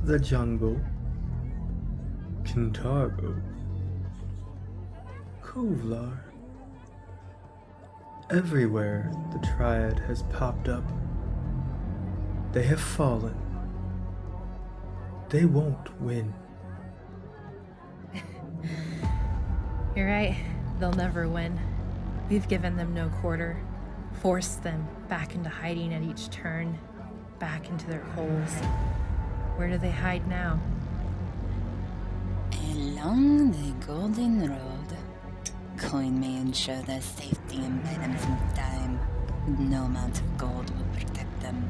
The jungle, Kintargo, Kovlar. Everywhere the Triad has popped up, they have fallen. They won't win. You're right. They'll never win. We've given them no quarter, forced them back into hiding at each turn, back into their holes. Where do they hide now? Along the Golden Road. Coin me and show their safety and buy them some time. No amount of gold will protect them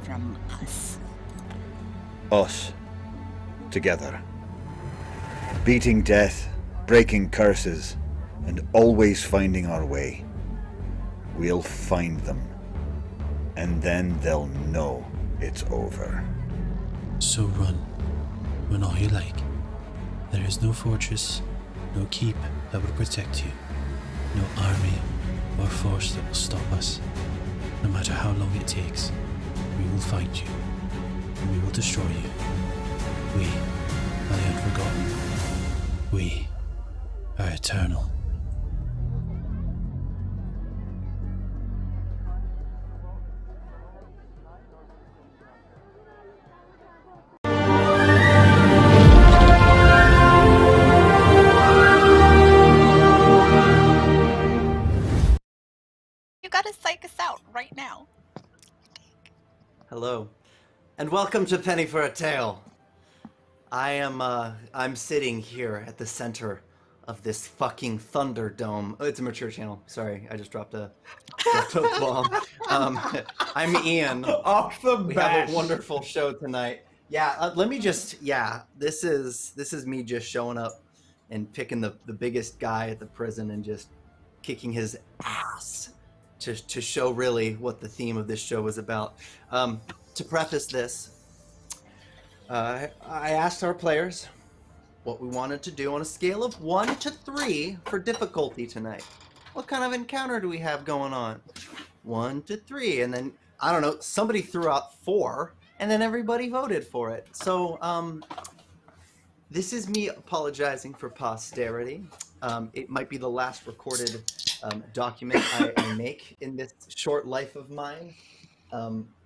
from us. Us. Together. Beating death, breaking curses, and always finding our way. We'll find them. And then they'll know it's over. So run. Run all you like. There is no fortress, no keep that will protect you. No army or force that will stop us. No matter how long it takes, we will find you. And we will destroy you. We are the unforgotten. We are eternal. You gotta psych us out right now. Hello, and welcome to Penny for a Tale. I'm sitting here at the center of this fucking Thunderdome. Oh, it's a mature channel. Sorry, I just dropped a bomb. I'm Ian. Off the bat. We have a wonderful show tonight. Yeah, let me just, this is me just showing up and picking the biggest guy at the prison and just kicking his ass to show really what the theme of this show is about. To preface this, I asked our players what we wanted to do on a scale of 1 to 3 for difficulty tonight. What kind of encounter do we have going on? 1 to 3, and then, I don't know, somebody threw out 4, and then everybody voted for it. So, this is me apologizing for posterity. It might be the last recorded document I make in this short life of mine,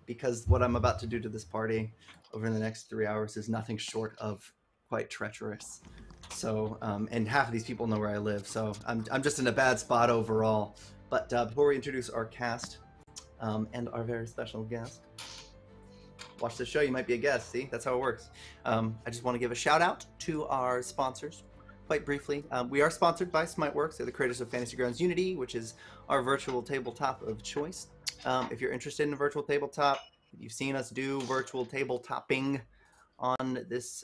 because what I'm about to do to this party over the next 3 hours is nothing short of quite treacherous. So, and half of these people know where I live, so I'm just in a bad spot overall. But before we introduce our cast and our very special guest, watch the show, you might be a guest. See, that's how it works. I just want to give a shout out to our sponsors. Quite briefly, we are sponsored by Smiteworks. They're the creators of Fantasy Grounds Unity, which is our virtual tabletop of choice. If you're interested in a virtual tabletop, you've seen us do virtual tabletopping on this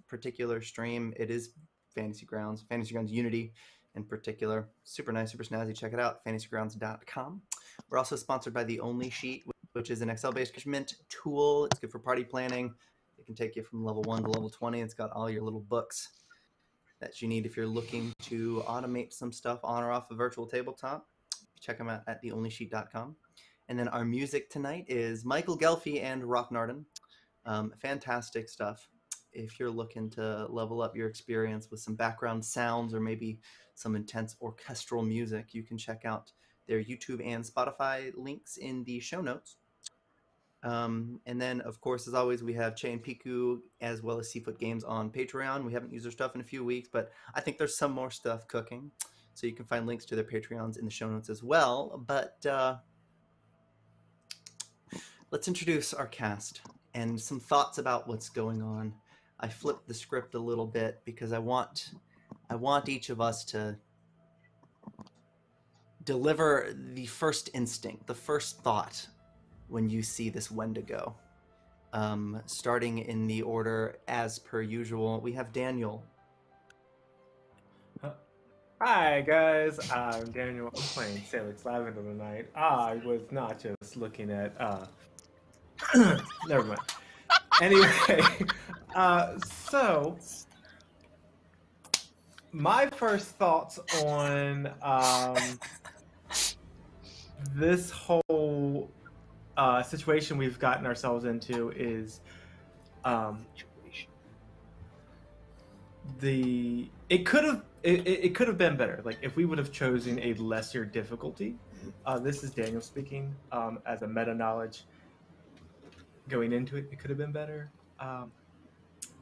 particular stream. It is Fantasy Grounds Unity in particular. Super nice, super snazzy. Check it out, fantasygrounds.com. We're also sponsored by the Only Sheet, which is an Excel-based management tool. It's good for party planning. It can take you from level 1 to level 20. It's got all your little books that you need if you're looking to automate some stuff on or off a virtual tabletop. Check them out at theonlysheet.com. And then our music tonight is Michael Gelfi and Rock Narden. Fantastic stuff. If you're looking to level up your experience with some background sounds or maybe some intense orchestral music, you can check out their YouTube and Spotify links in the show notes. And then, of course, as always, we have Che and Piku as well as Seafoot Games on Patreon. We haven't used their stuff in a few weeks, but I think there's some more stuff cooking. So you can find links to their Patreons in the show notes as well. But let's introduce our cast and some thoughts about what's going on. I flipped the script a little bit because I want each of us to deliver the first instinct, the first thought when you see this Wendigo. Starting in the order as per usual, we have Daniel. Hi guys, I'm Daniel. I'm playing Sailix Lavendil tonight. I was not just looking at never mind. Anyway, so my first thoughts on this whole situation we've gotten ourselves into is it could have been better. Like if we would have chosen a lesser difficulty. This is Daniel speaking. As a meta knowledge going into it, it could have been better.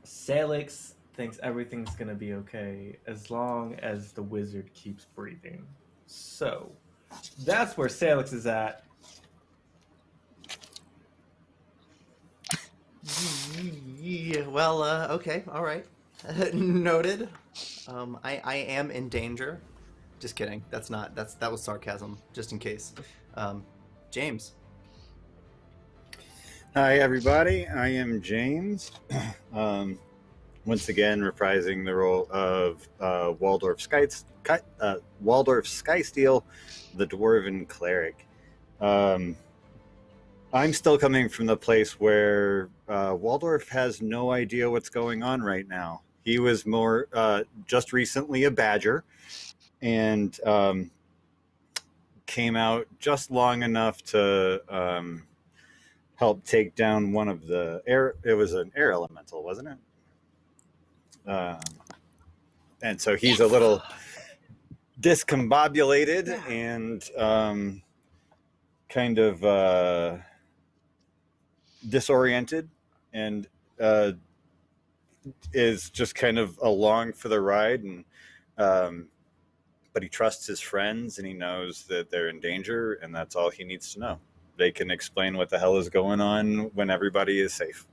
Sailix thinks everything's gonna be okay as long as the wizard keeps breathing. So that's where Sailix is at. Yeah, well, okay, all right. Noted. I am in danger. Just kidding. That was sarcasm, just in case. James. Hi, everybody. I am James. Once again, reprising the role of Waldorf Skysteel, the Dwarven Cleric. I'm still coming from the place where Waldorf has no idea what's going on right now. He was more just recently a badger and came out just long enough to help take down one of the air. It was an air elemental, wasn't it? And so he's a little discombobulated and kind of disoriented, and is just kind of along for the ride. And but he trusts his friends, and he knows that they're in danger, and that's all he needs to know. They can explain what the hell is going on when everybody is safe.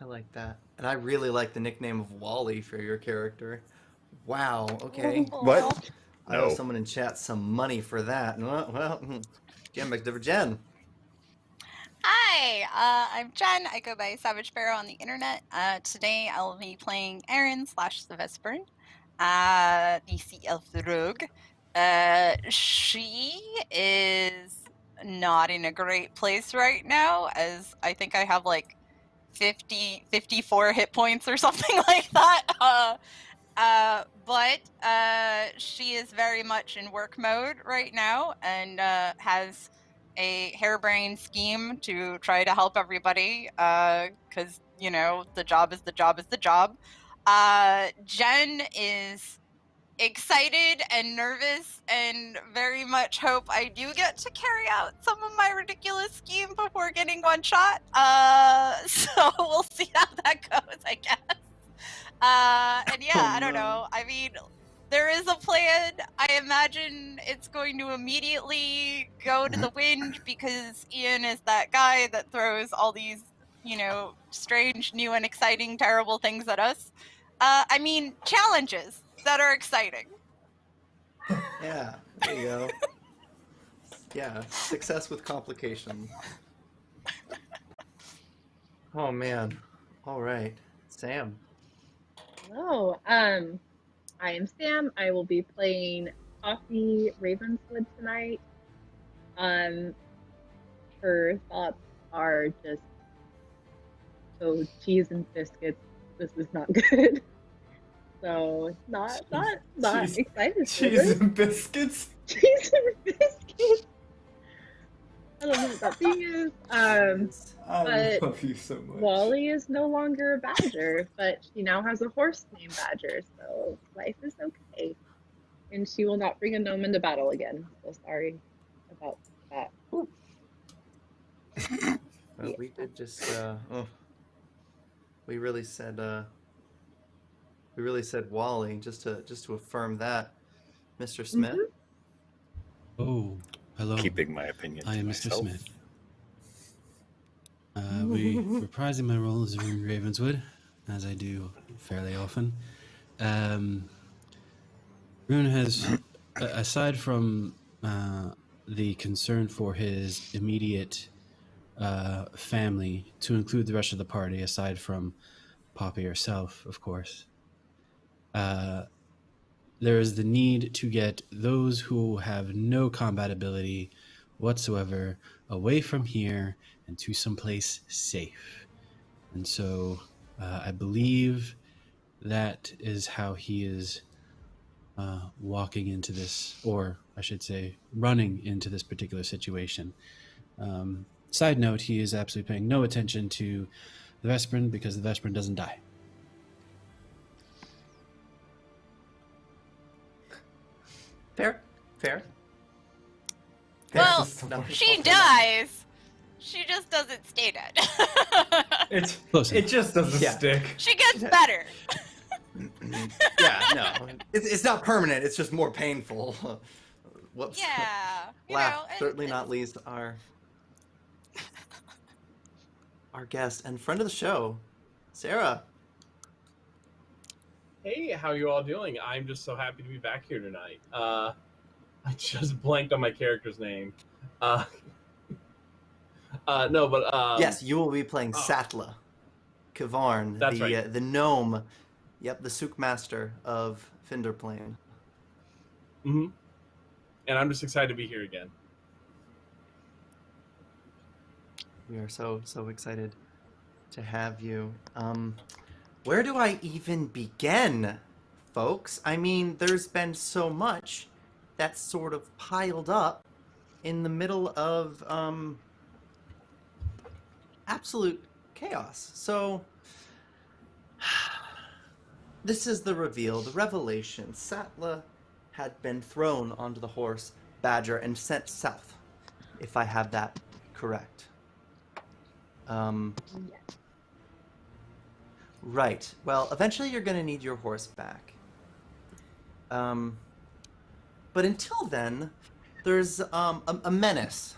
I like that. And I really like the nickname of Wally for your character. Wow, okay. What? I owe someone in chat some money for that. Well, Jen. Hi, I'm Jen. I go by Savage Sparrow on the internet. Today I'll be playing Eriyn The Vesparin, the Sea Elf the Rogue. She is not in a great place right now, as I think I have like 54 hit points or something like that. But she is very much in work mode right now and has a harebrained scheme to try to help everybody because, you know, the job is the job is the job. Jen is excited and nervous and very much hope I do get to carry out some of my ridiculous scheme before getting one shot. So we'll see how that goes, I guess. And yeah, I don't know. I mean, there is a plan. I imagine it's going to immediately go to the wind because Ian is that guy that throws all these, you know, strange, new and exciting, terrible things at us. I mean, challenges that are exciting. Yeah, there you go. Yeah, success with complication. Oh man. All right, Sam. Hello. I am Sam. I will be playing Rune Ravenswood tonight. Her thoughts are just, oh, cheese and biscuits. This is not good. So not excited. Cheese and biscuits. Cheese and biscuits. I don't know what that thing is. I love you so much. Wally is no longer a badger, but she now has a horse named Badger, so life is okay. And she will not bring a gnome into battle again. So sorry about that. Well, we did just we really said Wally just to affirm that. Mr. Smith. Mm-hmm. Oh, hello. Keeping my opinion. I am Mr. myself. Smith. We reprising my role as Rune Ravenswood, as I do fairly often. Rune has, aside from the concern for his immediate family, to include the rest of the party, aside from Poppy herself, of course, there is the need to get those who have no combat ability whatsoever away from here and to someplace safe. And so I believe that is how he is walking into this, or I should say, running into this particular situation. Side note, he is absolutely paying no attention to the Vesparin because the Vesparin doesn't die. Fair. Well, No. she dies. She just doesn't stay dead. It just doesn't stick. She gets better. Yeah, no, it's not permanent. It's just more painful. Whoops. Yeah. Certainly not least our guest and friend of the show, Sarah. Hey, how you all doing? I'm just so happy to be back here tonight. I just blanked on my character's name. Yes, you will be playing Setla, Kavarn, That's right. The gnome. Yep, the Souk Master of Finderplane. Mm-hmm. And I'm just excited to be here again. We are so excited to have you. Where do I even begin, folks? I mean, there's been so much that's sort of piled up in the middle of absolute chaos. So this is the reveal, the revelation. Setla had been thrown onto the horse Badger and sent south, if I have that correct. Right. Well, eventually you're going to need your horse back. But until then, there's a menace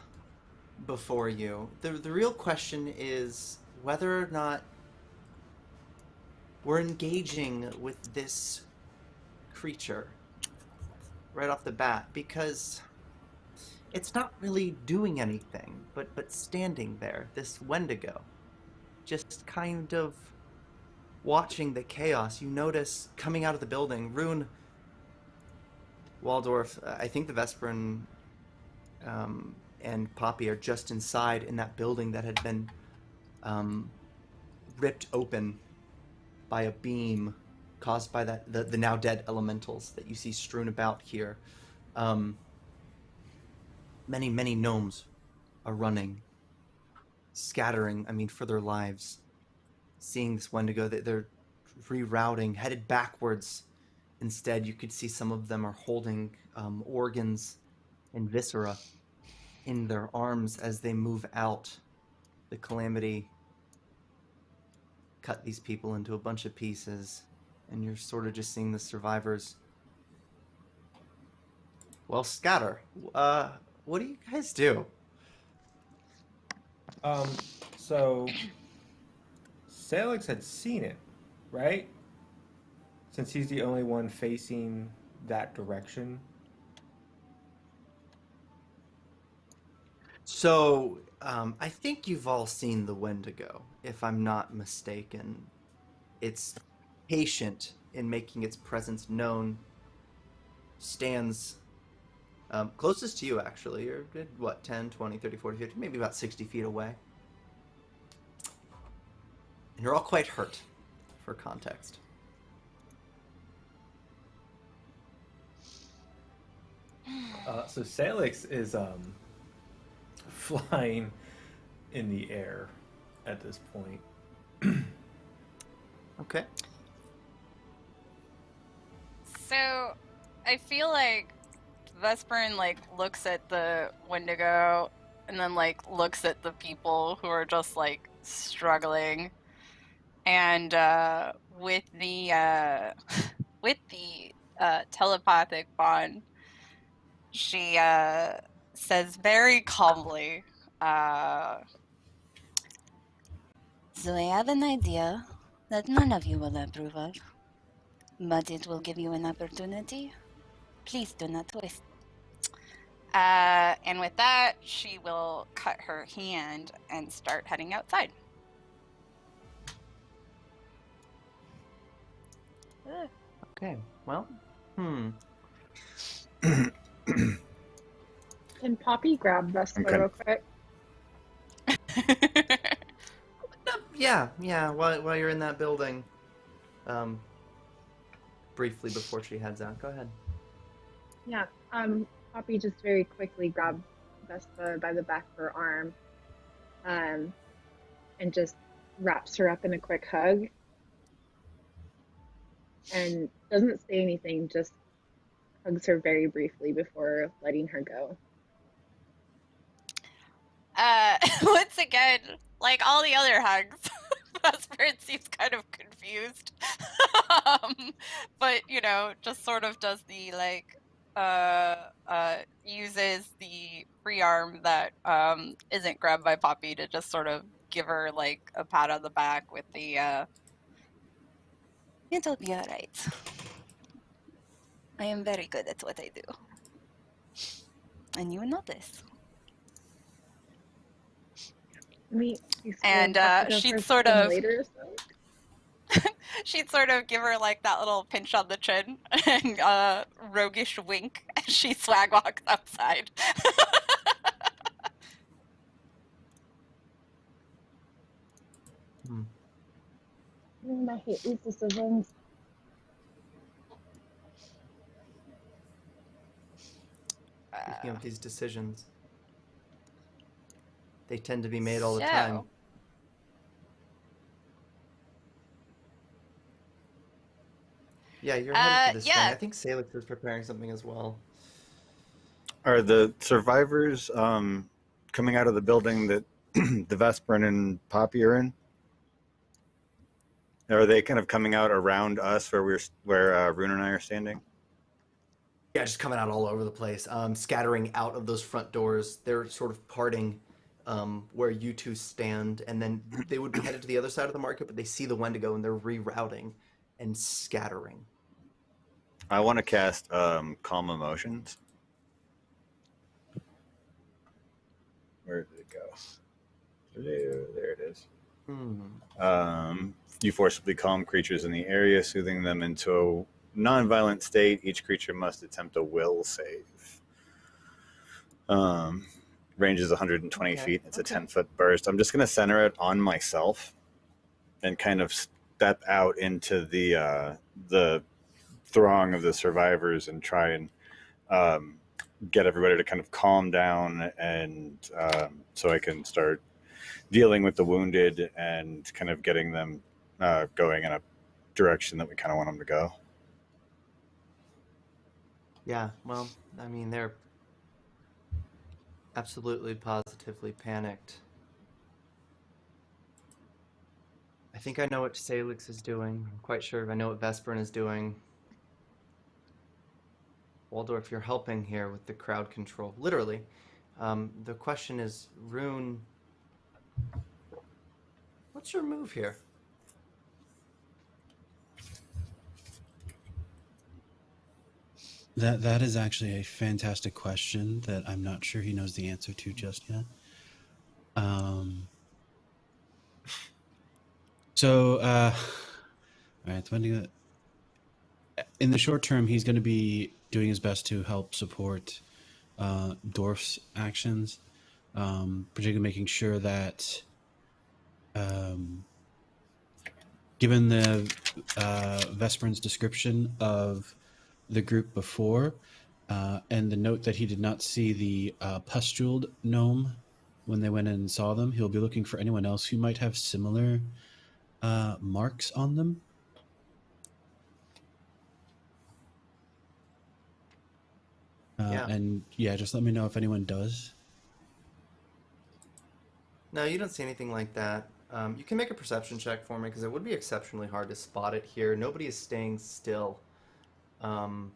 before you. The real question is whether or not we're engaging with this creature right off the bat, because it's not really doing anything but standing there, this Wendigo, just kind of watching the chaos. You notice coming out of the building, Rune, Waldorf, I think the Vesparin and Poppy are just inside in that building that had been ripped open by a beam caused by the now dead elementals that you see strewn about here. Many gnomes are running, scattering, for their lives. Seeing this Wendigo, they're rerouting, headed backwards. Instead, you could see some of them are holding organs and viscera in their arms as they move out. The calamity cut these people into a bunch of pieces, and you're sort of just seeing the survivors, well, scatter. What do you guys do? So Sailix had seen it, right? Since he's the only one facing that direction. So, I think you've all seen the Wendigo, if I'm not mistaken. It's patient in making its presence known. Stands closest to you, actually. You're, 10, 20, 30, 40, 50, maybe about 60 feet away. And you're all quite hurt, for context. So Sailix is flying in the air at this point. Okay. So, I feel like Vesparin looks at the Wendigo and then looks at the people who are just struggling, and with the telepathic bond, she says very calmly, So I have an idea that none of you will approve of, but it will give you an opportunity. Please do not waste. and with that, she will cut her hand and start heading outside. Okay, well, Can Poppy grab Vespa real quick? Yeah, while you're in that building, briefly before she heads out. Go ahead. Yeah. Poppy just very quickly grabs Vespa by the back of her arm, and just wraps her up in a quick hug, and doesn't say anything, just hugs her very briefly before letting her go. Once again, like all the other hugs, Vesparin seems kind of confused. But you know, just sort of does the like uses the free arm that isn't grabbed by Poppy to just sort of give her like a pat on the back with the It'll be alright. I am very good at what I do. And you know this. and she'd sort of she'd sort of give her like that little pinch on the chin and roguish wink as she swag walks outside. I hate these decisions. Speaking of these decisions, they tend to be made all the time. Yeah, you're headed to this thing. I think Sailix is preparing something as well. Are the survivors coming out of the building that the Vesparin and Poppy are in? Or are they kind of coming out around us where Rune and I are standing? Yeah, just coming out all over the place, scattering out of those front doors. They're sort of parting where you two stand, and then they would be headed to the other side of the market, but they see the Wendigo and they're rerouting and scattering. I want to cast Calm Emotions. Where did it go? There it is. You forcibly calm creatures in the area, soothing them into a non-violent state. Each creature must attempt a will save. Range is 120 feet. It's a 10-foot burst. I'm just going to center it on myself and kind of step out into the throng of the survivors and try and get everybody to kind of calm down, and so I can start dealing with the wounded and kind of getting them going in a direction that we kind of want them to go. Yeah, well, I mean, they're absolutely positively panicked. I think I know what Sailix is doing. I'm quite sure I know what Vesparin is doing. Waldorf, you're helping here with the crowd control. Literally. The question is, Rune, what's your move here? That is actually a fantastic question that I'm not sure he knows the answer to just yet. All right, in the short term, he's going to be doing his best to help support Dorf's actions, particularly making sure that, given the Vesparin's description of the group before, and the note that he did not see the pustuled gnome when they went in and saw them, he'll be looking for anyone else who might have similar marks on them. And yeah, just let me know if anyone does. No, you don't see anything like that. You can make a perception check for me, because it would be exceptionally hard to spot it here. Nobody is staying still. So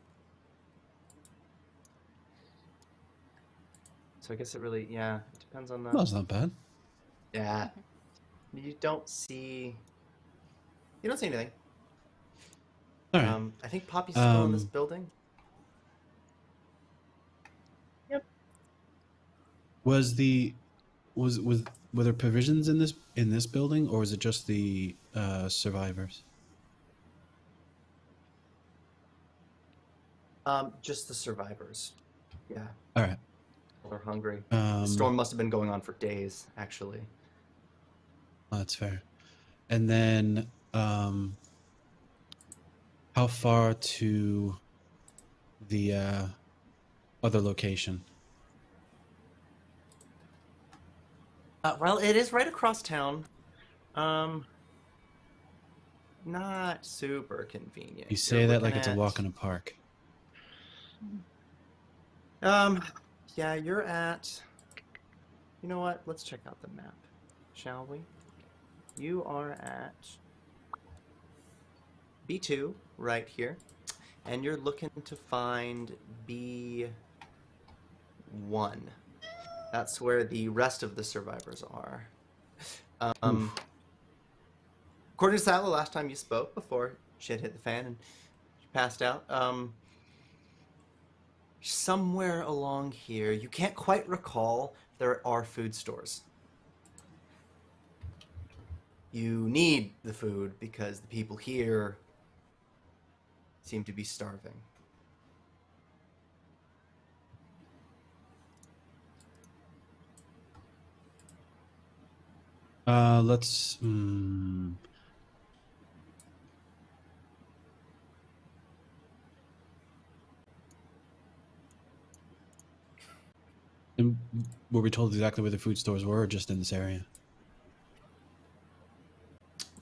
I guess it really, it depends on the... Well, that's not bad. Yeah. You don't see anything. All right. I think Poppy's still in this building. Yep. Were there provisions in this building, or was it just the survivors? Just the survivors. Yeah. All right. They're hungry. The storm must have been going on for days, actually. Oh, that's fair. And then, how far to the other location? Well, it is right across town. Not super convenient. You say You're that like looking it's a at- walk in a park. Yeah, you're at. You know what? Let's check out the map, shall we? You are at B2 right here, and you're looking to find B1. That's where the rest of the survivors are. According to Setla, last time you spoke before shit hit the fan and she passed out, somewhere along here, you can't quite recall, there are food stores. You need the food because the people here seem to be starving. Let's. And were we told exactly where the food stores were, or just in this area?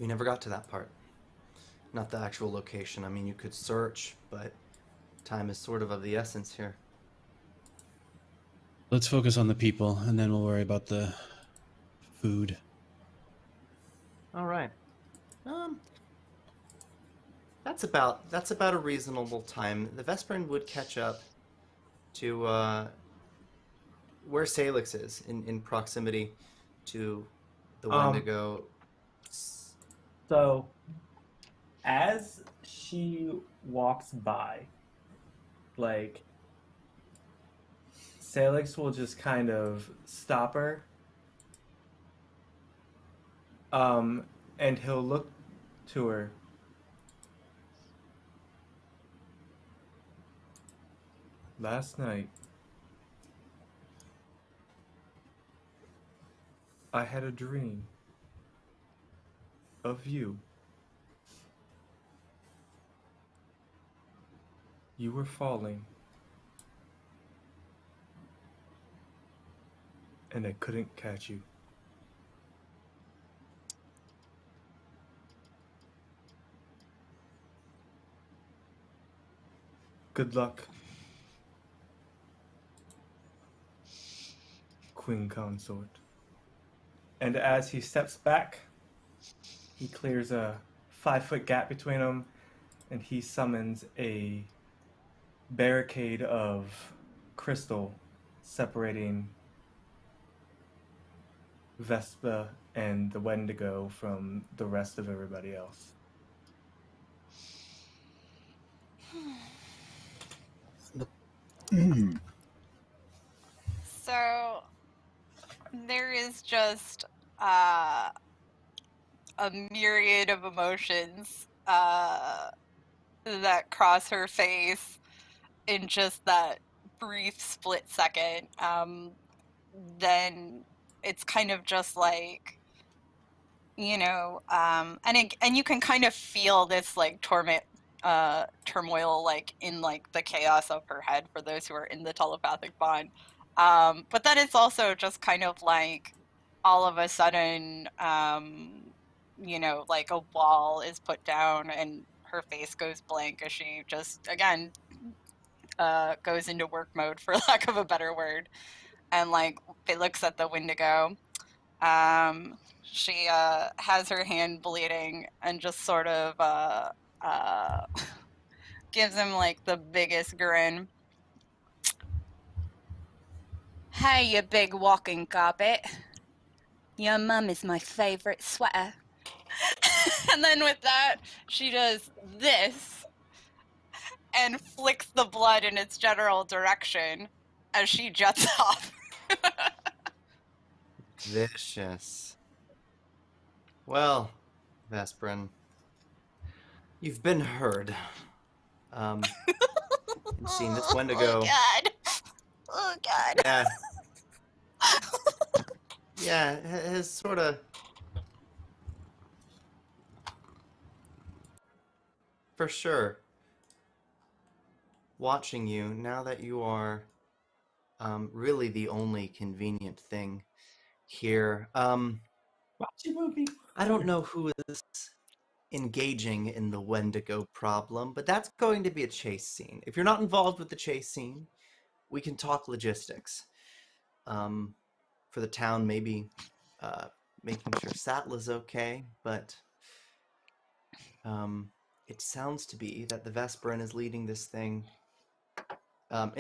We never got to that part. Not the actual location. I mean, you could search, but time is sort of the essence here. Let's focus on the people, and then we'll worry about the food. All right. That's about a reasonable time. The Vesparin would catch up to where Sailix is in proximity to the Wendigo. So, as she walks by, like, Sailix will just kind of stop her. And he'll look to her. Last night, I had a dream of you. You were falling, and I couldn't catch you. Good luck, Queen Consort. And as he steps back, he clears a 5-foot gap between them, and he summons a barricade of crystal separating Vespa and the Wendigo from the rest of everybody else. So there is just a myriad of emotions that cross her face in just that brief split second. Then it's kind of just like, you know, and you can kind of feel this like turmoil like in like the chaos of her head for those who are in the telepathic bond. But then it's also just kind of like all of a sudden, you know, like a wall is put down and her face goes blank as she just again goes into work mode, for lack of a better word, and like it looks at the Wendigo. She has her hand bleeding and just sort of gives him like the biggest grin. Hey, you big walking carpet. Your mum is my favorite sweater. And then with that, she does this and flicks the blood in its general direction as she jets off. Vicious. Well, Vesparin, you've been heard. And seen this Wendigo. Oh god. Oh god. Yeah. Yeah, has sort of. For sure. Watching you now that you are really the only convenient thing here. I don't know who is engaging in the Wendigo problem, but that's going to be a chase scene. If you're not involved with the chase scene, we can talk logistics. For the town, maybe making sure Setla's okay, but it sounds to be that the Vesparin is leading this thing,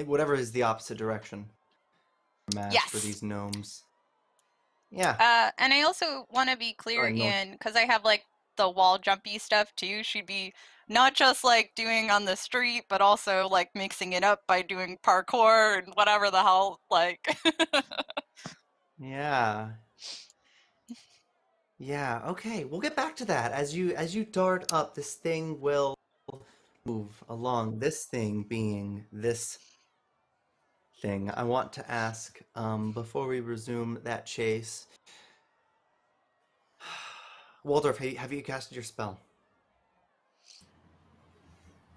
whatever is the opposite direction. Match for these gnomes. Yeah. And I also want to be clear, Ian, because I have like the wall jumpy stuff too. She'd be not just like doing on the street, but also like mixing it up by doing parkour and whatever the hell, like. Yeah. Yeah. Okay. We'll get back to that. As you dart up, this thing will move along. This thing being this thing. I want to ask before we resume that chase. Waldorf, have you casted your spell?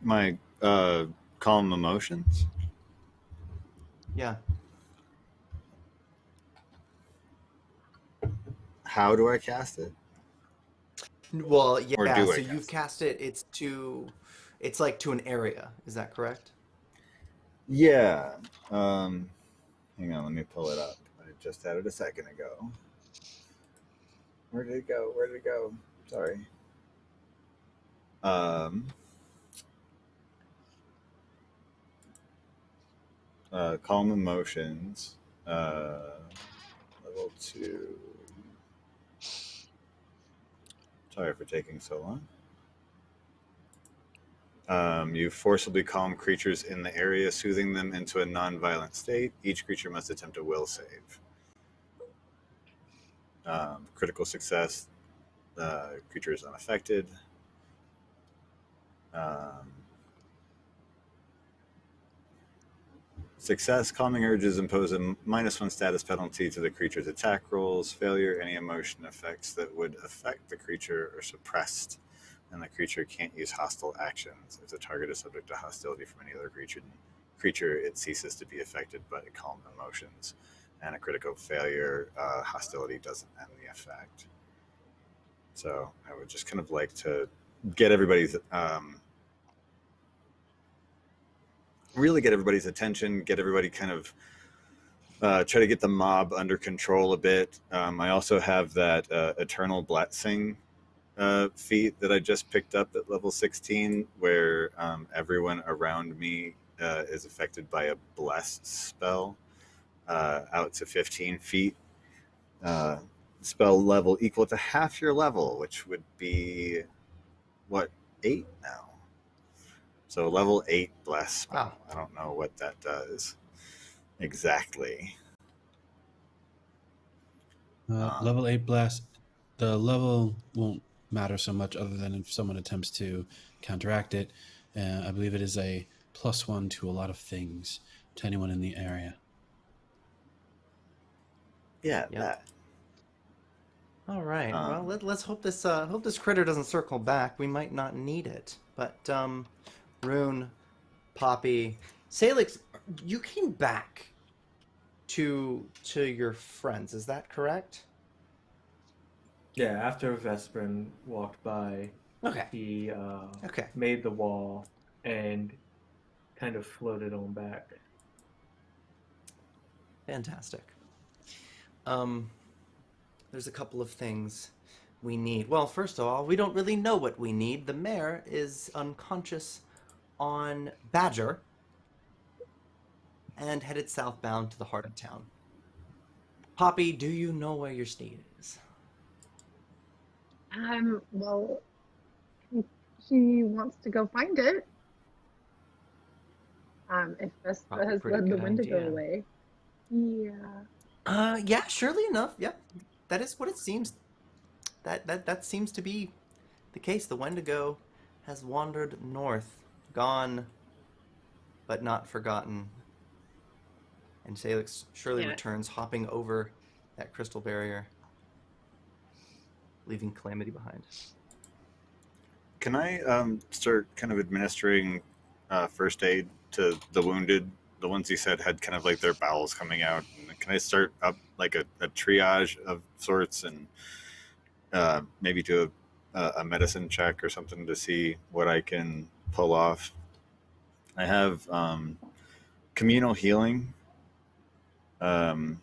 My calm emotions. Yeah. How do I cast it? Well, yeah. Or do I So cast you've cast it. It's like to an area. Is that correct? Yeah. Hang on, let me pull it up. I just had it a second ago. Where did it go? Where did it go? Sorry. Calm emotions. Level 2. Sorry for taking so long. You forcibly calm creatures in the area, soothing them into a non-violent state. Each creature must attempt a will save. Critical success. Creature is unaffected. Success, calming urges impose a -1 status penalty to the creature's attack rolls. Failure, any emotion effects that would affect the creature are suppressed, and the creature can't use hostile actions. If the target is subject to hostility from any other creature, it ceases to be affected by calm emotions. And a critical failure, hostility doesn't end the effect. So I would just kind of like to get everybody's really get everybody's attention, get everybody kind of try to get the mob under control a bit. I also have that Eternal Blessing feat that I just picked up at level 16, where everyone around me is affected by a blessed spell out to 15 feet. Spell level equal to half your level, which would be, what, 8 now? So level 8 bless spell. Wow. I don't know what that does exactly. Level 8 blast. The level won't matter so much other than if someone attempts to counteract it. I believe it is a +1 to a lot of things to anyone in the area. Yeah, Yep. that. All right. Well, let's hope this critter doesn't circle back. We might not need it. But Rune, Poppy, Sailix, you came back to your friends. Is that correct? Yeah. After Vesparin walked by, Okay. he Okay. made the wall and kind of floated on back. Fantastic. There's a couple of things we need. Well, first of all, we don't really know what we need. The mayor is unconscious on Badger and headed southbound to the heart of town. Poppy, do you know where your steed is? Well, she wants to go find it. If Vespa has led the Wendigo away. Yeah. Yeah, surely enough. Yep. That is what it seems. That seems to be the case. The Wendigo has wandered north, gone, but not forgotten. And Sailix surely returns, hopping over that crystal barrier, leaving Calamity behind. Can I start kind of administering first aid to the wounded the ones he said had kind of like their bowels coming out. And can I start up like a triage of sorts and maybe do a medicine check or something to see what I can pull off? I have communal healing. Oh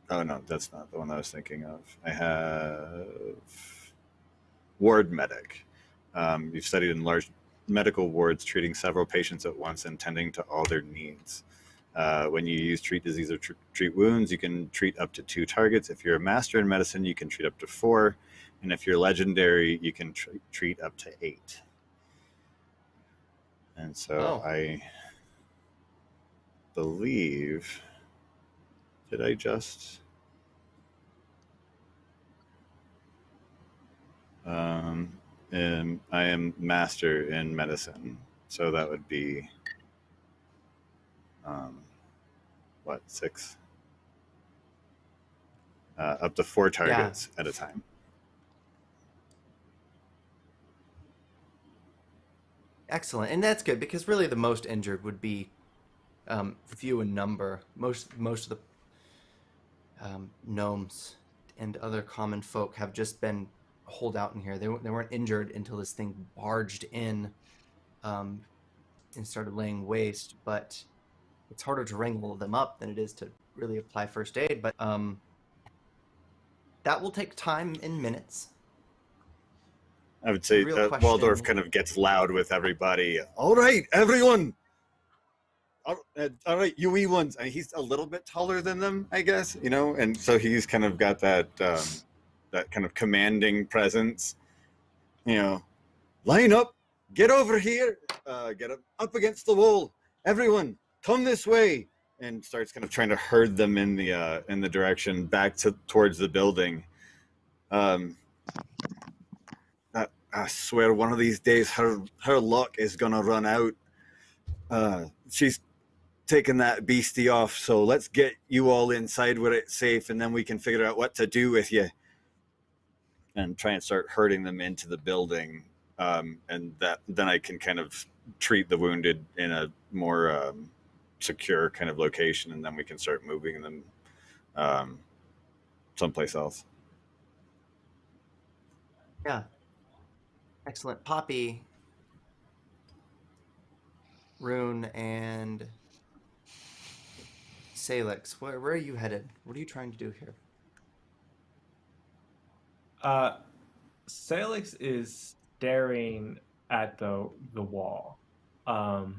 no, that's not the one I was thinking of. I have ward medic. You've studied in large medical wards, treating several patients at once and tending to all their needs. When you use treat disease or treat wounds, you can treat up to 2 targets. If you're a master in medicine, you can treat up to 4. And if you're legendary, you can treat up to 8. And so I believe, did I just... and I am master in medicine, so that would be what, 6? Up to 4 targets at a time. Excellent, and that's good because really the most injured would be few in number. Most of the gnomes and other common folk have just been holed out in here. They weren't injured until this thing barged in and started laying waste. But it's harder to wrangle them up than it is to really apply first aid. But that will take time in minutes. I would say Waldorf kind of gets loud with everybody. All right, everyone. All right, you wee ones. And he's a little bit taller than them, I guess, you know, and so he's kind of got that that kind of commanding presence. You know, line up, get over here, get up against the wall. Everyone, come this way, and starts kind of trying to herd them in the direction back towards the building. I swear one of these days her luck is gonna run out. She's taking that beastie off, so let's get you all inside where it's safe, and then we can figure out what to do with you. And try and start herding them into the building, and then I can kind of treat the wounded in a more secure kind of location, and then we can start moving them someplace else. Yeah. Excellent. Poppy, Rune, and Sailix, where are you headed? What are you trying to do here? Sailix is staring at the wall. You're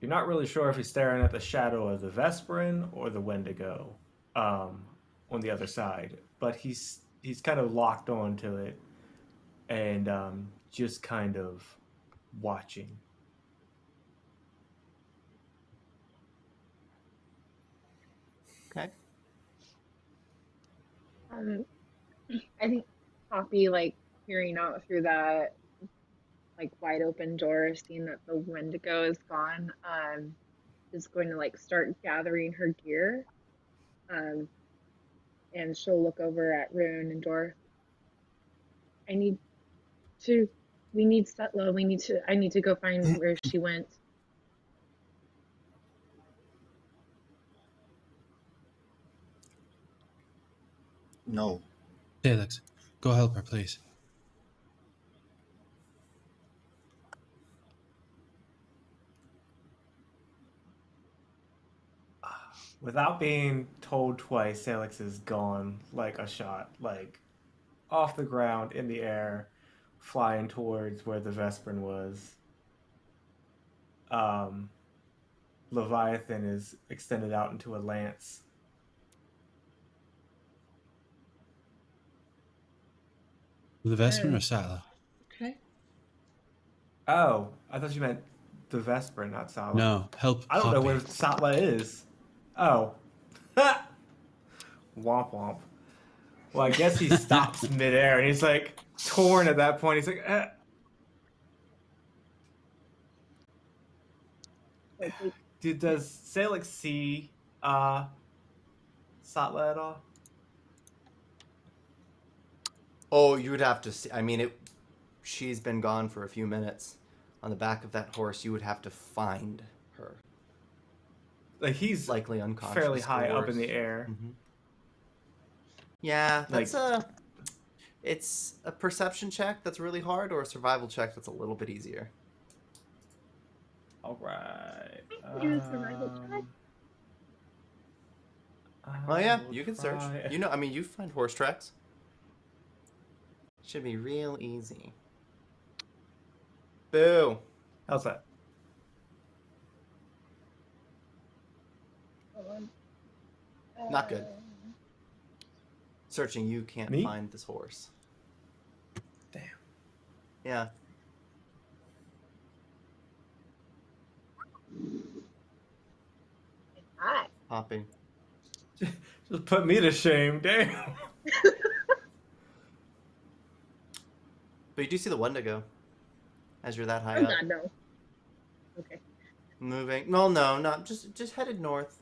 not really sure if he's staring at the shadow of the Vesparin or the Wendigo on the other side, but he's kind of locked onto it and just kind of watching. Okay. I think Poppy, like, peering out through that, like, wide open door, seeing that the Wendigo is gone, is going to, like, start gathering her gear. And she'll look over at Rune and Dor. We need Setla. I need to go find where she went. No. Sailix, go help her, please. Without being told twice, Sailix is gone like a shot, like off the ground, in the air, flying towards where the Vesparin was. Leviathan is extended out into a lance. The Vesparin or Setla? Okay. Oh, I thought you meant the Vesparin, not Setla. No, help I don't Poppy. know where Setla is. Oh. Womp womp. Well, I guess he stops midair and he's like torn at that point. He's like, Dude, does Sailix see Setla at all? Oh, you would have to see. I mean, she's been gone for a few minutes. on the back of that horse, you would have to find her. Like he's Likely unconscious. fairly high up in the air. Mm-hmm. Yeah, that's it's a perception check that's really hard, or a survival check that's a little bit easier. All right. Do a survival check. Oh yeah, you can search. You know, I mean, you find horse tracks. Should be real easy. Boo. How's that? Not good. Searching, you can't Me? find this horse. Damn. Yeah. Hi. Hopping. Just put me to shame. Damn. But you do see the Wendigo as you're that high Oh up. God, no. Okay. Moving. No, not just headed north,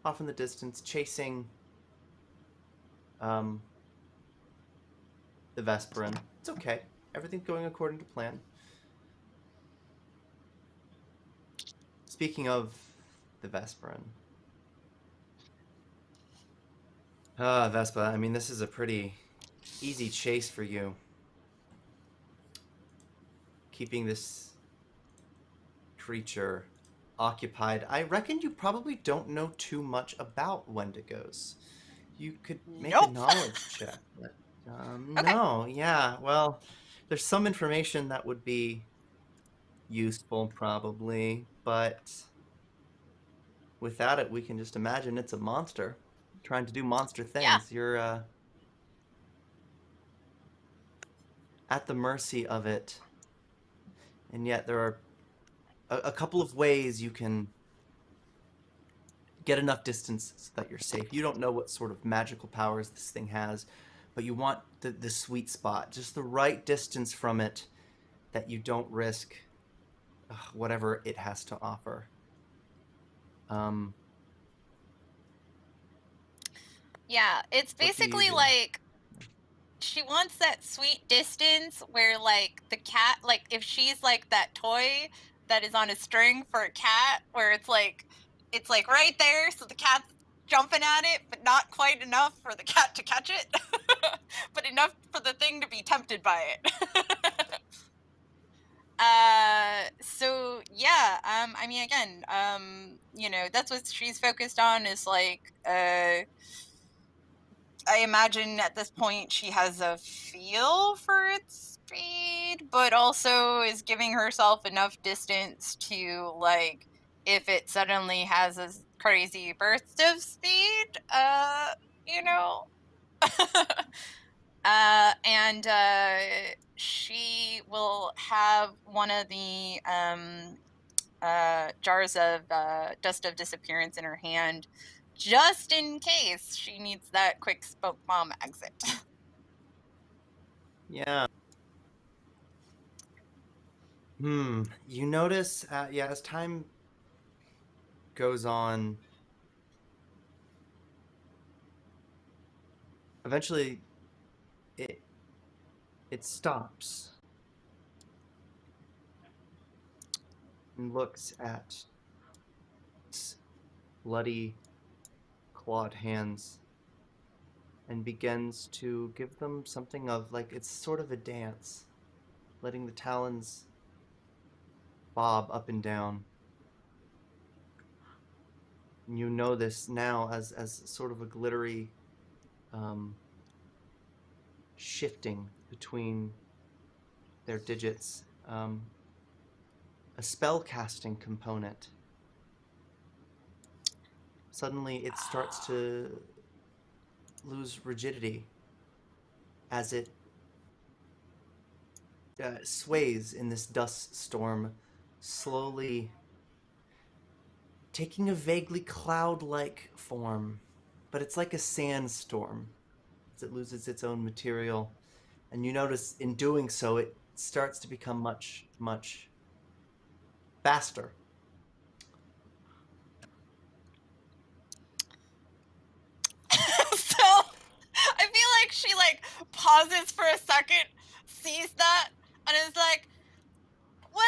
off in the distance, chasing the Vesparin. It's okay. Everything's going according to plan. Speaking of the Vesparin. Vespa, I mean, this is a pretty easy chase for you. Keeping this creature occupied. I reckon you probably don't know too much about Wendigos. You could make a knowledge check. But, Okay. No, yeah, well, there's some information that would be useful probably, but without it, we can just imagine it's a monster trying to do monster things. Yeah. You're at the mercy of it. And yet there are a couple of ways you can get enough distance so that you're safe. You don't know what sort of magical powers this thing has, but you want the sweet spot, just the right distance from it that you don't risk whatever it has to offer. Yeah, it's What do you basically do? like she wants that sweet distance where like the cat, like if she's like that toy that is on a string for a cat, where it's like right there, so the cat's jumping at it, but not quite enough for the cat to catch it, but enough for the thing to be tempted by it. So yeah, I mean, again, you know, that's what she's focused on is like, I imagine at this point she has a feel for its speed, but also is giving herself enough distance to, like, if it suddenly has a crazy burst of speed, you know. And she will have one of the jars of dust of disappearance in her hand, just in case she needs that quick smoke bomb exit. Yeah. You notice, yeah, as time goes on, eventually it stops and looks at its bloody clawed hands and begins to give them something of, like, it's sort of a dance, letting the talons bob up and down. And you know this now as sort of a glittery shifting between their digits, a spell casting component. Suddenly it starts to lose rigidity as it sways in this dust storm, slowly taking a vaguely cloud-like form, but it's like a sandstorm as it loses its own material. And you notice in doing so, it starts to become much, much faster. So I feel like she like pauses for a second, sees that, and is like, "What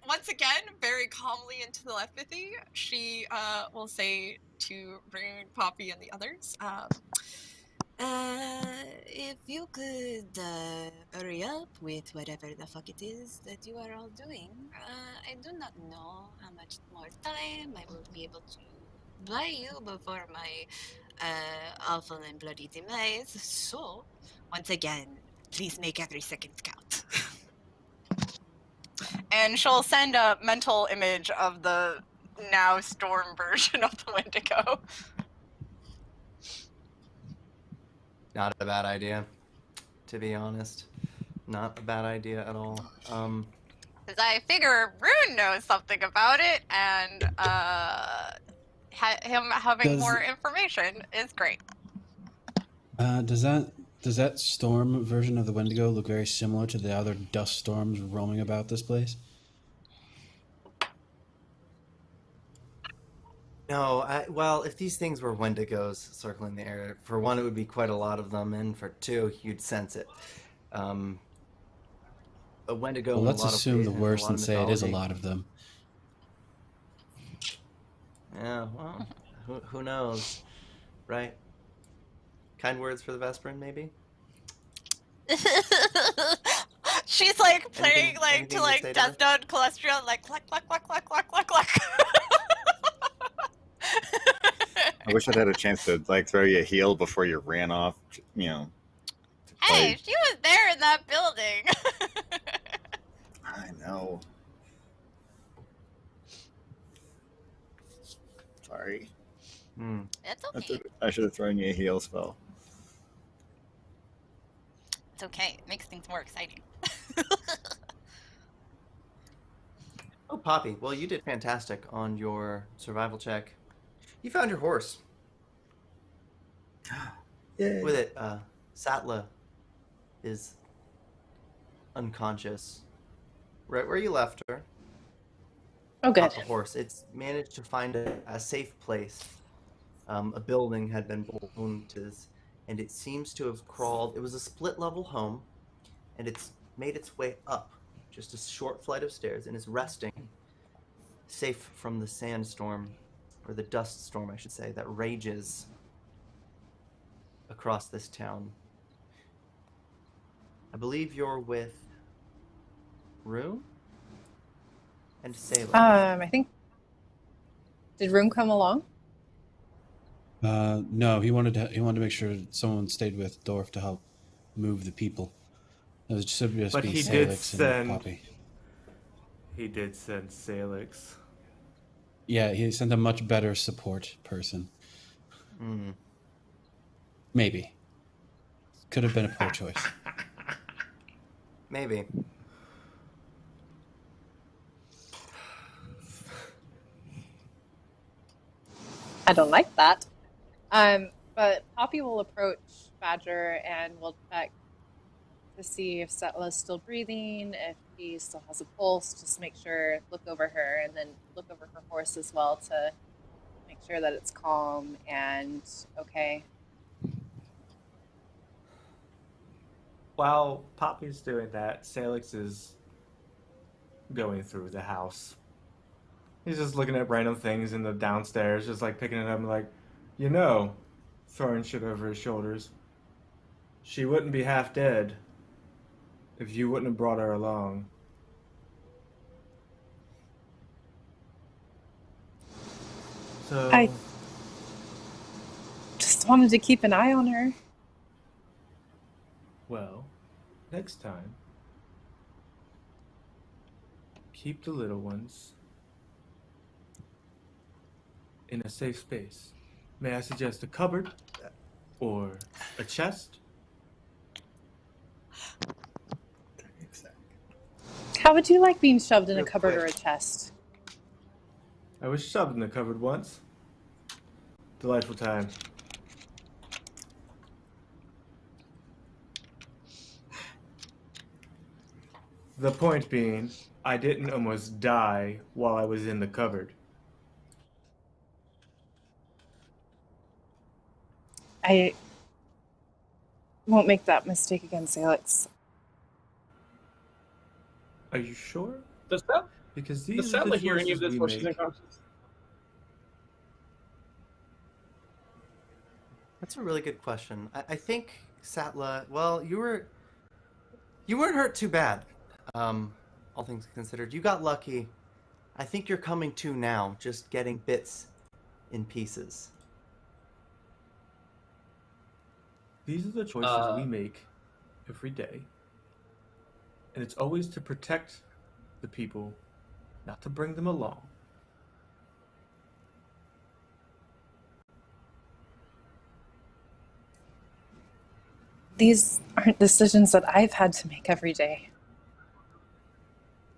once again, very calmly and telepathy, she will say to Rune, Poppy, and the others, if you could hurry up with whatever the fuck it is that you are all doing, I do not know how much more time I will be able to buy you before my awful and bloody demise. So, once again, please make every second count. and she'll send a mental image of the now storm version of the Wendigo. Not a bad idea, to be honest. Not a bad idea at all. Because I figure Rune knows something about it, and him having more information is great. Does that storm version of the Wendigo look very similar to the other dust storms roaming about this place? No, well, if these things were Wendigos circling the area, for one, it would be quite a lot of them, and for two, you'd sense it. A Wendigo. Well, let's assume the worst and say it is a mythology. lot of them. Yeah, well, who knows, right? Kind words for the Vesparin, maybe? She's like playing Anything to like Death Note cholesterol, like cluck cluck cluck cluck cluck cluck cluck. I wish I'd had a chance to like throw you a heel before you ran off. You know. Hey, she was there in that building. I know. Sorry. It's okay. I should have thrown you a heel spell. It's okay. It makes things more exciting. Oh, Poppy. Well, you did fantastic on your survival check. You found your horse. Yay. With it, Setla is unconscious. Right where you left her. Oh, good. Off the horse. It's managed to find a safe place. A building had been blown to, and it seems to have crawled. It was a split-level home, and it's made its way up just a short flight of stairs, and is resting, safe from the sandstorm, or the dust storm, I should say, that rages across this town. I believe you're with Rune and Sailix. I think. Did Rune come along? No, he wanted to make sure someone stayed with Dorf to help move the people. It was just be But he Sailix did and send. Poppy. He did send Sailix. Yeah, he sent a much better support person. Maybe. Could have been a poor choice. Maybe. I don't like that. But Poppy will approach Badger and will check to see if Setla's still breathing, if he still has a pulse, just make sure, look over her, and then look over her horse as well to make sure that it's calm and okay. While Poppy's doing that, Sailix is going through the house. He's just looking at random things in the downstairs, just like picking it up and like, you know, throwing shit over his shoulders. She wouldn't be half dead if you wouldn't have brought her along. So I just wanted to keep an eye on her. well, next time, keep the little ones in a safe space. May I suggest a cupboard or a chest? How would you like being shoved in a Real cupboard quick. or a chest? I was shoved in the cupboard once. Delightful time. The point being, I didn't almost die while I was in the cupboard. I won't make that mistake again, Sailix. Are you sure? Does that Because Does these are the Setla hear any of choices this we while she's make. unconscious? That's a really good question. I think Setla. Well, you weren't hurt too bad. All things considered, you got lucky. I think you're coming to now, just getting bits in pieces. These are the choices we make every day. And it's always to protect the people, not to bring them along. These aren't decisions that I've had to make every day.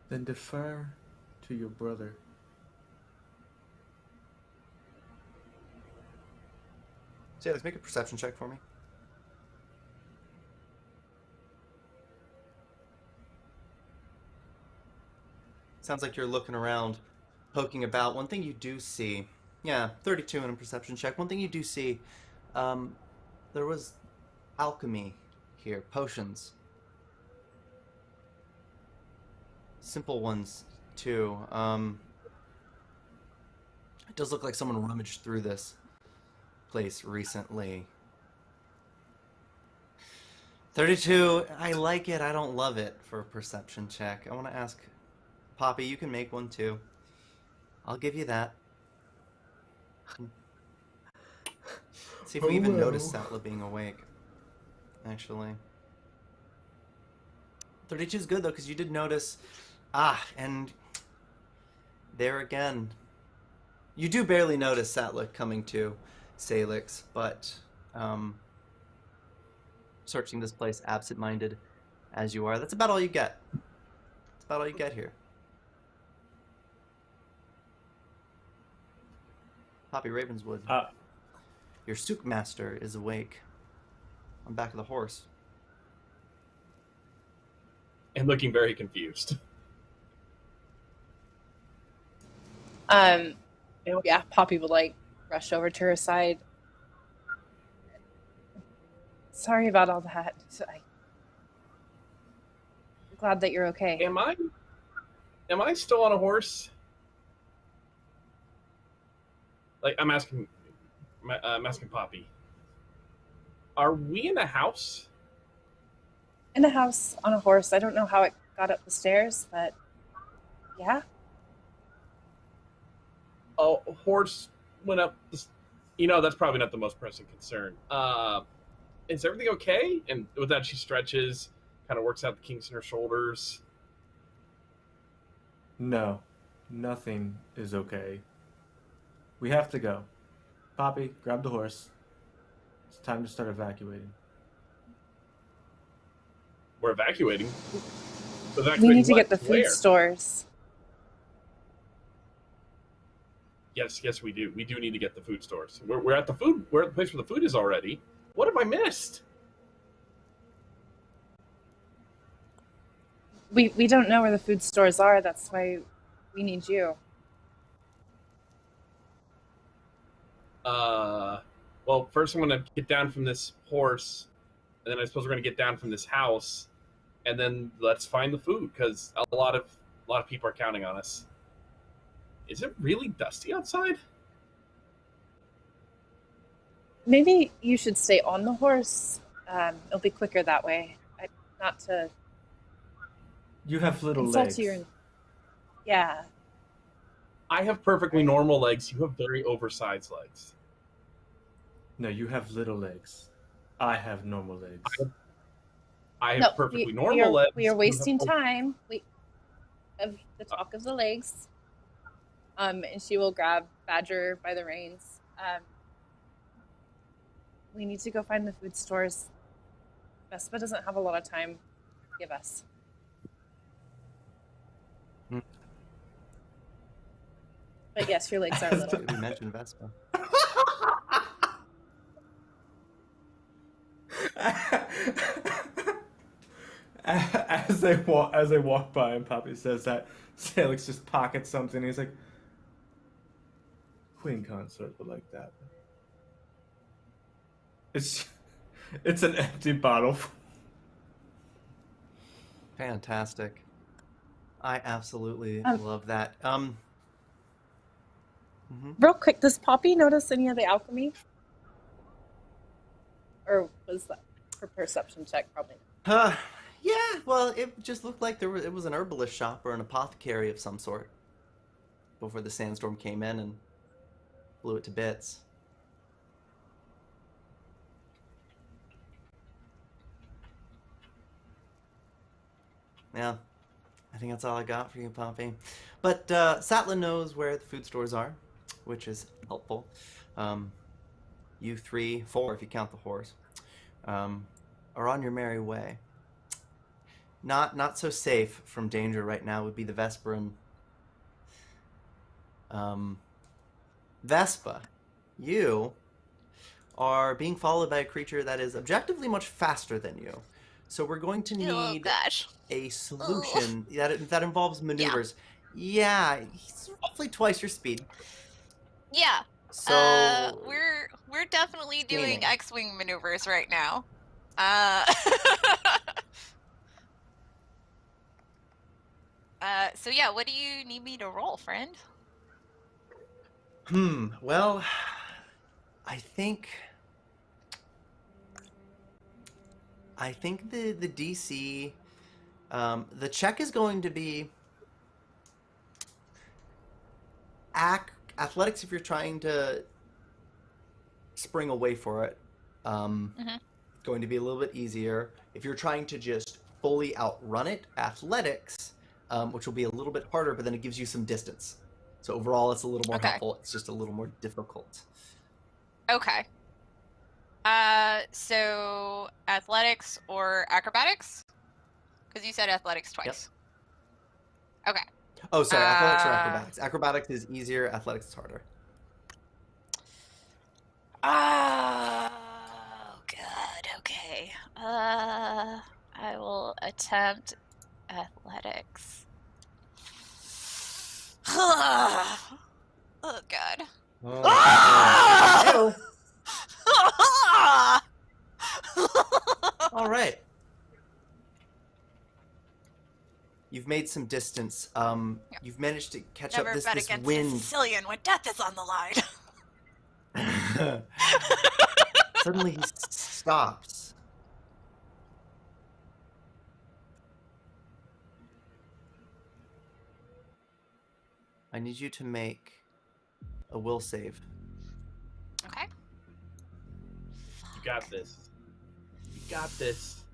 Then defer to your brother. Sailix, make a perception check for me. Sounds like you're looking around, poking about. One thing you do see, 32 in a perception check. One thing you do see, there was alchemy here, potions. Simple ones, too. It does look like someone rummaged through this place recently. 32, I like it, I don't love it for a perception check. I want to ask Poppy, you can make one too. I'll give you that. See if we even notice Setla being awake. Actually. 32 is good though, because you did notice. And there again. You do barely notice Setla coming to Sailix, but searching this place absent-minded as you are, that's about all you get. That's about all you get here. Poppy Ravenswood. Your souk master is awake on back of the horse. And looking very confused. Yeah, Poppy would like rush over to her side. Sorry about all that. I'm glad that you're okay. Am I still on a horse? Like, I'm asking Poppy. Are we in a house? In a house on a horse. I don't know how it got up the stairs, but yeah. A horse went up. That's probably not the most pressing concern. Is everything okay? And with that, she stretches, kind of works out the kinks in her shoulders. No, nothing is okay. We have to go. Poppy, grab the horse. It's time to start evacuating. We're evacuating. We need to what? get the food Where? stores. Yes, we do. We do need to get the food stores. We're at the food. We're at the place where the food is already. What have I missed? We don't know where the food stores are. That's why we need you. Well, first I'm going to get down from this horse, and then I suppose we're going to get down from this house, and then let's find the food, because a lot of people are counting on us. Is it really dusty outside? Maybe you should stay on the horse. It'll be quicker that way. Not to You have little insult legs. you. Yeah. I have perfectly normal legs. You have very oversized legs. No, you have little legs. I have normal legs. I have perfectly normal legs. We are wasting time. Of the talk of the legs. And she will grab Badger by the reins. We need to go find the food stores. Vespa doesn't have a lot of time to give us. But yes, your legs are little. We mentioned Vespa. As they walk by and Poppy says that, Sailix just pockets something and he's like, Queen consort would like that. It's an empty bottle. Fantastic. I absolutely love that. Real quick, does Poppy notice any of the alchemy? Or was that her perception check? Probably not. Yeah, well, it just looked like it was an herbalist shop or an apothecary of some sort before the sandstorm came in and blew it to bits. Yeah, I think that's all I got for you, Poppy. But Setla knows where the food stores are, which is helpful. You 3, 4, if you count the horse, are on your merry way. Not so safe from danger right now would be the Vesparin. Vespa, you are being followed by a creature that is objectively much faster than you. So we're going to need a solution that involves maneuvers. Yeah, he's roughly twice your speed. Yeah. So we're definitely doing X-wing maneuvers right now. So yeah, what do you need me to roll, friend? Well, I think the DC, the check is going to be athletics if you're trying to spring away for it. Going to be a little bit easier. If you're trying to just fully outrun it, athletics, which will be a little bit harder, but then it gives you some distance. So overall, it's a little more helpful. It's just a little more difficult. Okay. So athletics or acrobatics? Because you said athletics twice. Yep. Okay. Oh, sorry. Athletics or acrobatics? Acrobatics is easier. Athletics is harder. Oh, God. Okay. I will attempt athletics. Oh, God. Oh. All right. You've made some distance. You've managed to catch up this wind. Sicilian when death is on the line. Suddenly he stops. I need you to make a will save. Okay. You got this. You got this.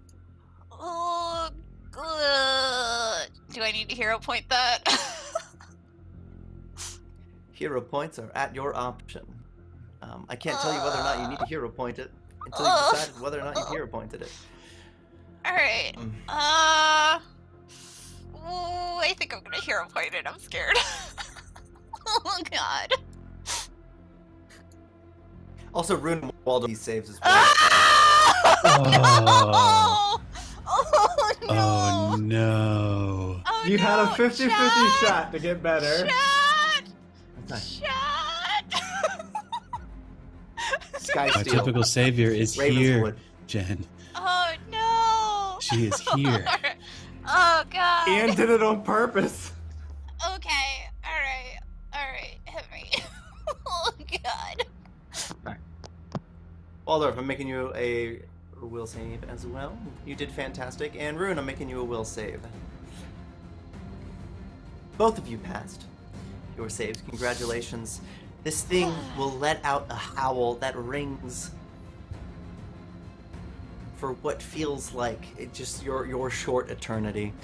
Oh, good. Do I need to hero point that? Hero points are at your option. I can't tell you whether or not you need to hero point it until you've decided whether or not you've hero pointed it. Alright. I think I'm gonna hero point it. I'm scared. Oh, God. Also, Rune Waldorf saves as well. Oh, no! Oh, no. Oh, You had a 50-50 shot to get better. Shut! Skysteel. Our typical savior is here, Ravenswood. Jen. Oh, no! She is here. Oh, God. Ian did it on purpose. Okay, alright, hit me. Oh, God. Alright. Waldorf, I'm making you a will save as well. You did fantastic. And Rune, I'm making you a will save. Both of you passed your saves. Congratulations. This thing will let out a howl that rings for what feels like it just your short eternity.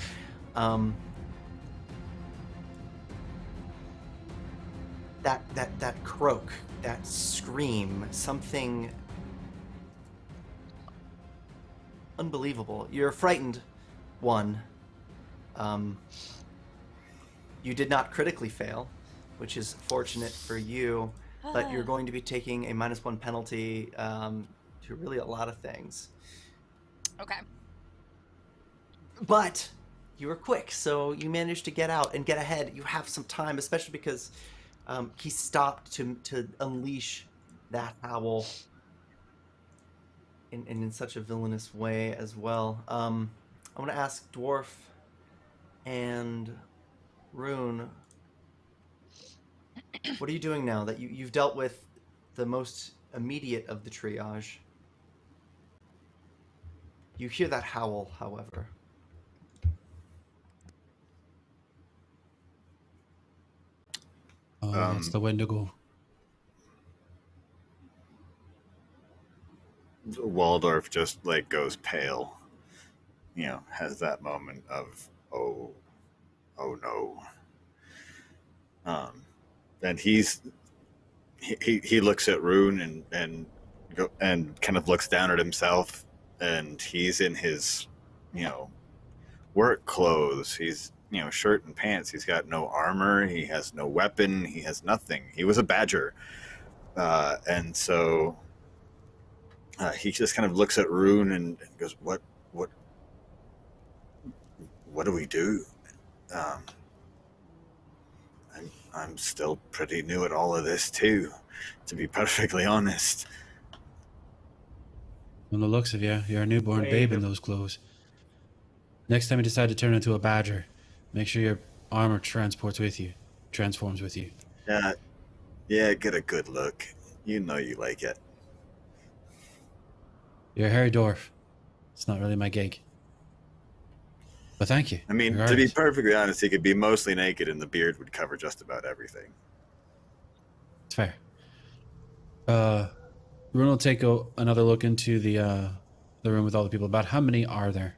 That croak, that scream, something unbelievable. You're a frightened one. You did not critically fail, which is fortunate for you, but you're going to be taking a -1 penalty to really a lot of things. Okay. But you were quick, so you managed to get out and get ahead. You have some time, especially because he stopped to unleash that howl in such a villainous way as well. I want to ask Dwarf and Rune, what are you doing now that you've dealt with the most immediate of the triage? You hear that howl, however. Oh, that's the Wendigo. Waldorf just like goes pale. You know, has that moment of oh no. And he looks at Rune and kind of looks down at himself, and he's in his, you know, work clothes. He's, you know, shirt and pants. He's got no armor. He has no weapon. He has nothing. He was a badger. And so he just kind of looks at Rune and goes, what do we do? I'm still pretty new at all of this too, to be perfectly honest. From the looks of you, you're a newborn babe in those clothes. Next time you decide to turn into a badger, make sure your armor transforms with you. Yeah, get a good look. You know you like it. You're a hairy dwarf. It's not really my gig. But thank you. I mean, to be perfectly honest, he could be mostly naked and the beard would cover just about everything. It's fair. Rune will take another look into the room with all the people. About how many are there?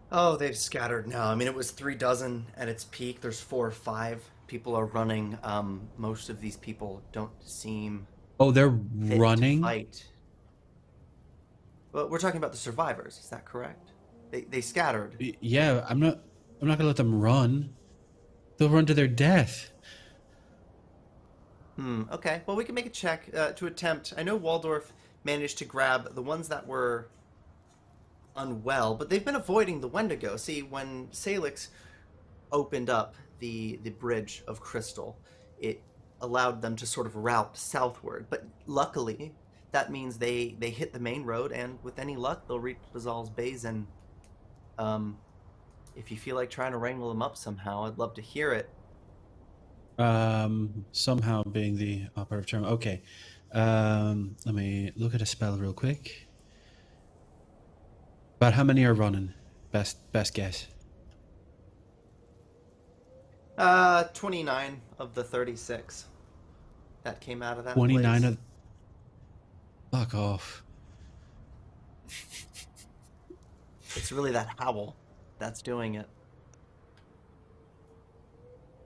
Oh, they've scattered now. I mean, it was 36 at its peak. There's 4 or 5. People are running. Most of these people don't seem. Oh, they're fit running? to fight. Well, we're talking about the survivors. Is that correct? They scattered. Yeah, I'm not gonna let them run. They'll run to their death. Okay. Well, we can make a check to attempt. I know Waldorf managed to grab the ones that were unwell, but they've been avoiding the Wendigo. See, when Sailix opened up the bridge of crystal, it allowed them to sort of route southward. But luckily, that means they hit the main road, and with any luck, they'll reach Bazal's Basin. If you feel like trying to wrangle them up somehow, I'd love to hear it. Somehow being the operative term. Okay. Let me look at a spell real quick. About how many are running? Best guess. 29 of the 36 that came out of that 29 place. of... Fuck off. It's really that howl that's doing it.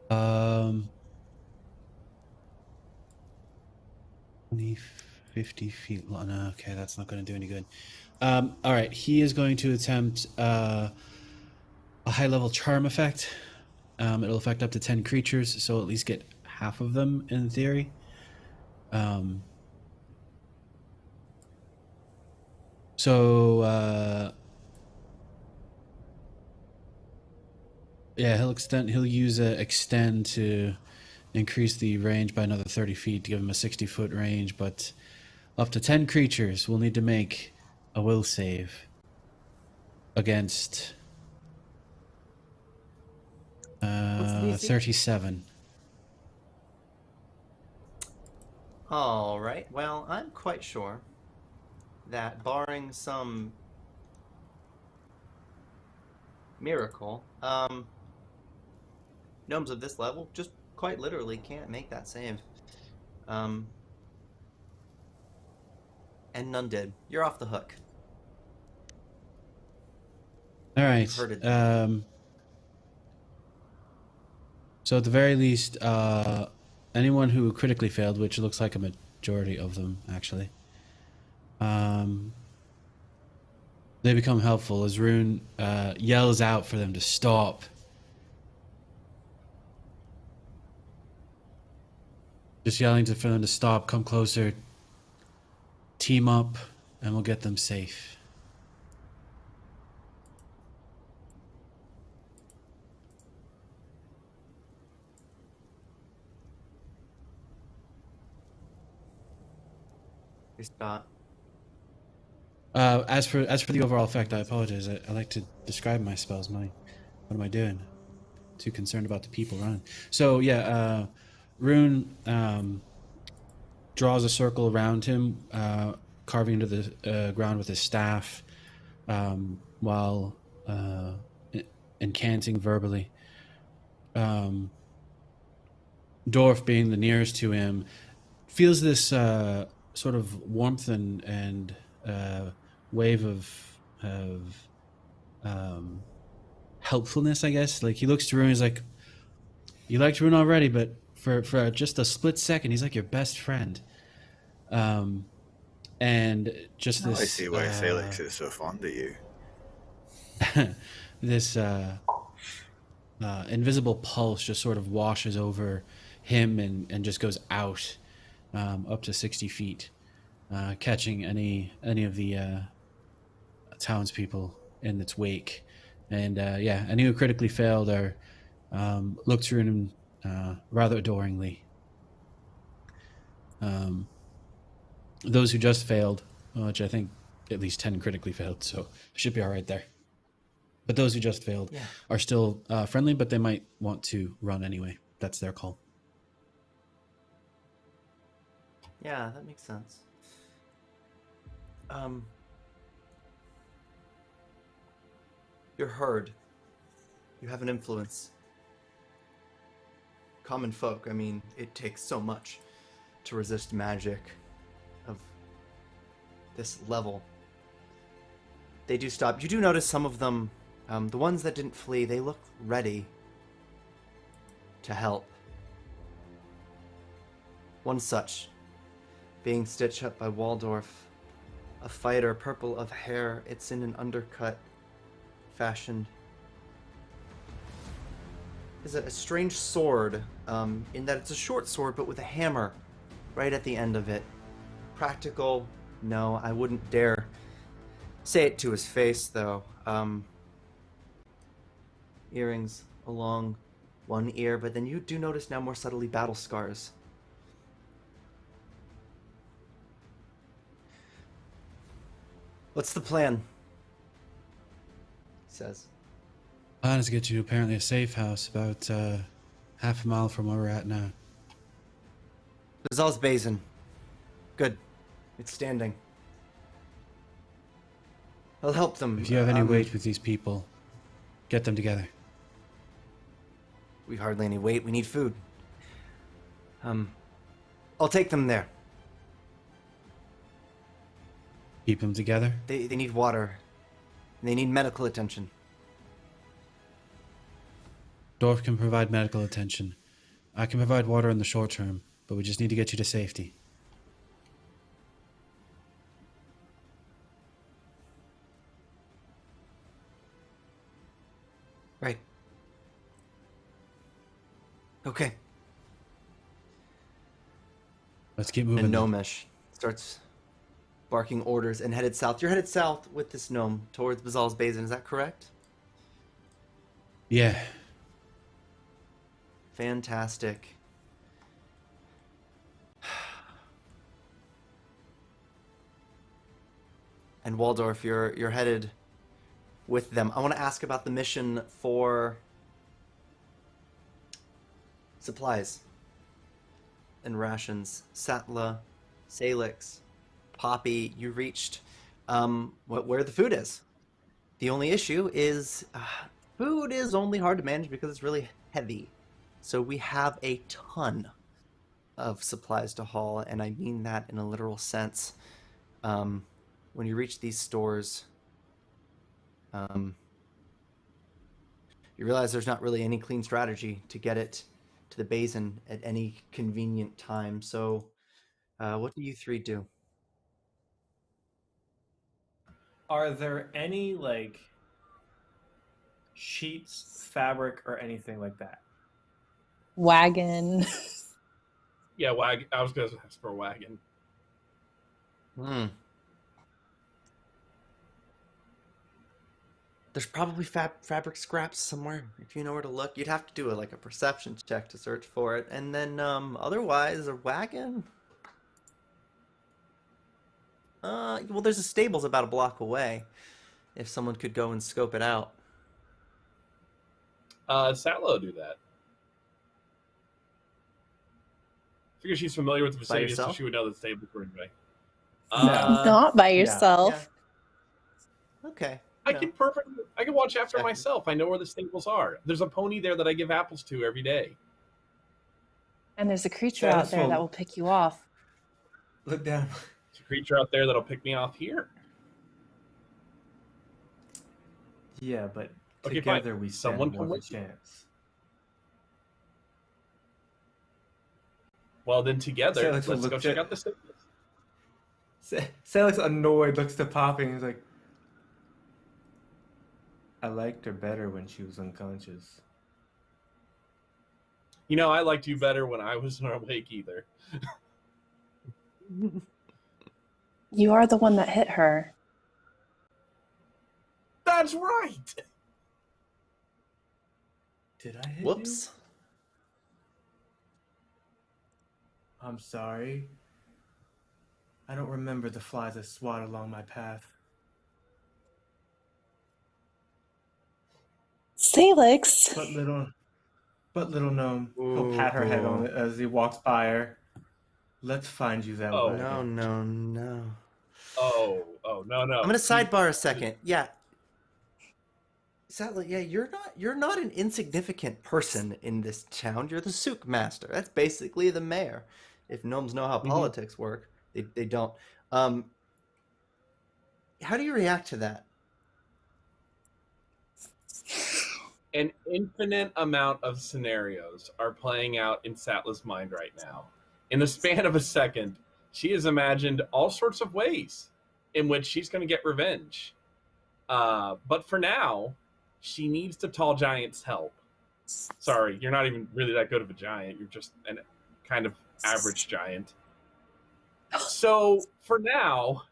20, 50 feet long. No, okay, that's not going to do any good. All right, he is going to attempt a high-level charm effect. It'll affect up to 10 creatures, so at least get half of them in theory. Yeah, he'll use extend to increase the range by another 30 feet to give him a 60-foot range, but up to 10 creatures will need to make a will save against 37. All right. Well, I'm quite sure that barring some miracle, gnomes of this level just quite literally can't make that save. And none did. You're off the hook. All right. So at the very least, anyone who critically failed, which looks like a majority of them, actually, they become helpful as Rune yells out for them to stop. Just yelling for them to stop, come closer, team up, and we'll get them safe. Scott. As for the overall effect, I apologize. I like to describe my spells. What am I doing? Too concerned about the people running. So yeah, Rune draws a circle around him, carving into the ground with his staff, while incanting verbally. Dorf, being the nearest to him, feels this sort of warmth and wave of helpfulness, I guess. Like, he looks to Rune, he's like, you liked Rune already, but for just a split second, he's like your best friend. And just this... I see why Sailix is so fond of you. This invisible pulse just sort of washes over him and just goes out up to 60 feet, catching any of the townspeople in its wake. And any who critically failed are looked through him rather adoringly. Those who just failed, which I think at least 10 critically failed, so should be all right there. But those who just failed are still friendly, but they might want to run anyway. That's their call. Yeah, that makes sense. You're heard. You have an influence. Common folk, I mean, it takes so much to resist magic of this level. They do stop. You do notice some of them, the ones that didn't flee, they look ready to help. One such, being stitched up by Waldorf, a fighter, purple of hair. It's in an undercut fashion. Is a strange sword, in that it's a short sword, but with a hammer right at the end of it. Practical? No, I wouldn't dare say it to his face, though. Earrings along one ear, but then you do notice now more subtly battle scars. What's the plan? He says. Plan is to get you apparently a safe house about half a mile from where we're at now. Bazal's Basin. Good. It's standing. I'll help them. If you have any weight with these people, get them together. We hardly any weight. We need food. I'll take them there. Keep them together? They need water. And they need medical attention. Dorf can provide medical attention. I can provide water in the short term, but we just need to get you to safety. Right. Okay. Let's keep moving. And Gnomish starts barking orders and headed south. You're headed south with this gnome towards Bazal's Basin, is that correct? Yeah. Fantastic. And Waldorf, you're headed with them. I want to ask about the mission for supplies and rations. Setla, Sailix, Poppy, you reached where the food is. The only issue is food is only hard to manage because it's really heavy. So we have a ton of supplies to haul, and I mean that in a literal sense. When you reach these stores, you realize there's not really any clean strategy to get it to the basin at any convenient time. So what do you three do? Are there any, like, sheets, fabric, or anything like that? Wagon. Yeah, I was going to ask for a wagon. There's probably fabric scraps somewhere if you know where to look. You'd have to do a perception check to search for it, and then otherwise a wagon. Well, there's a stables about a block away. If someone could go and scope it out. Setla will do that. I figure she's familiar with the vicinity, so she would know the stables were anyway. Not by yourself. Yeah. Okay. I can watch after myself. I know where the stables are. There's a pony there that I give apples to every day. And there's a creature out there that will pick you off. Look down. There's a creature out there that'll pick me off here. Yeah, but Okay, together fine. we stand Someone more come of a with you. chance. Well, then together, Sailix will let's go look check at- out the stables. Sailix annoyed looks to Poppy and he's like, I liked her better when she was unconscious. You know, I liked you better when I wasn't awake either. You are the one that hit her. That's right. Did I hit Whoops. you? I'm sorry. I don't remember the flies that swat along my path. Sailix. But little gnome, he'll pat her head on it as he walks by her. Let's find you that way. No. Oh, no. I'm gonna sidebar a second. Yeah. Sadly, yeah, you're not an insignificant person in this town. You're the souk master. That's basically the mayor. If gnomes know how politics work, they don't. How do you react to that? An infinite amount of scenarios are playing out in Setla's mind right now. In the span of a second, she has imagined all sorts of ways in which she's going to get revenge. But for now, she needs the tall giant's help. Sorry, you're not even really that good of a giant. You're just a kind of average giant. So for now,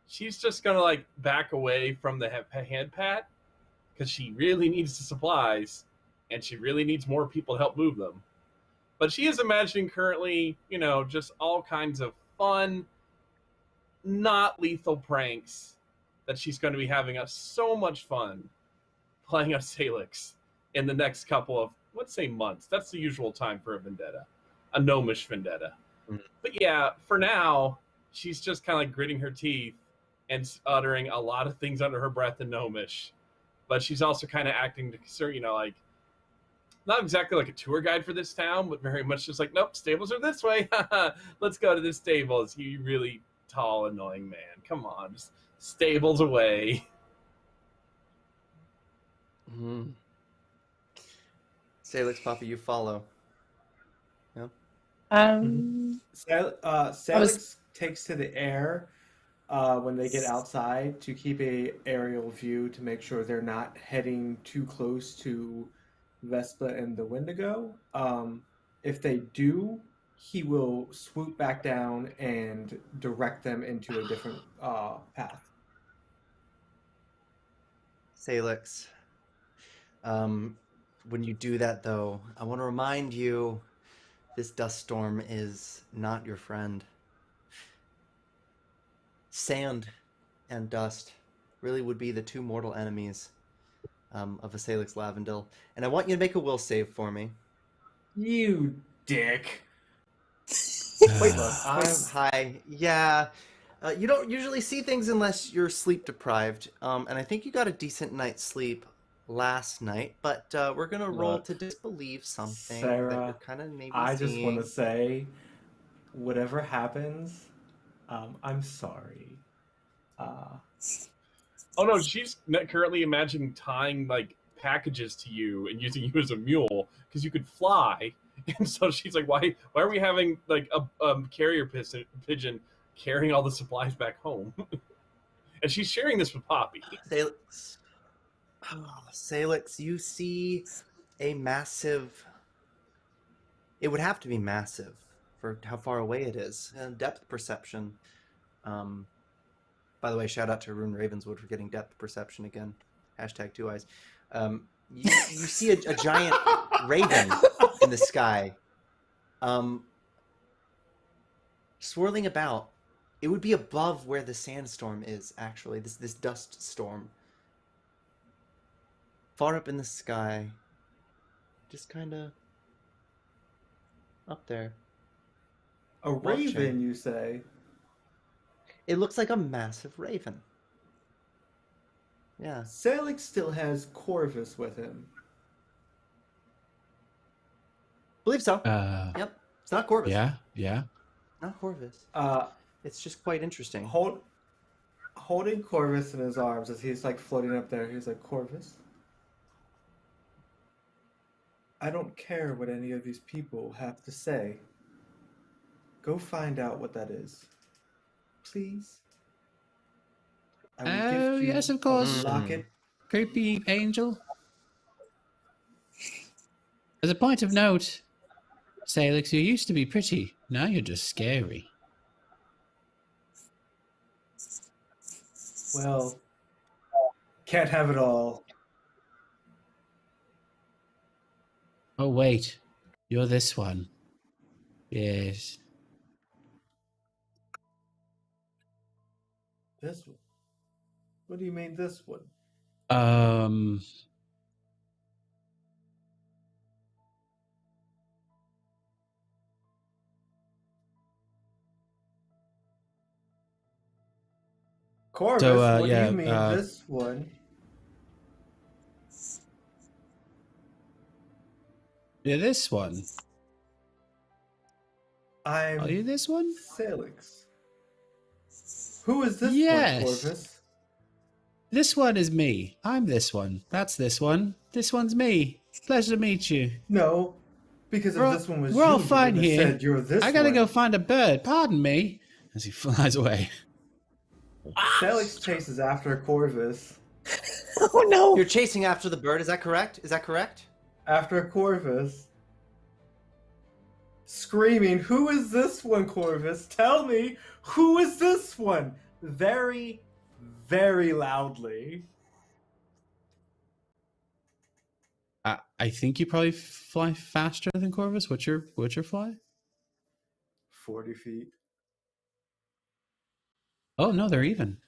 she's just going to like back away from the hand pat because she really needs the supplies and she really needs more people to help move them. But she is imagining currently, just all kinds of fun, not lethal pranks that she's going to be having so much fun playing on Sailix in the next couple of, let's say, months. That's the usual time for a vendetta, a gnomish vendetta. But yeah, for now, she's just kind of like gritting her teeth and uttering a lot of things under her breath in gnomish. But she's also kind of acting to, like, not exactly like a tour guide for this town, but very much just like, nope, stables are this way. Let's go to this stables. You really tall, annoying man. Come on, just stables away. Sailix, Papa, you follow. Yeah. Sailix takes to the air when they get outside to keep a aerial view to make sure they're not heading too close to Vespa and the Wendigo. If they do, he will swoop back down and direct them into a different path. Sailix, when you do that, though, I want to remind you this dust storm is not your friend. Sand and dust really would be the two mortal enemies of a Sailix Lavendil. And I want you to make a will save for me. You dick. Wait, hi. Yeah. You don't usually see things unless you're sleep deprived. And I think you got a decent night's sleep last night, but we're going to roll to disbelieve something Sarah, that you're kind of maybe I seeing. just want to say, whatever happens, I'm sorry. Oh no, she's currently imagining tying like packages to you and using you as a mule because you could fly. And so she's like, why are we having like a carrier pigeon carrying all the supplies back home? And she's sharing this with Poppy. Sailix, you see a massive... It would have to be massive for how far away it is. Depth perception. By the way, shout out to Rune Ravenswood for getting depth perception again. Hashtag 2 eyes. You see a giant raven in the sky, swirling about It would be above where the sandstorm is, actually. This dust storm. Far up in the sky. Just kind of up there. A Watching. raven, you say? It looks like a massive raven. Yeah. Sailix still has Corvus with him. Believe so. Yep. It's not Corvus. Yeah. Not Corvus. It's just quite interesting. Holding Corvus in his arms as he's like floating up there, he's like, Corvus, I don't care what any of these people have to say. Go find out what that is. Please. I will gift you yes, of course. a locket. Creepy angel. As a point of note, Sailix, you used to be pretty. Now you're just scary. Well, can't have it all. Oh, wait. You're this one. Yes. This one? What do you mean this one? Corvus, what do you mean this one? You're this one. Are you this one? Sailix. Who is this one, Corvus? This one is me. I'm this one. That's this one. This one's me. Pleasure to meet you. No, because if this one was we're you, all fine you here. said you're this I gotta one. go find a bird. Pardon me. As he flies away. Sailix chases after Corvus. Oh no! You're chasing after the bird. Is that correct? Is that correct? After Corvus. Screaming, who is this one, Corvus? Tell me, who is this one? Very, very loudly. I think you probably fly faster than Corvus. What's your fly? 40 feet. Oh no, they're even.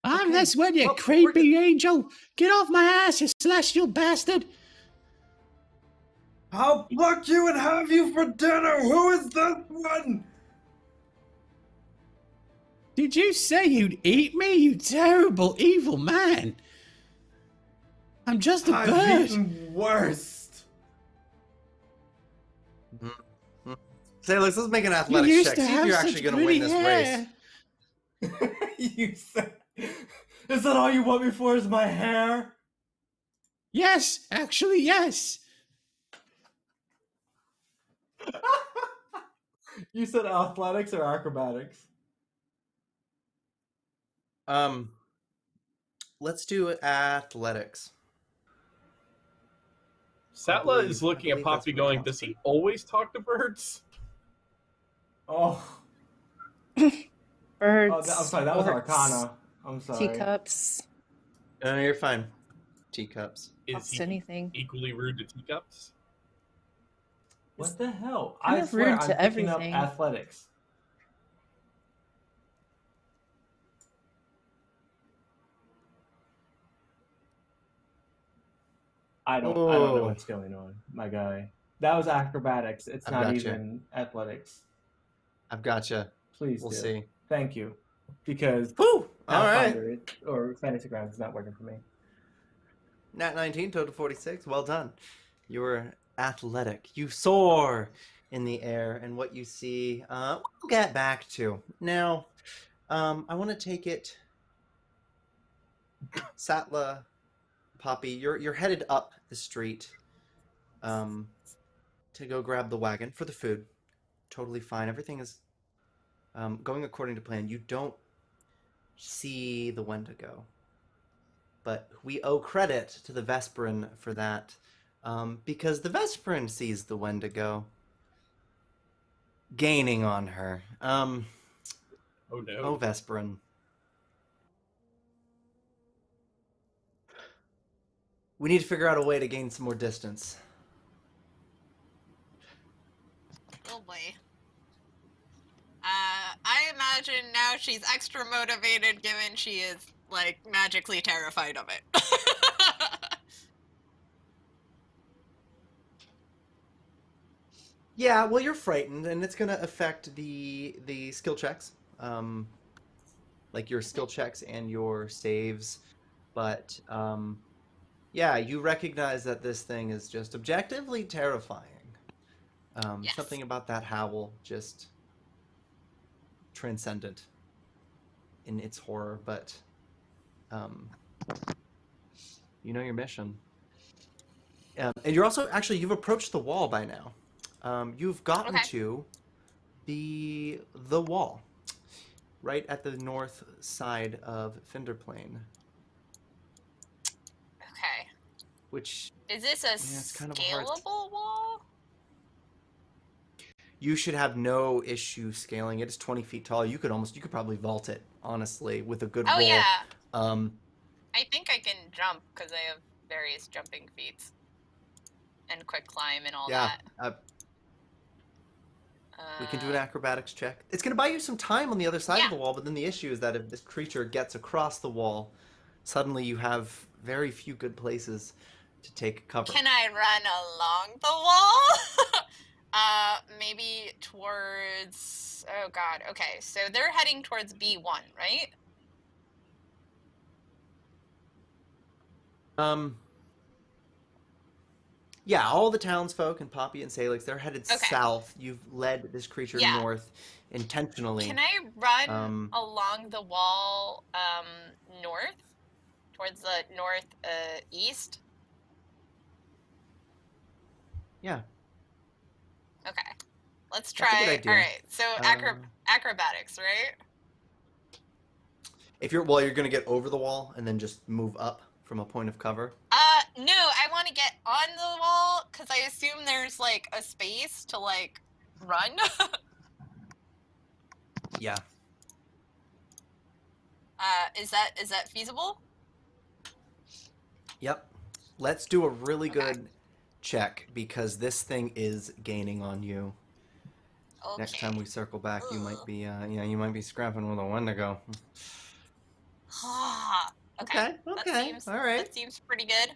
I'm this one, you creepy angel! Get off my ass, you celestial bastard! I'll pluck you and have you for dinner! Who is this one? Did you say you'd eat me, you terrible, evil man? I'm just a bird. I've eaten worst. Sailix, let's make an athletics check. See if you're actually going to win this race. You said, is that all you want me for? Is my hair? Yes, actually, yes. You said athletics or acrobatics? Let's do athletics. Setla is looking at Poppy going, does he always talk to birds? Oh. Birds. Oh, I'm sorry, that was orcs, Arcana. I'm sorry. Teacups. No, you're fine. Teacups. Is he anything. equally rude to teacups? What the hell? Kind I of swear rude I'm to picking up everything. athletics. I don't know what's going on, my guy. That was acrobatics. It's not even athletics. I've gotcha. Please We'll do. see. Thank you. Because Woo! All right. Pathfinder or Fantasy Grounds is not working for me. Nat 19, total 46. Well done. You're athletic. You soar in the air, and what you see, we'll get back to. Now, I want to take it. Setla, Poppy, you're headed up the street to go grab the wagon for the food. Totally fine. Everything is going according to plan. You don't see the Wendigo, but we owe credit to the Vesparin for that, because the Vesparin sees the Wendigo gaining on her. Oh no. Oh, Vesparin. We need to figure out a way to gain some more distance. Oh boy. I imagine now she's extra motivated given she is, like, magically terrified of it. Yeah, well, you're frightened, and it's going to affect the skill checks. Like your skill checks and your saves. But, yeah, you recognize that this thing is just objectively terrifying. Yes. Something about that howl just transcendent in its horror, but you know your mission. And you're also, actually, you've approached the wall by now. You've gotten to the wall, right at the north side of Finderplain. Okay. Which is this a it's kind of scalable wall? You should have no issue scaling it. It's 20 feet tall. You could probably vault it, honestly, with a good roll. Oh yeah. I think I can jump because I have various jumping feats and quick climb and all that. We can do an acrobatics check. It's going to buy you some time on the other side of the wall, but then the issue is that if this creature gets across the wall, suddenly you have very few good places to take cover. Can I run along the wall? Maybe towards... Oh, God. Okay, so they're heading towards B1, right? Yeah, all the townsfolk and Poppy and Sailix, they're headed south. You've led this creature north intentionally. Can I run along the wall north? Towards the east? Yeah. Okay. Let's try. All right. So acrobatics, right? If you're you're going to get over the wall and then just move up from a point of cover. No, I want to get on the wall because I assume there's like a space to like run. Yeah. Is that feasible? Yep. Let's do a really good check because this thing is gaining on you. Okay. Next time we circle back, you might be you might be scrapping with a Wendigo. Okay. Okay. All right. That seems pretty good.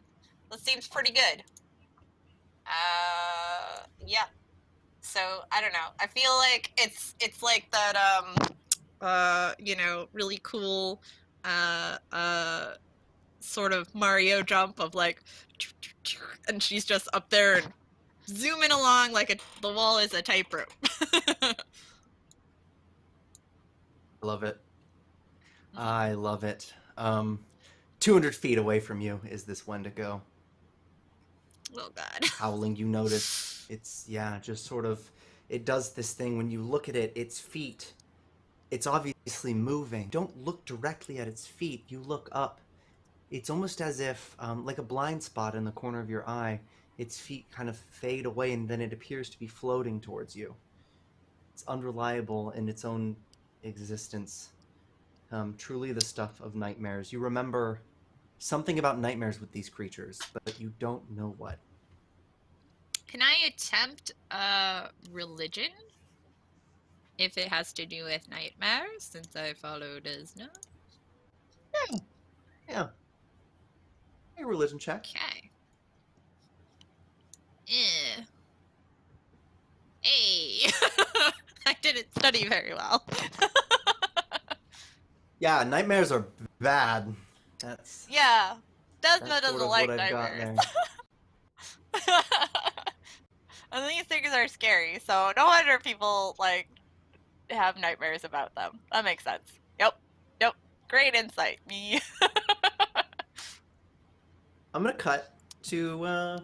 Yeah. So I don't know. I feel like it's like that really cool sort of Mario jump of like, and she's just up there and zooming along like the wall is a tightrope. Love it. I love it. 200 feet away from you is this Wendigo. Oh God. Howling, you notice it's just sort of, it does this thing when you look at it, its feet, it's obviously moving. Don't look directly at its feet, you look up. It's almost as if, like a blind spot in the corner of your eye, its feet kind of fade away and then it appears to be floating towards you. It's unreliable in its own existence. Truly the stuff of nightmares. You remember something about nightmares with these creatures, but you don't know what. Can I attempt religion? If it has to do with nightmares, since I followed Isna? Yeah. A religion check. Okay. Hey! I didn't study very well. Yeah, nightmares are bad. That's Desna doesn't like nightmares. And these things are scary, so no wonder people like have nightmares about them. That makes sense. Yep. Great insight, me. I'm gonna cut to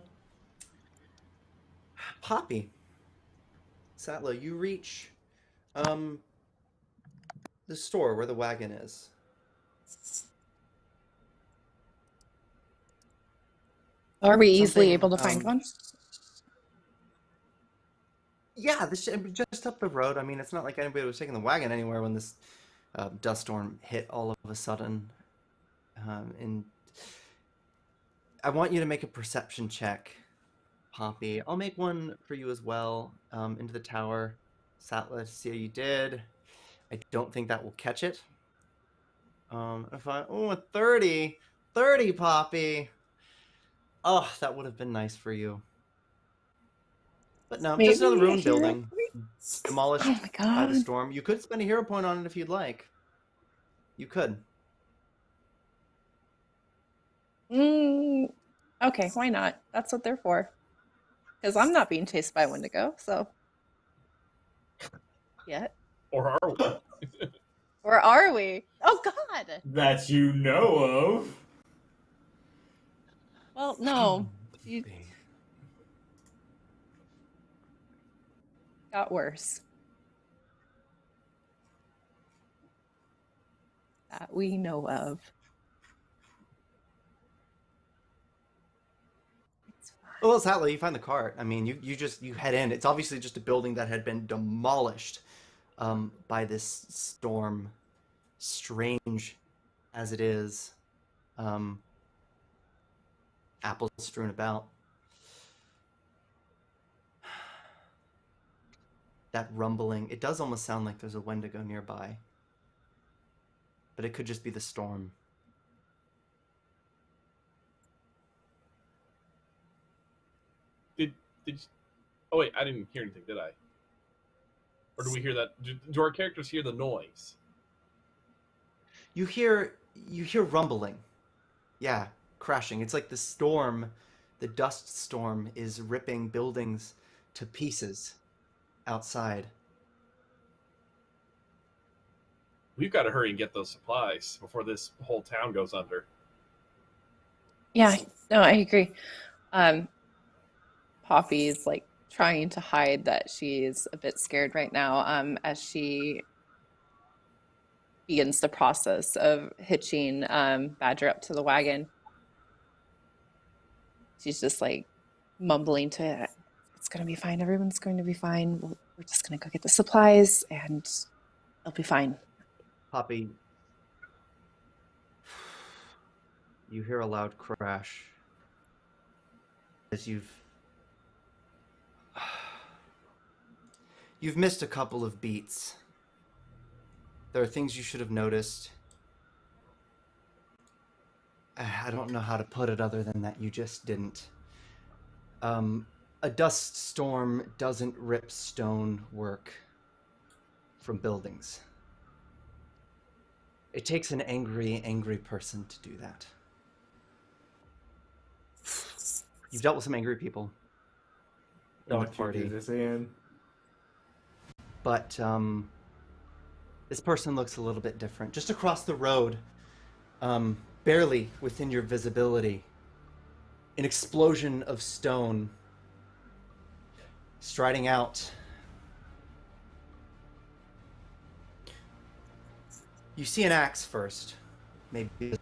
Poppy. Setla, you reach the store where the wagon is. Are we easily able to find one? Yeah, this just up the road. I mean, it's not like anybody was taking the wagon anywhere when this dust storm hit all of a sudden. And I want you to make a perception check, Poppy. I'll make one for you as well. Into the tower. Setla, to see how you did. I don't think that will catch it. If I a 30. 30, Poppy. Oh, that would have been nice for you. But no, just another ruined building. Demolished Oh my by the god. storm. You could spend a hero point on it if you'd like. You could. Okay, why not? That's what they're for. Because I'm not being chased by a Wendigo, so. Yet. Or are we? Or are we? Oh god! That you know of. Well, no. You got worse. That we know of. Well, Setla, you find the cart. I mean, you head in. It's obviously just a building that had been demolished by this storm. Strange as it is. Apples strewn about. That rumbling, it does almost sound like there's a Wendigo nearby. But it could just be the storm. Did oh wait, I didn't hear anything, did I? Or do we hear that? Do our characters hear the noise? You hear rumbling. Yeah, crashing. It's like the storm, the dust storm is ripping buildings to pieces outside. We've got to hurry and get those supplies before this whole town goes under. Yeah, no, I agree. Poppy's like trying to hide that she's a bit scared right now, as she begins the process of hitching Badger up to the wagon. She's just like mumbling to it, it's going to be fine, everyone's going to be fine. We're just going to go get the supplies and it'll be fine. Poppy, you hear a loud crash as you've missed a couple of beats. There are things you should have noticed. I don't know how to put it other than that you just didn't. A dust storm doesn't rip stone work from buildings. It takes an angry, angry person to do that. You've dealt with some angry people in the Don't you party. do this, Ian. But this person looks a little bit different. Just across the road, barely within your visibility, an explosion of stone striding out. You see an axe first, maybe,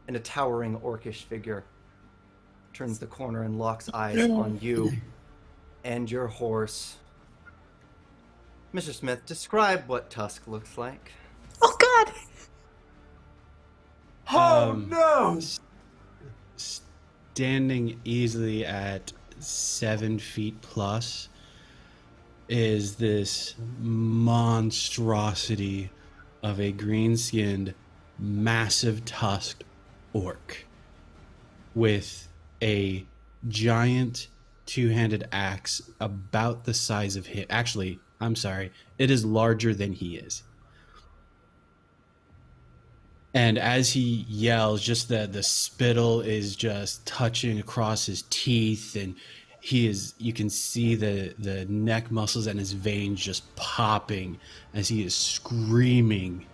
and a towering orcish figure turns the corner and locks eyes on you and your horse. Mr. Smith, describe what Tusk looks like. Oh god! Oh no! Standing easily at 7 feet plus is this monstrosity of a green-skinned, massive tusked orc with a giant two-handed axe about the size of him. Actually, I'm sorry, it is larger than he is. And as he yells, just the spittle is just touching across his teeth, and you can see the neck muscles and his veins just popping as he is screaming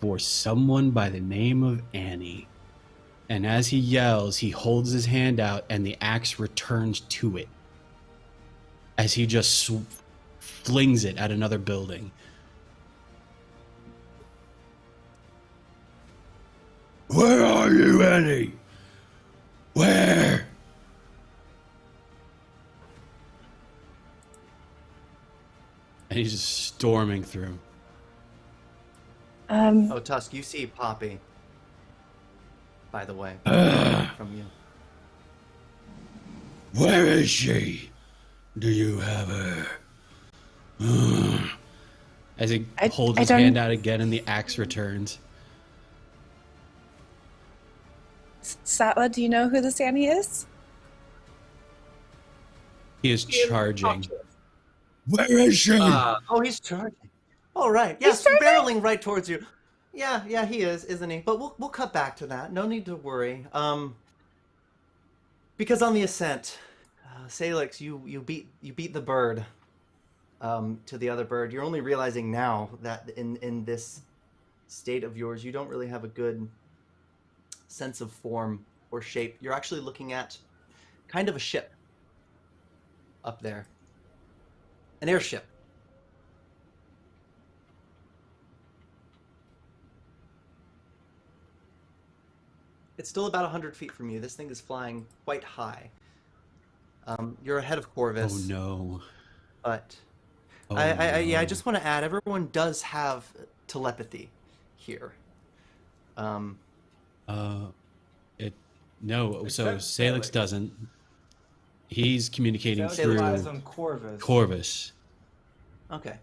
for someone by the name of Annie. And as he yells, he holds his hand out and the axe returns to it as he just flings it at another building. Where are you, Annie? Where? And he's just storming through. Oh, Tusk, you see Poppy. by the way, from you. Where is she? Do you have her? As he holds his hand out again and the axe returns. Setla, do you know who this Annie is? He is charging. Where is she? Oh, he's charging. All right. Yes, barreling right towards you. Yeah, he is, isn't he? But we'll cut back to that. No need to worry. Because on the ascent, Sailix, you beat the bird. To the other bird. You're only realizing now that in this state of yours, you don't really have a good sense of form or shape. You're actually looking at kind of a ship up there. An airship. It's still about 100 feet from you. This thing is flying quite high. You're ahead of Corvus. Oh no. But Oh, I just want to add, everyone does have telepathy here. No. So Except Sailix doesn't. He's communicating Sailix through relies on Corvus. Corvus. Okay.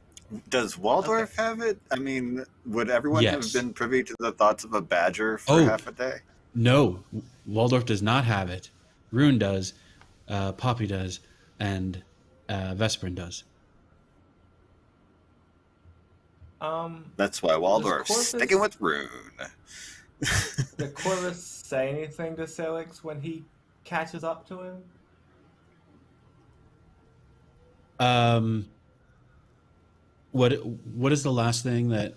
Does Waldorf have it? I mean, would everyone Yes. have been privy to the thoughts of a badger for half a day? No, Waldorf does not have it. Rune does, Poppy does, and Vesparin does. That's why Waldorf's Corvus- sticking with Rune. Did Corvus say anything to Sailix when he catches up to him? What is the last thing that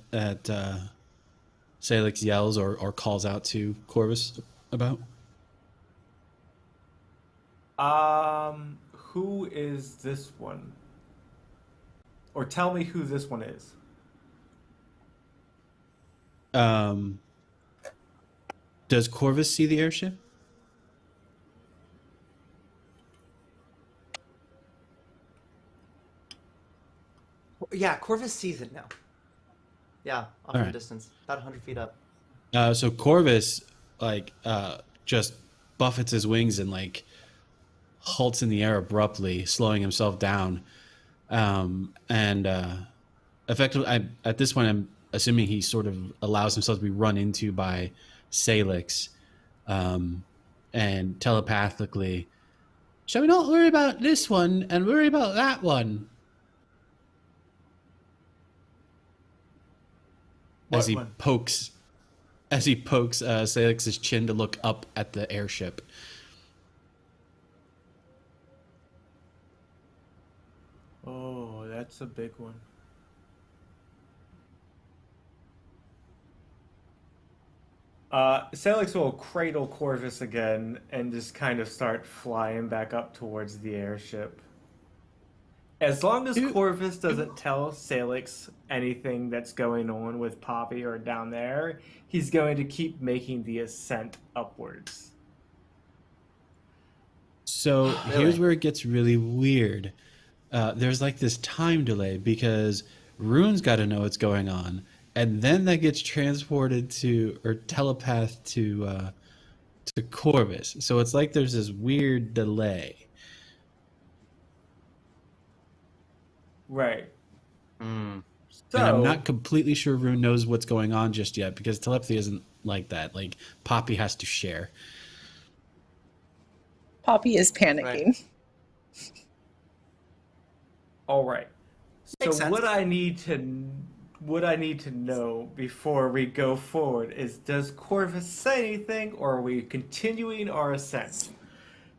Sailix yells or calls out to Corvus about? Who is this one? Or tell me who this one is. Does Corvus see the airship? Yeah, Corvus sees it now. Yeah, off in Alright. the distance, about 100 feet up. So Corvus just buffets his wings and halts in the air abruptly, slowing himself down. Effectively, at this point, I'm assuming he sort of allows himself to be run into by Sailix, and telepathically, shall we not worry about this one and worry about that one? As he pokes Sailix's chin to look up at the airship. Oh, that's a big one. Sailix will cradle Corvus again and just kind of start flying back up towards the airship. As long as Corvus doesn't tell Sailix anything that's going on with Poppy or down there, he's going to keep making the ascent upwards. So here's where it gets really weird. There's this time delay because Rune's got to know what's going on, and then that gets transported to or telepathed to Corvus. So it's there's this weird delay. Right. So, And I'm not completely sure Rune knows what's going on just yet because telepathy isn't like that. Poppy has to share. Poppy is panicking. Right. all right. Makes So sense. what I need to know before we go forward is, does Corvus say anything, or are we continuing our ascent?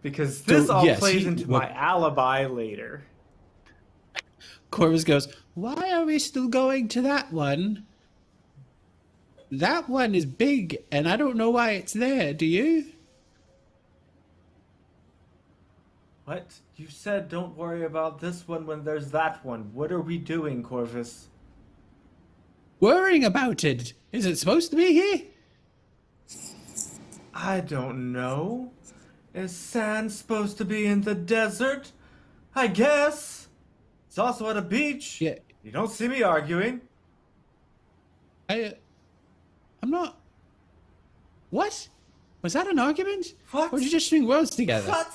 Because this yes, plays into my alibi later. Corvus goes, "Why are we still going to that one? That one is big, and I don't know why it's there. Do you?" What? You said don't worry about this one when there's that one. What are we doing, Corvus? Worrying about it. Is it supposed to be here? I don't know. Is sand supposed to be in the desert? I guess. It's also at a beach. Yeah. You don't see me arguing. I'm not. What? Was that an argument? What? Or did you just string words together? What?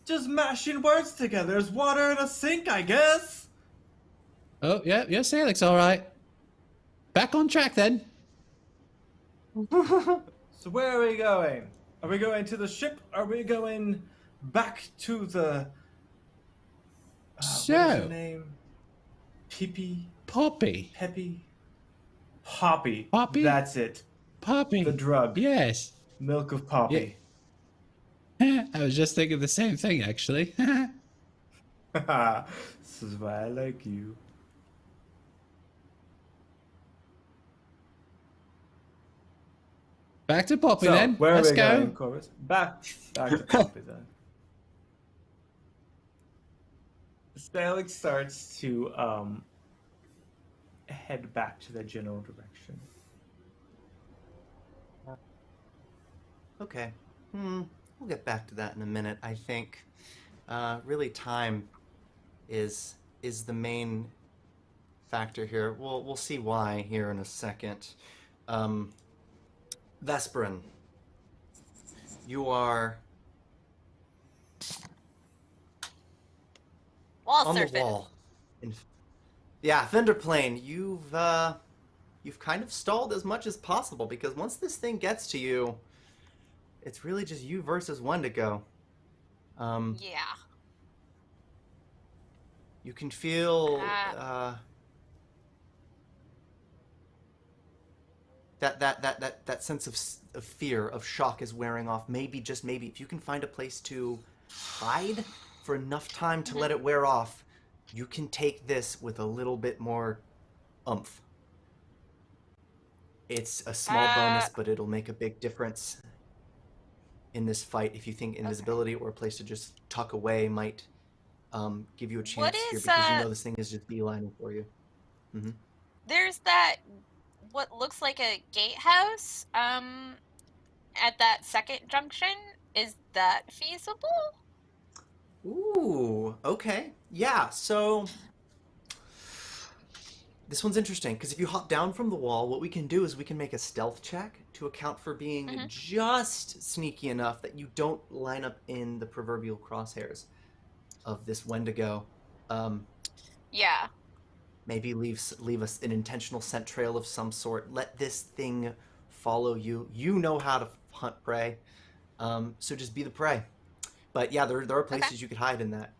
Just mashing words together. There's water in a sink, I guess. Oh, yeah, Sailix, all right. Back on track then. So where are we going? Are we going to the ship? Are we going back to the... So... What is her name? Peepee? Poppy. Peppy? Poppy. Poppy? That's it. Poppy. The drug. Yes. Milk of poppy. Yeah. I was just thinking the same thing, actually. This is why I like you. Back to Poppy So, then. where Let's are we go. going, Corvus? Back to Poppy then. Sailix starts to head back to the general direction. Okay. We'll get back to that in a minute. I think really time is the factor here. We'll see why here in a second. Vesparin, you are on the wall. Yeah, Fenderplane, you've kind of stalled as much as possible because once this thing gets to you, it's really just you versus Wendigo. Yeah. You can feel that sense of fear, of shock is wearing off. Maybe, just maybe, if you can find a place to hide for enough time to let it wear off, you can take this with a little bit more oomph. It's a small bonus, but it'll make a big difference in this fight. If you think invisibility or a place to just tuck away might give you a chance here, because you know this thing is just beelining for you. Mm-hmm. There's that, what looks like a gatehouse at that second junction. Is that feasible? Ooh, okay. Yeah, so this one's interesting, because if you hop down from the wall, what we can do is we can make a stealth check to account for being just sneaky enough that you don't line up in the proverbial crosshairs of this Wendigo. Yeah. Maybe leave us an intentional scent trail of some sort. Let this thing follow you. You know how to hunt prey, so just be the prey. But yeah, there are places you could hide in that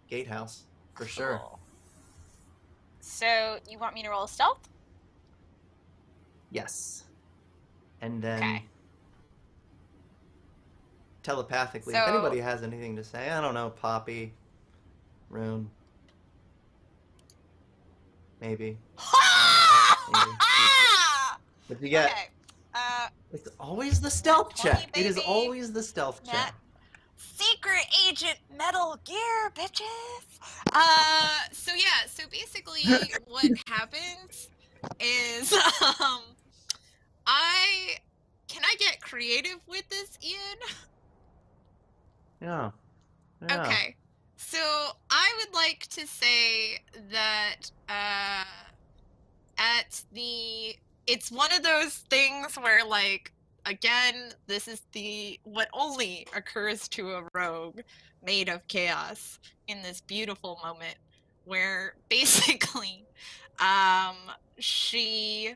gatehouse for sure. So you want me to roll a stealth? Yes. And then telepathically, if anybody has anything to say, I don't know, Poppy, Rune, maybe. What do you get? Okay. It's always the stealth check. It is always the stealth check. Secret Agent Metal Gear, bitches! So basically what happens is, can I get creative with this, Ian? Yeah. Okay. So I would like to say that, it's one of those things where, like, again, this is what only occurs to a rogue made of chaos in this beautiful moment where basically she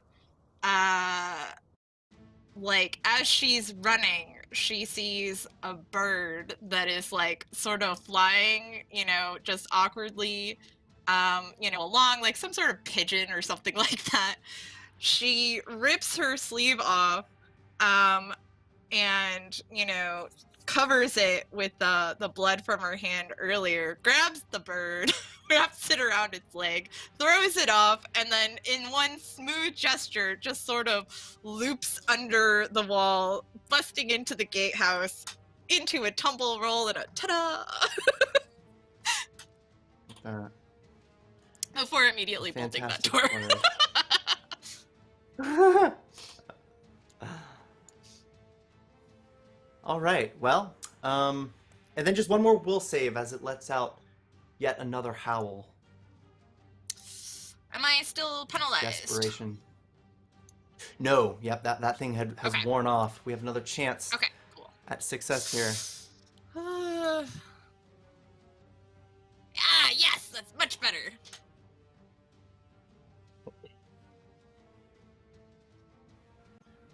like, as she's running, she sees a bird that is like sort of flying, just awkwardly along, like some sort of pigeon or something like that. She rips her sleeve off and covers it with the blood from her hand earlier, grabs the bird, wraps it around its leg, throws it off, and then in one smooth gesture just sort of loops under the wall, busting into the gatehouse, into a tumble roll and a ta-da! Before immediately bolting that door. All right, well, and then just one more will save as it lets out yet another howl. Am I still penalized? Desperation. No, yep, that thing has Okay. worn off. We have another chance Okay, cool. at success here. Yes, that's much better.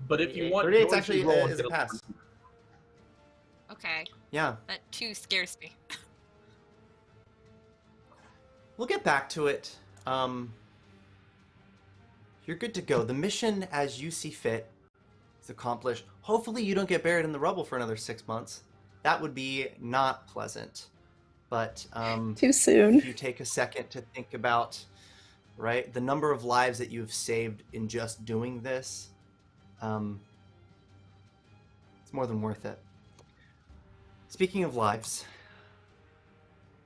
But if you want, 38's George, actually roll is a and pass. Okay, Yeah, that 2 scares me. we'll get back to it. You're good to go. The mission, as you see fit, is accomplished. Hopefully you don't get buried in the rubble for another 6 months. That would be not pleasant. But Too soon. if you take a second to think about, right, the number of lives that you've saved in just doing this, it's more than worth it. Speaking of lives,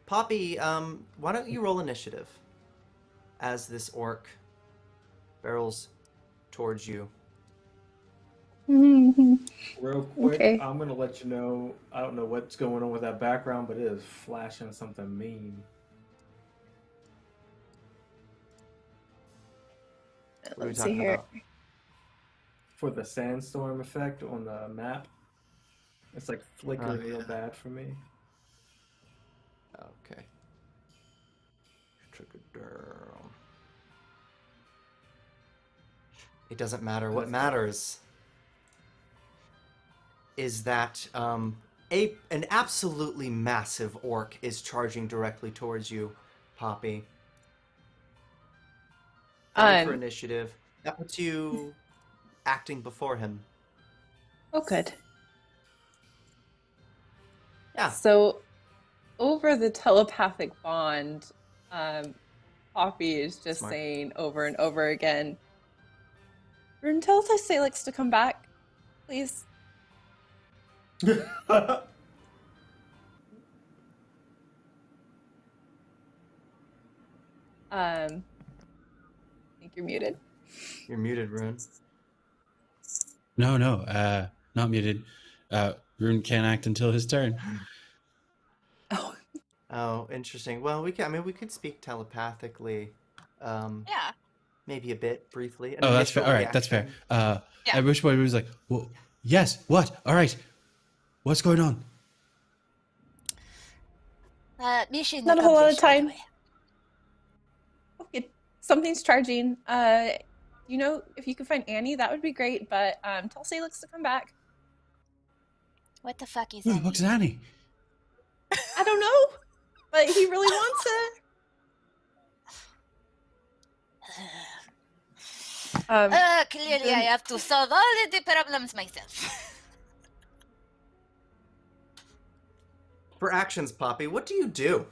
Poppy, why don't you roll initiative as this orc barrels towards you? Real quick, Okay. I'm gonna let you know. I don't know what's going on with that background, but it is flashing something mean. What are we Let's see talking here. about? For the sandstorm effect on the map, it's like flickering real yeah. bad for me. Okay. Took it down. It doesn't matter. What matters is that an absolutely massive orc is charging directly towards you, Poppy. Roll for initiative. That puts you acting before him. Oh, good. Yeah. So, over the telepathic bond, Poppy is just Smart. saying over and over again, Rune, tell Sailix to come back, please. I think you're muted. You're muted, Rune. No, not muted. Rune can't act until his turn. Oh, Oh, interesting. Well, we could speak telepathically. Yeah. Maybe a bit briefly. Oh, that's fair. All right, that's fair. Yeah. I wish Boy was like, well, yes, what? All right, what's going on? Mission Not a whole lot of accomplished, by the time. way. okay. Something's charging. You know, if you could find Annie, that would be great. But tell Sailix to come back. What the fuck is Who the that? fuck's Annie? I don't know, but he really wants it. Clearly I have to solve all of the problems myself. For actions, Poppy, what do you do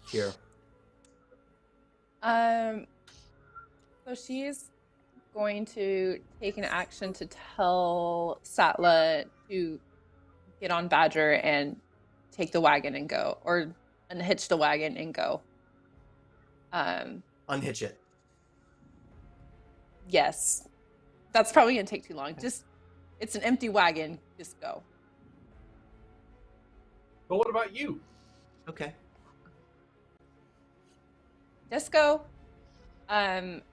here? So she's going to take an action to tell Setla to get on Badger and take the wagon and go, or unhitch the wagon and go. Unhitch it. Yes. That's probably gonna take too long. Just, it's an empty wagon. Just go. But what about you? Okay. Just go. Then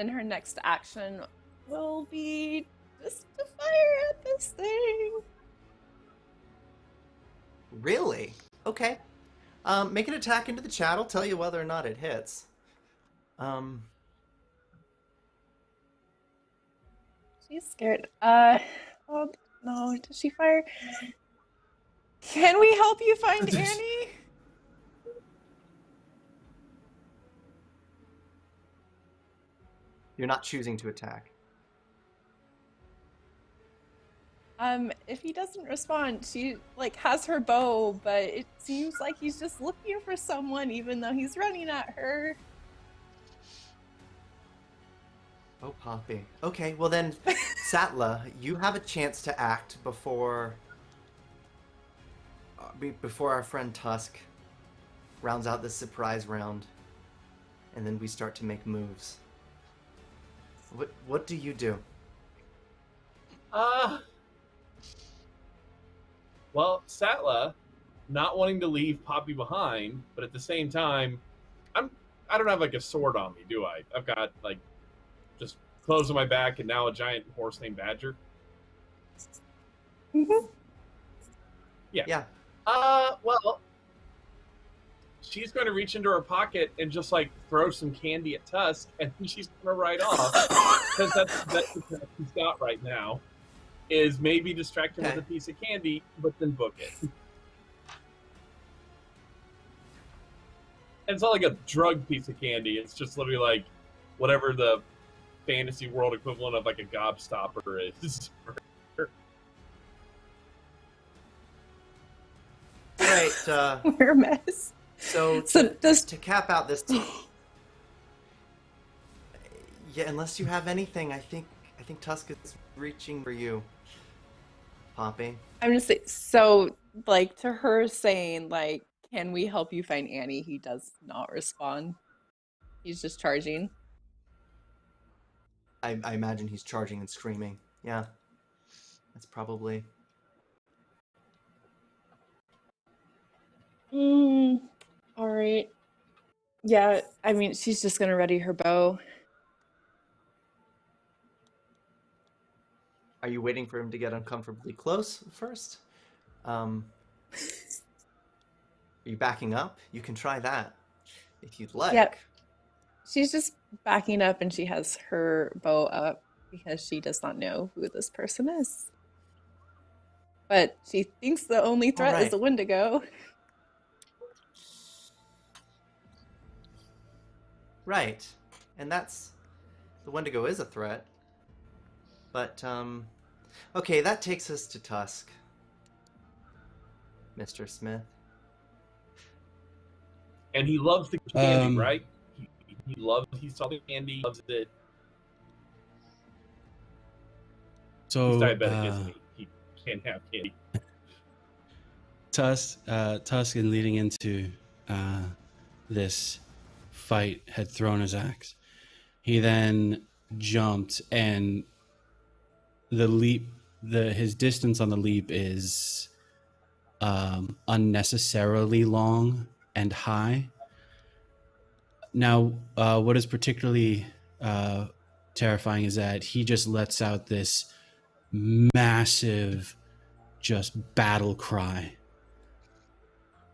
her next action will be just to fire at this thing. Really? Okay. Make an attack into the chat. I'll tell you whether or not it hits. She's scared. Oh no, does she fire? Can we help you find Annie? You're not choosing to attack. If he doesn't respond, she like has her bow, but it seems like he's just looking for someone even though he's running at her. Oh, Poppy. Okay, well then, Setla, you have a chance to act before our friend Tusk rounds out this surprise round, and then we start to make moves. What do you do? Well, Setla, not wanting to leave Poppy behind, but at the same time, I don't have like a sword on me, do I? I've got like just clothes on my back, and now a giant horse named Badger. Mm-hmm. Yeah. Well, she's going to reach into her pocket and just like throw some candy at Tusk, and then she's going to ride off because that's the path she's got right now. Is maybe distract him with a piece of candy, but then book it. And it's not like a drug piece of candy. It's just literally like whatever the fantasy world equivalent of like a gobstopper is. Right. We're a mess. So does to cap out this, yeah. Unless you have anything, I think Tusk is reaching for you, Poppy. I'm just saying, so like to her saying like, "Can we help you find Annie?" He does not respond. He's just charging. I imagine he's charging and screaming. Yeah, that's probably. All right. Yeah, I mean, she's just gonna ready her bow. Are you waiting for him to get uncomfortably close first? Are you backing up? You can try that if you'd like. Yep. She's just backing up and she has her bow up because she does not know who this person is. But she thinks the only threat is the Wendigo. Right. And that's... The Wendigo is a threat. But, okay, that takes us to Tusk. Mr. Smith. And he loves the candy, right? He saw the candy, he loves it. So, he's diabetic, isn't he? He can't have candy. Tusk and leading into this fight had thrown his axe. He then jumped, and his distance on the leap is unnecessarily long and high. Now, what is particularly terrifying is that he just lets out this massive, just battle cry.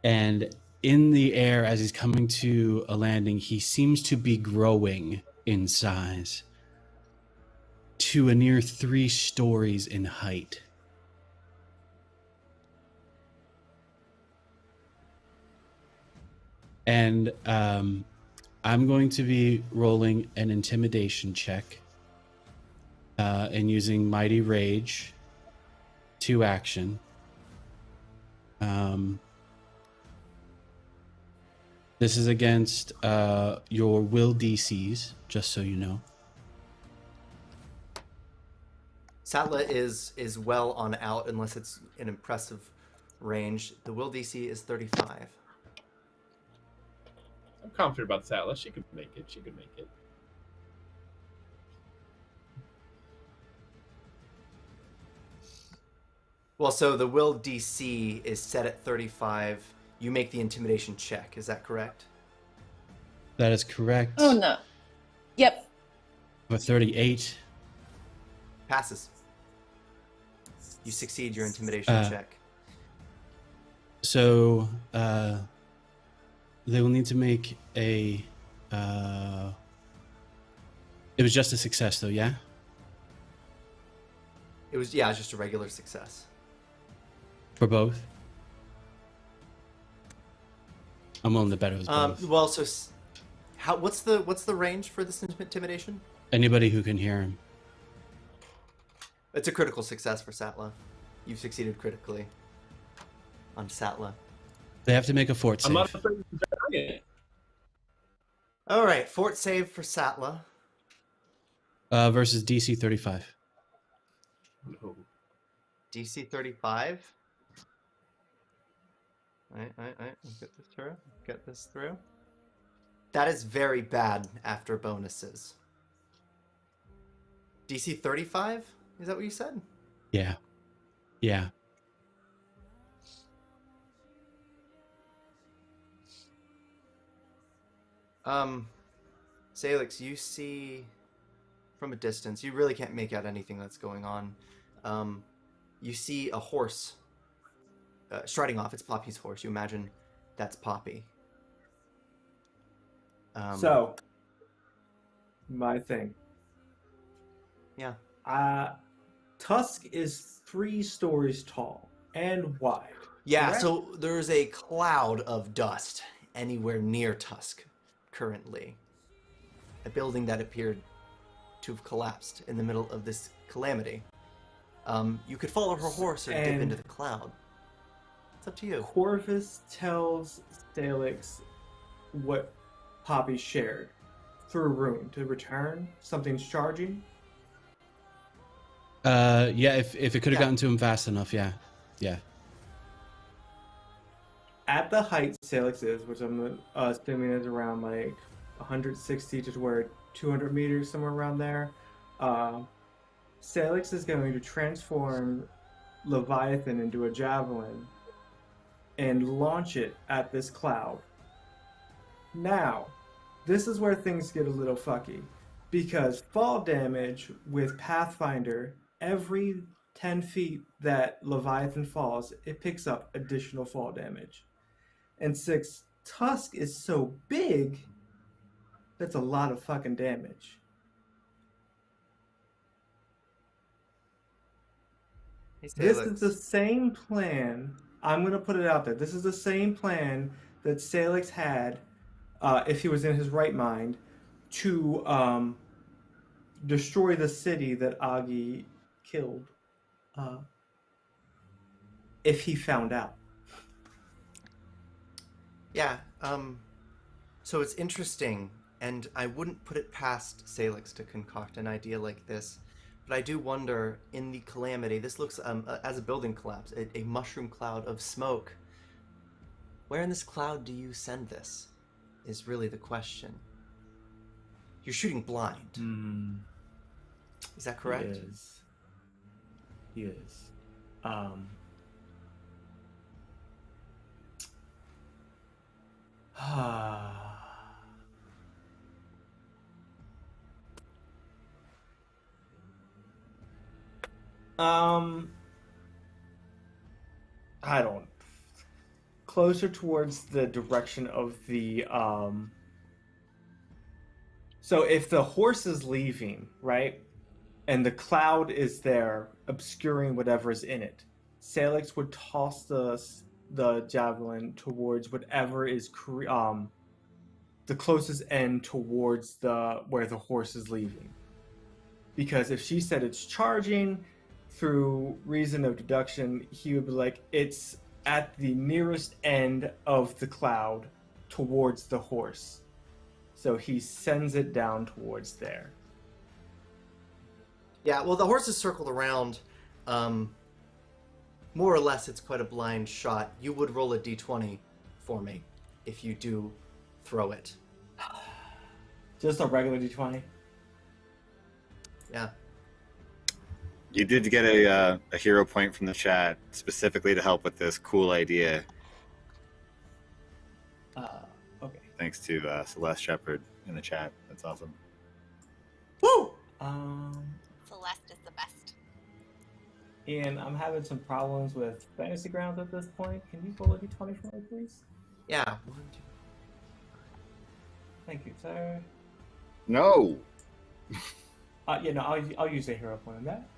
And in the air, as he's coming to a landing, he seems to be growing in size to a near 3 stories in height. And I'm going to be rolling an intimidation check and using Mighty Rage to action. This is against your will DCs, just so you know. Setla is well on out unless it's an impressive range. The will DC is 35. I'm confident about Setla. She could make it. Well, so the will DC is set at 35. You make the intimidation check. Is that correct? That is correct. Oh, no. Yep. For 38. Passes. You succeed your intimidation check. So, they will need to make a... It was just a success, though, yeah? It was just a regular success. For both? I'm willing to bet it was both. Well, so what's the range for this intimidation? Anybody who can hear him. It's a critical success for Setla. You've succeeded critically on Setla. They have to make a fort save. I'm not afraid of the giant. All right, fort save for Setla. Versus DC 35. No. DC 35. All right. Get this through. That is very bad after bonuses. DC 35? Is that what you said? Yeah. Sailix, you see from a distance. You really can't make out anything that's going on. You see a horse striding off. It's Poppy's horse. You imagine that's Poppy. So, my thing. Yeah. Tusk is 3 stories tall and wide. Yeah, correct? so there's a cloud of dust anywhere near Tusk currently. A building that appeared to have collapsed in the middle of this calamity. You could follow her horse or dip And- into the cloud. It's up to you. Corvus tells Sailix what Poppy shared through Rune to return. Something's charging. Yeah, if it could have Yeah. gotten to him fast enough, yeah. At the height Sailix is, which I'm assuming is around like 160 to where 200 meters, somewhere around there, Sailix is going to transform Leviathan into a javelin and launch it at this cloud. Now, this is where things get a little fucky, because fall damage with Pathfinder, every 10 feet that Leviathan falls, it picks up additional fall damage. And 6, Tusk is so big, that's a lot of fucking damage. Hey, This Salix. is the same plan. I'm going to put it out there. This is the same plan that Sailix had, if he was in his right mind, to destroy the city that Agi killed, if he found out. Yeah, so it's interesting, and I wouldn't put it past Salix to concoct an idea like this, but I do wonder, in the calamity, this looks, as a building collapse, a mushroom cloud of smoke. Where in this cloud do you send this, is really the question. You're shooting blind. Is that correct? He is. I don't. Closer towards the direction of the So if the horse is leaving, right, and the cloud is there obscuring whatever is in it, Sailix would toss the javelin towards whatever is the closest end towards where the horse is leaving. Because if she said it's charging, through reason of deduction, he would be like, it's at the nearest end of the cloud towards the horse. So he sends it down towards there. Yeah, well, the horse is circled around. More or less, it's quite a blind shot. You would roll a d20 for me if you do throw it. Just a regular d20? Yeah. You did get a hero point from the chat specifically to help with this cool idea. Okay. Thanks to Celeste Shepherd in the chat. That's awesome. Woo! Celeste is the best. Ian, I'm having some problems with Fantasy Grounds at this point. Can you roll a d20 for me, please? Yeah. Thank you, sir. No! Yeah, no, I'll use a hero point on that.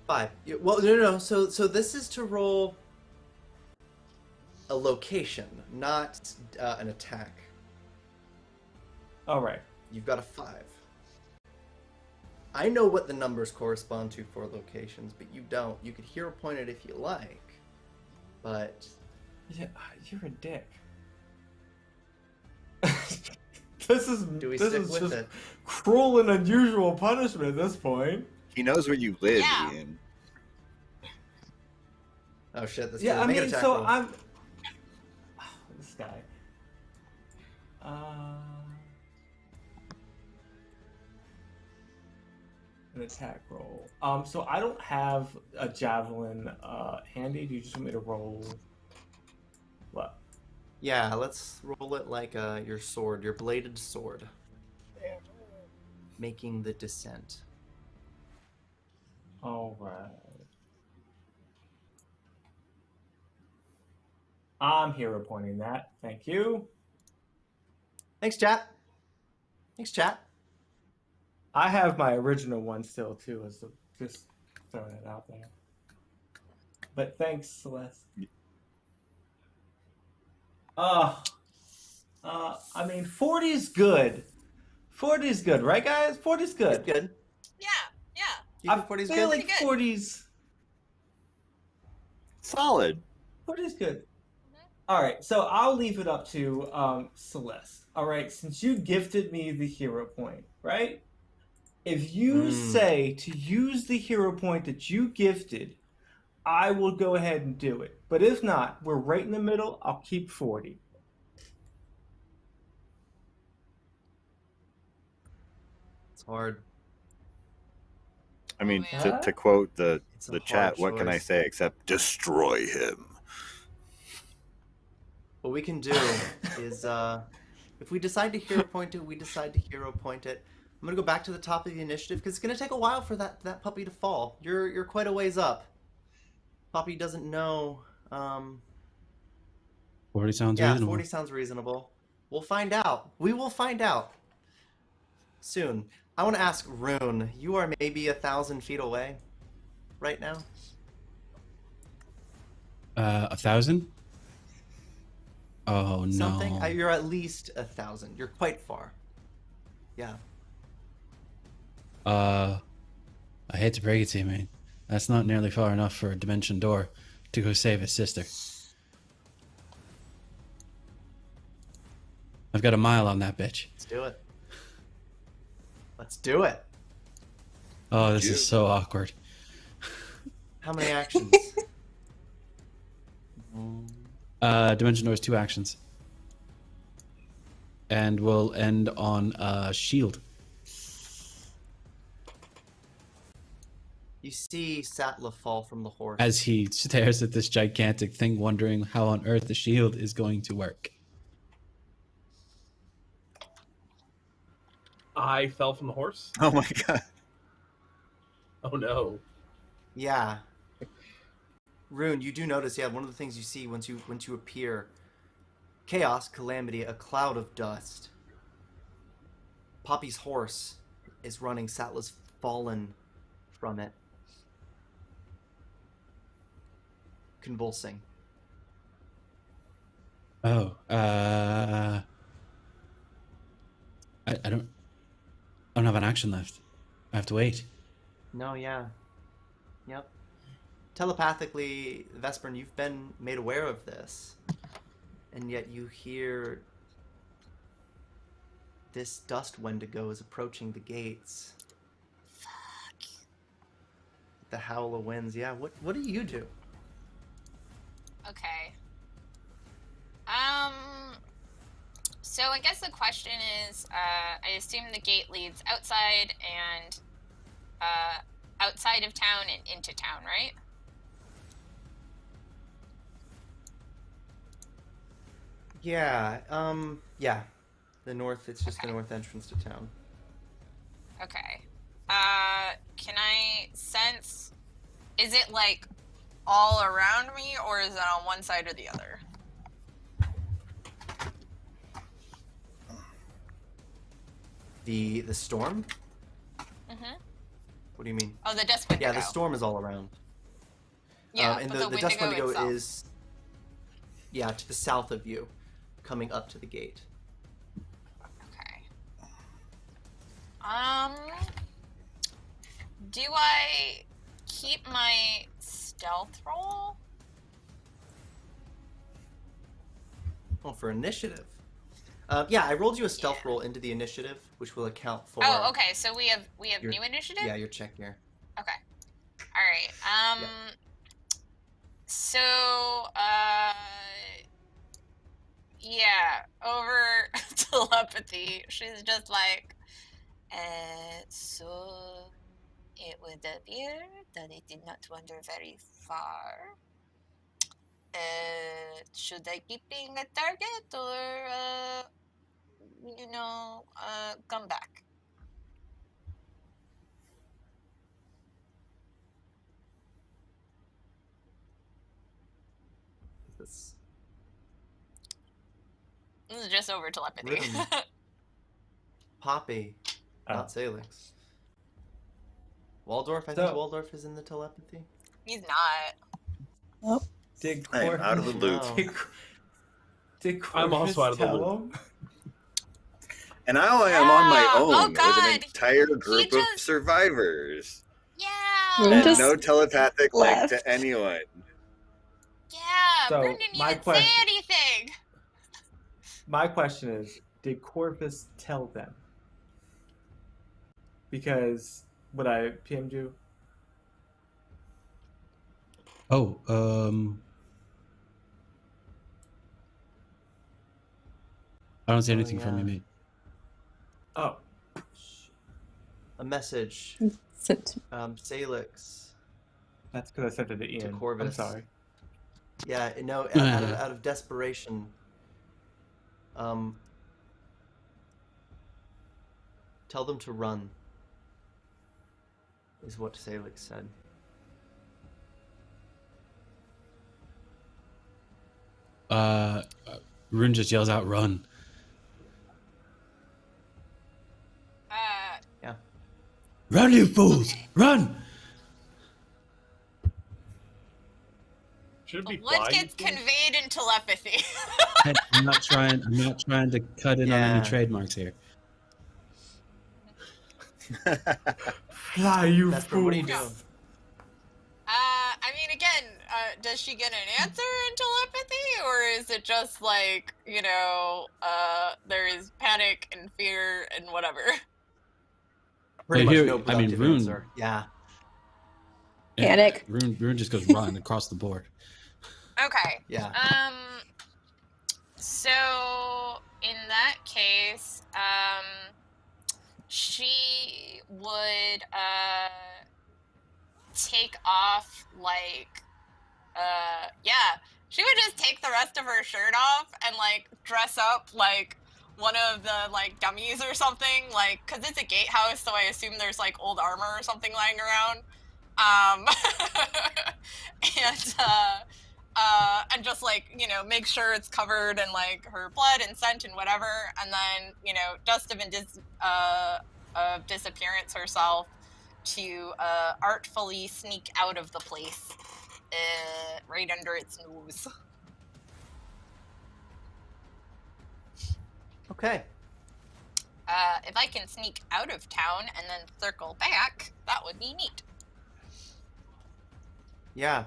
5. Well, no. So this is to roll a location, not an attack. All right. You've got a 5. I know what the numbers correspond to for locations, but you don't. You could hero point it if you like, but Yeah, you're a dick. This is just it? cruel and unusual punishment at this point. He knows where you live, Yeah. Ian. Oh shit! This Yeah, I make an mean, attack so roll. I'm this guy. An attack roll. So I don't have a javelin handy. Do you just want me to roll? What? Yeah, let's roll it like your sword, your bladed sword. Making the descent. All right. I'm hero pointing that. Thank you. Thanks, chat. Thanks, chat. I have my original one still too, as just throwing it out there. But thanks, Celeste. I mean, 40 is good. 40 is good, right, guys? 40 is good. It's good. Yeah, yeah. You think 40 is feel good? like 40's Solid. 40 is good. All right, so I'll leave it up to Celeste. All right, since you gifted me the hero point, right? If you say to use the hero point that you gifted, I will go ahead and do it. But if not, we're right in the middle. I'll keep 40. It's hard. I mean, man. to quote the It's a the hard chat, what can I choice. say except destroy him? What we can do is, if we decide to hero point it, we decide to hero point it. I'm gonna go back to the top of the initiative because it's gonna take a while for that puppy to fall. You're quite a ways up. Poppy doesn't know. 40 sounds Yeah, reasonable. 40 sounds reasonable. We'll find out. We will find out soon. I want to ask Rune. You are maybe 1,000 feet away right now. 1,000? Oh no. Something. You're at least 1,000. You're quite far. Yeah. I hate to break it to you, man. That's not nearly far enough for a dimension door to go save his sister. I've got a mile on that bitch. Let's do it. Let's do it. Oh, this is so awkward. How many actions? Dimension door is 2 actions. And we'll end on shield. You see Setla fall from the horse. As he stares at this gigantic thing, wondering how on earth the shield is going to work. I fell from the horse. Oh my god. Oh no. Yeah. Rune, you do notice, yeah, one of the things you see once you appear, chaos, calamity, a cloud of dust. Poppy's horse is running. Satla's fallen from it, convulsing. Oh, I don't have an action left. I have to wait. No, yeah. Yep. Telepathically, Vesparin, you've been made aware of this. And yet you hear this dust Wendigo is approaching the gates. Fuck. The howl of winds. Yeah, what do you do? Okay. So I guess the question is, I assume the gate leads outside and outside of town and into town, right? Yeah, yeah. The north, it's just the north entrance to town. Okay. Can I sense, is it like all around me or is it on one side or the other? The storm? Mm-hmm. What do you mean? Oh, the dust Wendigo. Yeah, the storm is all around. Yeah, and but the dust Wendigo itself. is, yeah, to the south of you, coming up to the gate. Okay. Do I keep my stealth roll? Well, for initiative. Yeah, I rolled you a stealth roll into the initiative, which will account for. Oh, okay. So we have your- new initiative. Yeah, your check here. Okay. All right. Yeah. So, yeah, over telepathy, she's just like, so it would appear that it did not wander very far. Should I keep being a target or, come back? This This is just over telepathy. Rune. Poppy, Oh. not Sailix. Waldorf, I So- think Waldorf is in the telepathy. He's not. Did I am out of the loop. No. Did I'm Corvus also out of the tell loop. him? And now I am on my Yeah. own Oh, with God. an entire group of just- survivors. Yeah. And Just no telepathic link left. to anyone. Yeah. So, Rune didn't my even say question- anything. My question is, did Corvus tell them? Because would I PM'd you? Oh, I don't see Oh, anything from you, yeah. mate. Oh. A message. Sent- Salix. That's because I sent it to Ian. I'm Corvus. sorry. Yeah, no, out of desperation. Tell them to run. Is what Salix said. Rune just yells out, "Run!" Run, you fools! Run! Should it be What flying? gets conveyed in telepathy? Hey, I'm not trying to cut in on Yeah. any trademarks here. Fly, you Vesper, what are you fools. doing? I mean, again, does she get an answer in telepathy, or is it just like, you know, there is panic and fear and whatever? Pretty But much here- no I mean, productive Rune- answer. Yeah. Panic. Rune just goes run across the board. Okay. Yeah. So in that case, she would take off like she would just take the rest of her shirt off and like dress up like one of the like dummies or something, like, because it's a gatehouse, so I assume there's like old armor or something lying around, and just like, you know, make sure it's covered in like her blood and scent and whatever, and then, you know, dust of disappearance herself to artfully sneak out of the place right under its nose. Okay. If I can sneak out of town and then circle back, that would be neat. Yeah.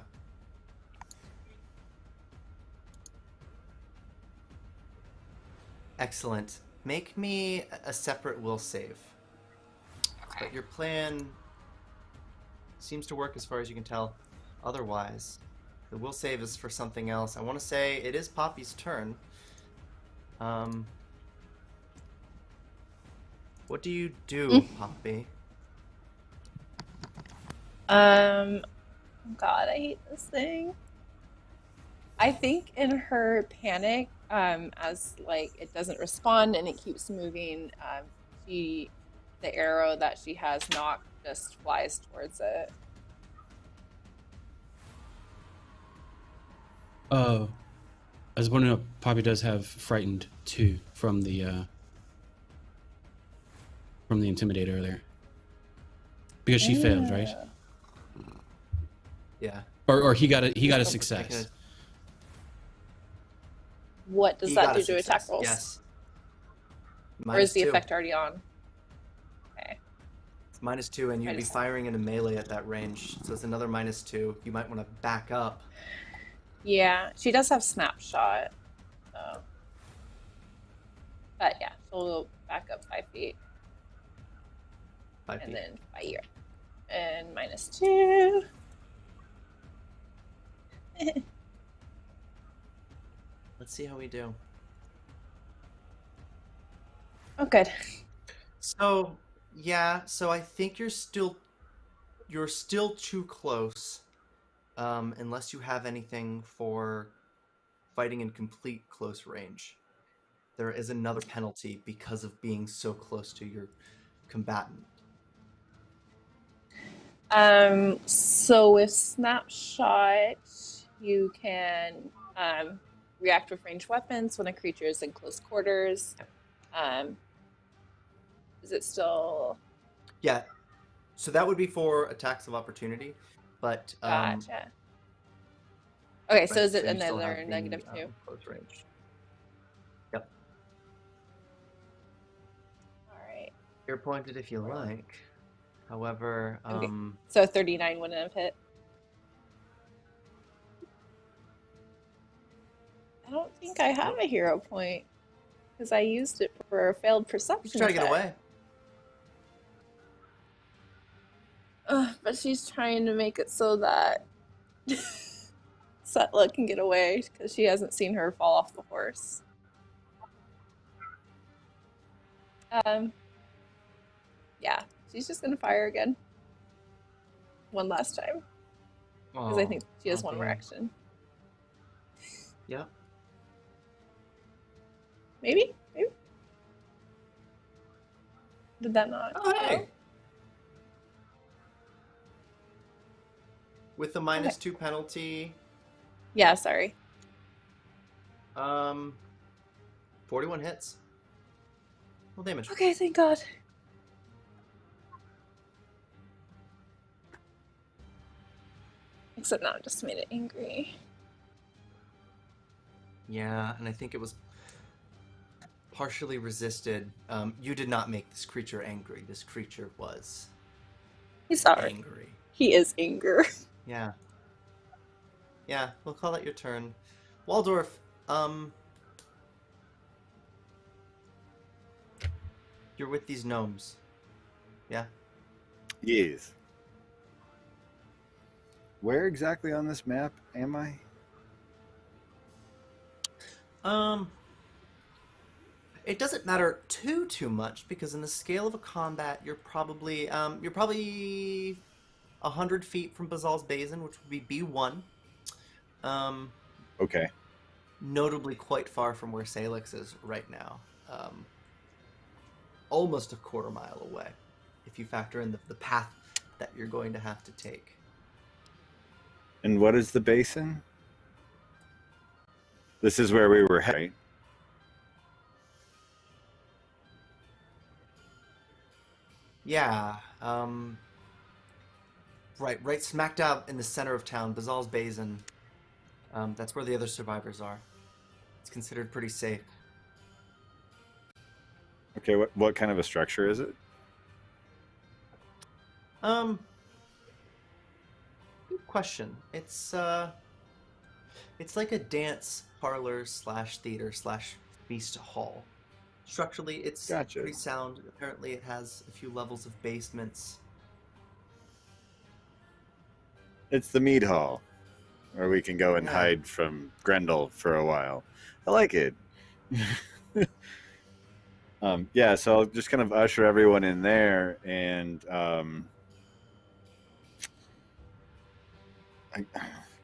Excellent. Make me a separate will save. Okay. But your plan seems to work as far as you can tell. Otherwise, the will save is for something else. I want to say it is Poppy's turn. What do you do, Poppy? God, I hate this thing. I think in her panic, as like it doesn't respond and it keeps moving, the arrow that she has knocked just flies towards it. I was wondering if Poppy does have frightened too from the intimidator earlier, because she failed, right? Yeah. Or he got a success. What does He that got do a to attack success, rolls? Yes. Or is the -2. effect already on? Okay. It's -2, and you'd be firing into melee at that range, so it's another -2. You might want to back up. Yeah, she does have snapshot. So. But yeah, she'll back up 5 feet. 5 And feet. then fire. And -2. Let's see how we do. Oh, good. So yeah, so I think you're still too close, unless you have anything for fighting in complete close range. There is another penalty because of being so close to your combatant. So with snapshot, you can React with ranged weapons when a creature is in close quarters. Is it still... Yeah. So that would be for attacks of opportunity, but Gotcha. Okay, so right, is it you still another have the, -2? close range. Yep. All right. You're pointed if you like. However, Okay. So 39 wouldn't have hit. I don't think I have a hero point because I used it for a failed perception. You can try to get away. But she's trying to make it so that Setla can get away because she hasn't seen her fall off the horse. Yeah, she's just gonna fire again. One last time. Because I think she has one more action. Yeah. Maybe? Maybe? Did that not? Oh, hey! With the -2 penalty. Yeah, sorry. 41 hits. Full damage. Okay, thank God. Except now it just made it angry. Yeah, and I think it was partially resisted. You did not make this creature angry. This creature was He's sorry. angry. He is anger. Yeah. Yeah, we'll call it your turn. Waldorf, you're with these gnomes. Yeah? Yes. Where exactly on this map am I? It doesn't matter too much because in the scale of a combat, you're probably 100 feet from Bazal's Basin, which would be B1. Okay. Notably quite far from where Sailix is right now. Almost a quarter mile away, if you factor in the path that you're going to have to take. And what is the basin? This is where we were heading, right? Yeah, right smack dab in the center of town, Bazal's Basin. That's where the other survivors are. It's considered pretty safe. Okay, what kind of a structure is it? Good question. It's like a dance parlor / theater / feast hall. Structurally, it's Gotcha. pretty sound. Apparently, it has a few levels of basements. It's the mead hall, where we can go and Yeah. hide from Grendel for a while. I like it. Yeah, so I'll just kind of usher everyone in there, and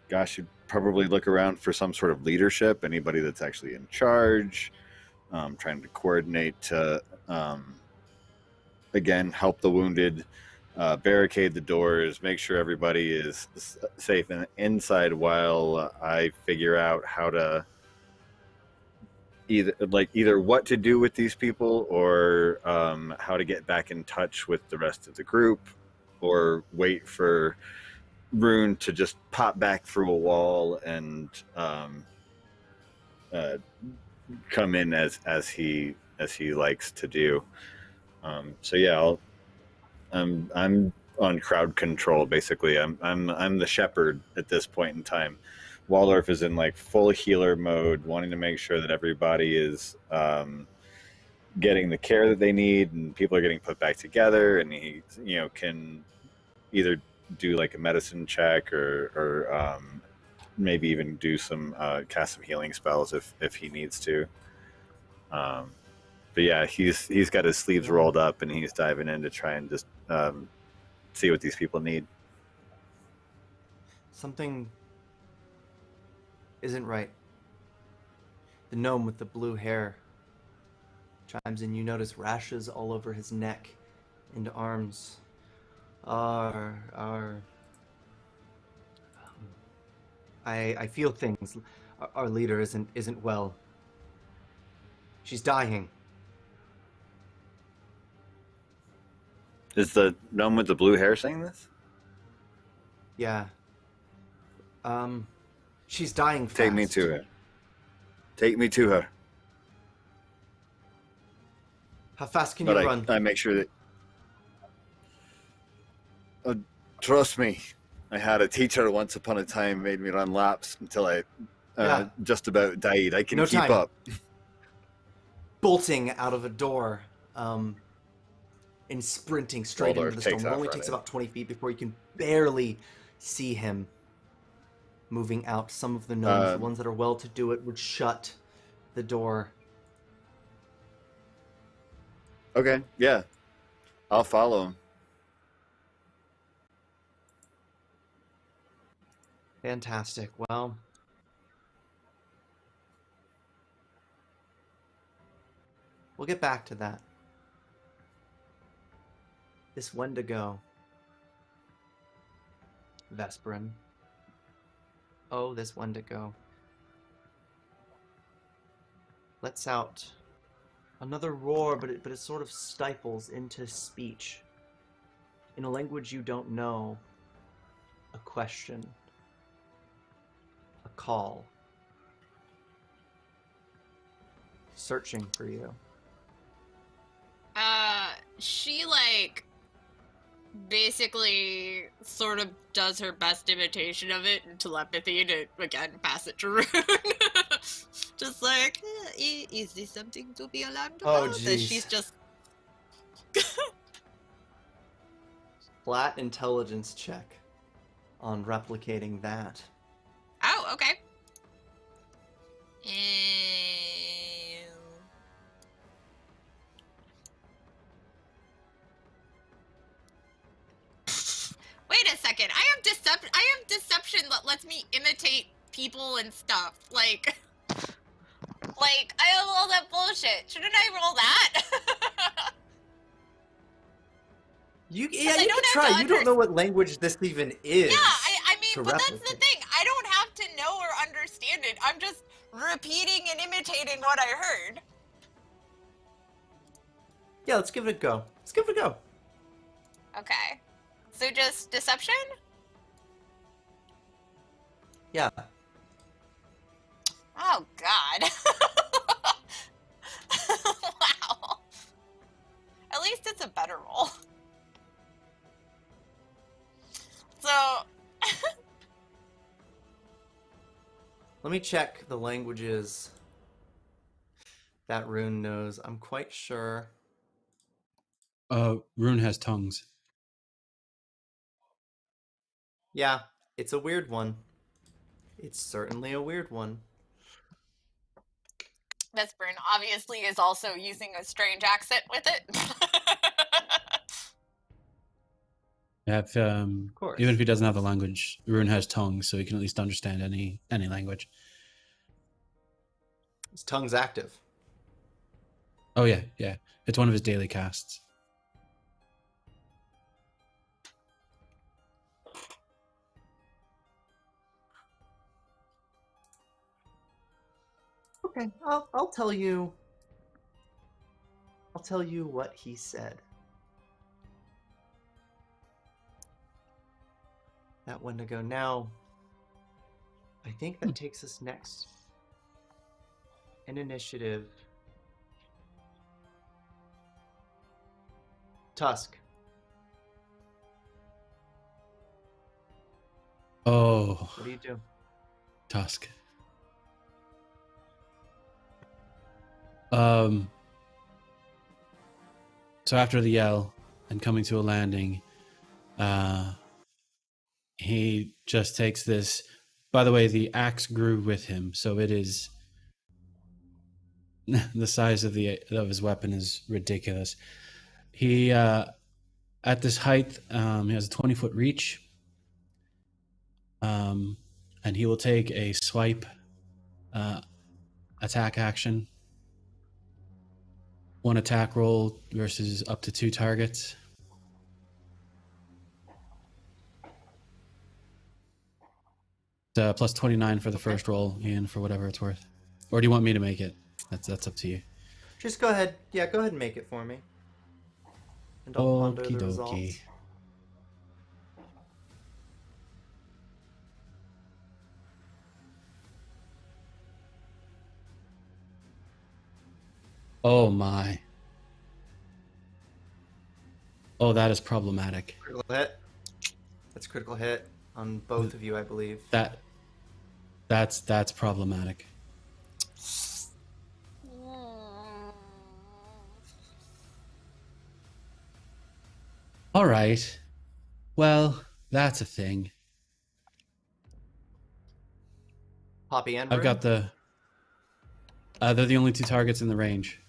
gosh, you'd probably look around for some sort of leadership, anybody that's actually in charge, trying to coordinate to, again, help the wounded, barricade the doors, make sure everybody is safe and inside while I figure out how to either what to do with these people or how to get back in touch with the rest of the group, or wait for Rune to just pop back through a wall and come in as he likes to do. So yeah, I'm on crowd control basically. I'm the shepherd at this point in time. Waldorf is in like full healer mode, wanting to make sure that everybody is getting the care that they need and people are getting put back together, and he can either do like a medicine check or maybe even do some cast some healing spells if he needs to. But yeah, he's got his sleeves rolled up and he's diving in to try and just see what these people need. Something isn't right. The gnome with the blue hair chimes in. You notice rashes all over his neck and arms. I feel things. our leader isn't well. She's dying. Is the gnome with the blue hair saying this? Yeah. She's dying fast. Take me to her. Take me to her. How fast can you run? I make sure that... trust me. I had a teacher once upon a time made me run laps until I just about died. I can keep up. Bolting out of a door and sprinting straight into the storm. It only takes about 20 feet before you can barely see him moving out. Some of the gnomes, the ones that are well to do it, would shut the door. Okay, yeah. I'll follow him. Fantastic. Well, we'll get back to that. This Wendigo. Vesparin. Oh, this Wendigo. Lets out another roar, but it sort of stifles into speech. In a language you don't know, a question. A call. Searching for you. She, like, basically sort of does her best imitation of it in telepathy to, again, pass it to Rune. Just like, is this something to be alarmed about? Oh, jeez. And she's just... Flat intelligence check on replicating that. Oh, okay. Wait a second. I have deception that lets me imitate people and stuff. Like I have all that bullshit. Shouldn't I roll that? You can try. You don't know what language this even is. Yeah, I mean, but that's the thing. I don't have to know or understand it. I'm just repeating and imitating what I heard. Yeah, let's give it a go. Let's give it a go. Okay. So just deception? Yeah. Oh, God. Wow. At least it's a better roll. So... Let me check the languages that Rune knows. I'm quite sure. Rune has tongues. Yeah, it's a weird one. It's certainly a weird one. Vesparin obviously is also using a strange accent with it. Yeah, if, Of course. even if he doesn't have the language, Rune has tongues, so he can at least understand any language. His tongue's active. Oh yeah, yeah. It's one of his daily casts. Okay, I'll tell you. I'll tell you what he said. That Wendigo. Now, I think that takes us next. An initiative. Tusk. Oh, What do you do? Tusk. So after the yell and coming to a landing, he just takes this. By the way, the axe grew with him, so it is the size of his weapon is ridiculous. He at this height, he has a 20-foot reach, and he will take a swipe attack action. One attack roll versus up to 2 targets. Plus 29 for the first roll, and for whatever it's worth. Or do you want me to make it? That's up to you. Just go ahead. Yeah, go ahead and make it for me. And I'll ponder Okie the dokie. results. Oh my. Oh, that is problematic. Critical hit. That's a critical hit on both of you, I believe. That's problematic. All right. Well, that's a thing. Poppy and I've got Rune? the. They're the only two targets in the range.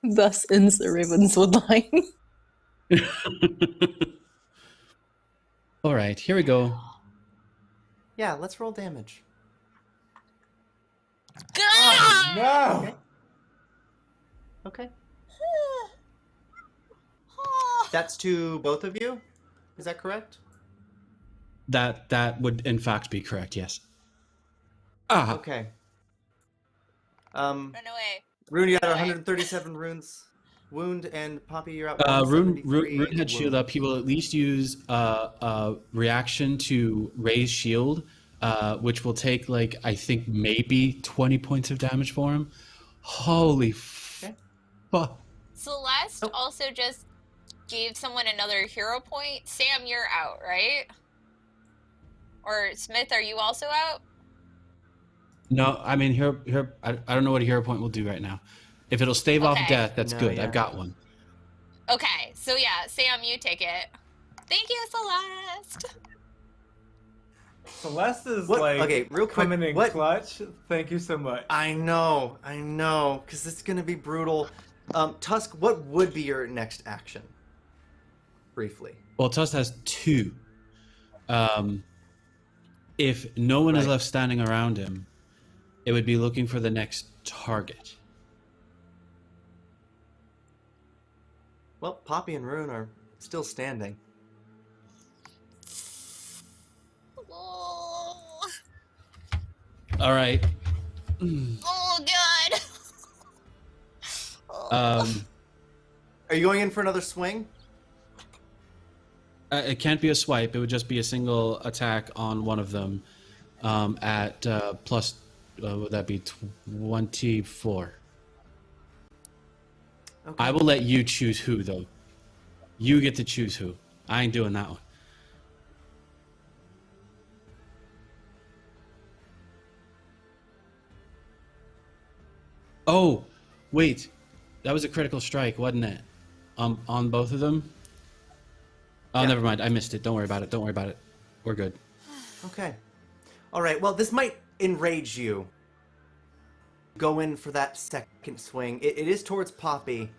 Thus ends the Ravenswood line. All right, here we go. Yeah, let's roll damage. Oh, no! Okay. That's to both of you? Is that correct? That would in fact be correct. Yes. Ah. Okay. Run away. Rune, you got 137 runes wound, and Poppy, you're at 173 Rune had shield wound. up. He will at least use a reaction to raise shield, which will take like I think maybe 20 points of damage for him. Holy fuck! Celeste also just gave someone another hero point. Sam, you're out, right? Or Smith, are you also out? No, I mean here I don't know what a hero point will do right now. If it'll stave off Okay. death, that's No, good. yeah. I've got one. Okay, so yeah, Sam, you take it. Thank you, Celeste. Celeste is What? like Okay, real quick, coming in what? clutch. Thank you so much. I know, because it's going to be brutal. Tusk, what would be your next action? Briefly. Well, Tusk has two. If no one is Right. left standing around him, it would be looking for the next target. Well, Poppy and Rune are still standing. Oh, All right. oh God. Are you going in for another swing? It can't be a swipe. It would just be a single attack on one of them at plus, would that be 24? Okay. I will let you choose who, though. You get to choose who. I ain't doing that one. Oh, wait. That was a critical strike, wasn't it? On both of them? Oh, Yeah. never mind. I missed it. Don't worry about it. Don't worry about it. We're good. Okay. All right. Well, this might enrage you. Go in for that second swing. It is towards Poppy.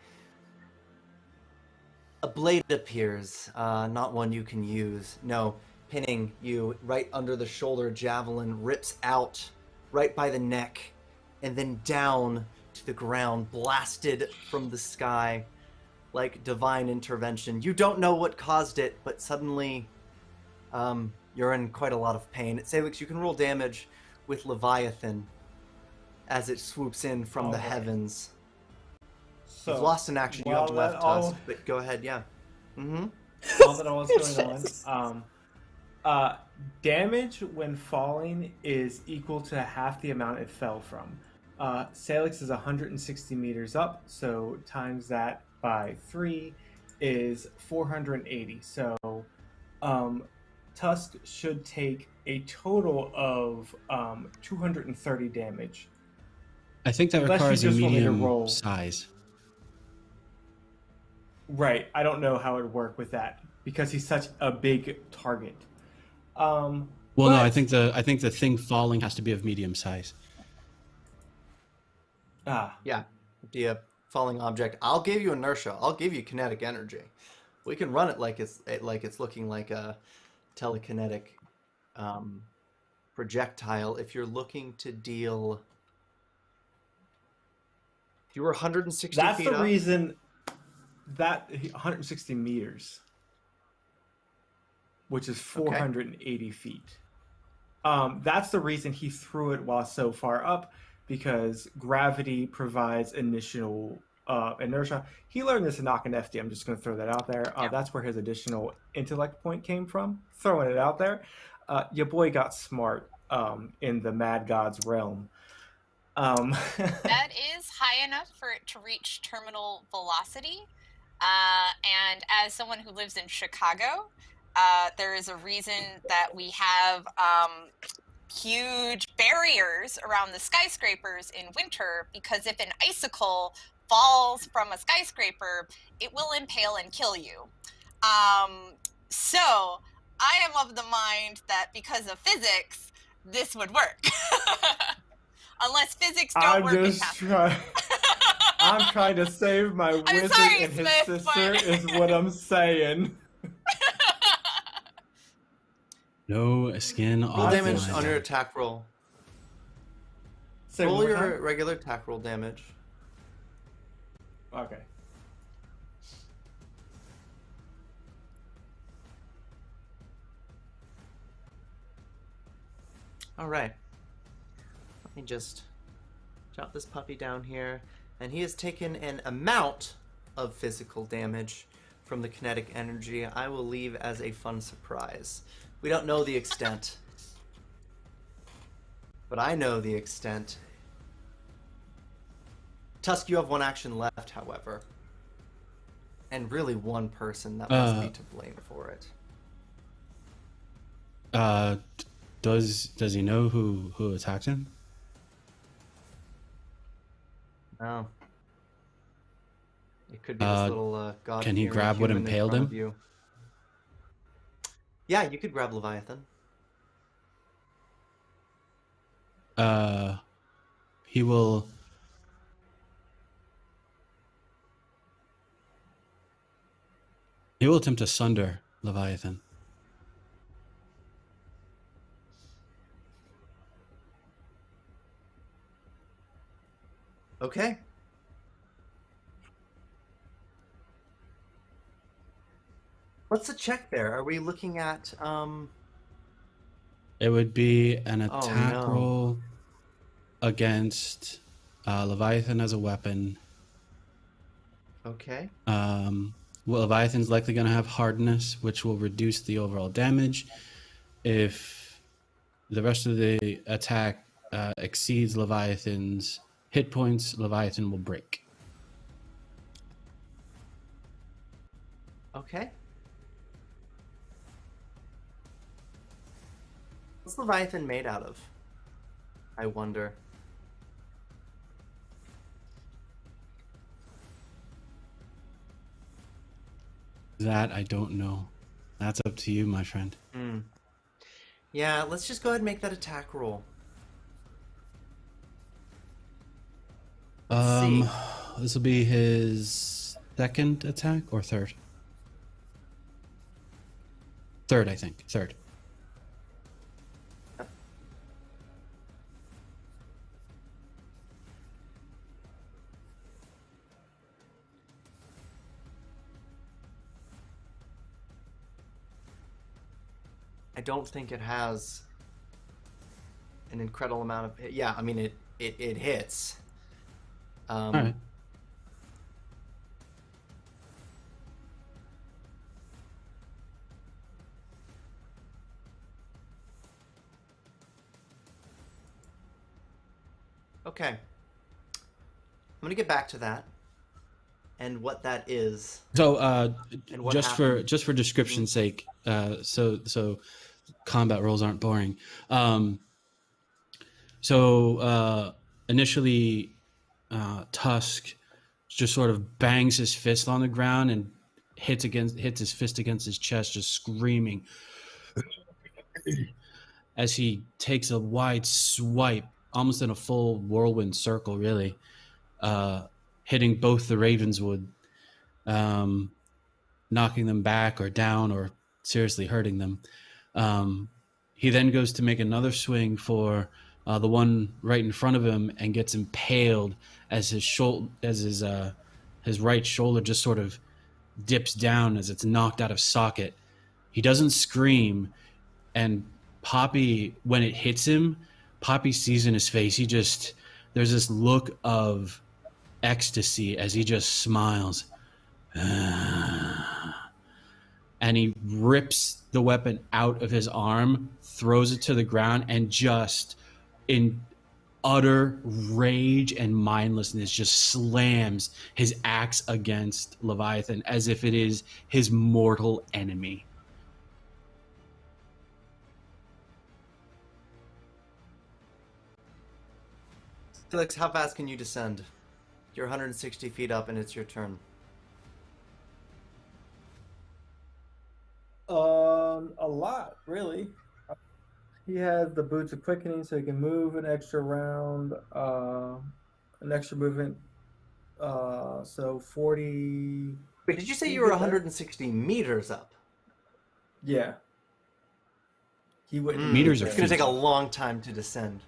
A blade appears, not one you can use. No, pinning you right under the shoulder. Javelin rips out right by the neck and then down to the ground, blasted from the sky like divine intervention. You don't know what caused it, but suddenly you're in quite a lot of pain. Sailix, you can roll damage with Leviathan as it swoops in from the Alright. heavens. So, You've lost an action. You while have left that all- Tusk, but go ahead. Yeah. Mm-hmm. all that all is going on. Damage when falling is equal to half the amount it fell from. Sailix is 160 meters up, so times that by 3 is 480. So Tusk should take a total of 230 damage. I think that Unless you requires a just want me to medium roll. size. Right, I don't know how it would work with that because he's such a big target. Well, no, I But- think the thing falling has to be of medium size. Yeah. Be a falling object. I'll give you inertia. I'll give you kinetic energy. We can run it like it's looking like a telekinetic projectile. If you're looking to deal, if you were 160 That's feet the up, reason that 160 meters. which is 480 feet. That's the reason he threw it while so far up, because gravity provides initial inertia. He learned this in Knock and FD. I'm just going to throw that out there. That's where his additional intellect point came from. Throwing it out there. Your boy got smart in the Mad God's realm. That is high enough for it to reach terminal velocity. And as someone who lives in Chicago, there is a reason that we have huge barriers around the skyscrapers in winter, because if an icicle falls from a skyscraper, it will impale and kill you. So I am of the mind that because of physics, this would work. Unless physics don't work in Pathfinder. I'm trying to save my wizard and his sister is what I'm saying. No skin Roll off. damage on your attack roll. Say roll one more your time? regular attack roll damage. Okay. All right. Let me just jot this puppy down here. And he has taken an amount of physical damage from the kinetic energy I will leave as a fun surprise. We don't know the extent. But I know the extent. Tusk, you have one action left, however. And really one person that must be to blame for it. Does he know who attacked him? No. It could be this little god. Can he grab what impaled him? You. Yeah, you could grab Leviathan. He will. He will attempt to sunder Leviathan. Okay. What's the check there? Are we looking at It would be an attack no. roll against Leviathan as a weapon. Okay. Well, Leviathan's likely going to have hardness, which will reduce the overall damage. If the rest of the attack exceeds Leviathan's hit points, Leviathan will break. Okay. What's Leviathan made out of? I wonder. That I don't know. That's up to you, my friend. Yeah, let's just go ahead and make that attack roll. See. This will be his second attack or third? Third, I think. Third. I don't think it has an incredible amount of... Yeah, I mean, it hits. All right. Okay. I'm going to get back to that and what that is. So, And what just happened. for description's sake, so combat rolls aren't boring. Initially, Tusk just sort of bangs his fist on the ground and hits his fist against his chest, just screaming as he takes a wide swipe, almost in a full whirlwind circle, really, hitting both the Ravenswood, knocking them back or down or seriously hurting them. He then goes to make another swing for the one right in front of him and gets impaled as his right shoulder just sort of dips down as it's knocked out of socket. He doesn't scream, and Poppy, when it hits him, Poppy sees in his face, there's this look of ecstasy as he just smiles. And he rips the weapon out of his arm, throws it to the ground, and just in utter rage and mindlessness just slams his axe against Leviathan as if it is his mortal enemy. Felix, how fast can you descend? You're 160 feet up and it's your turn. A lot, really. He has the boots of quickening, so he can move an extra round, an extra movement. So 40. Wait, did you say you were 160 meters up? Yeah. He wouldn't. Meters are It's going to take a long time to descend.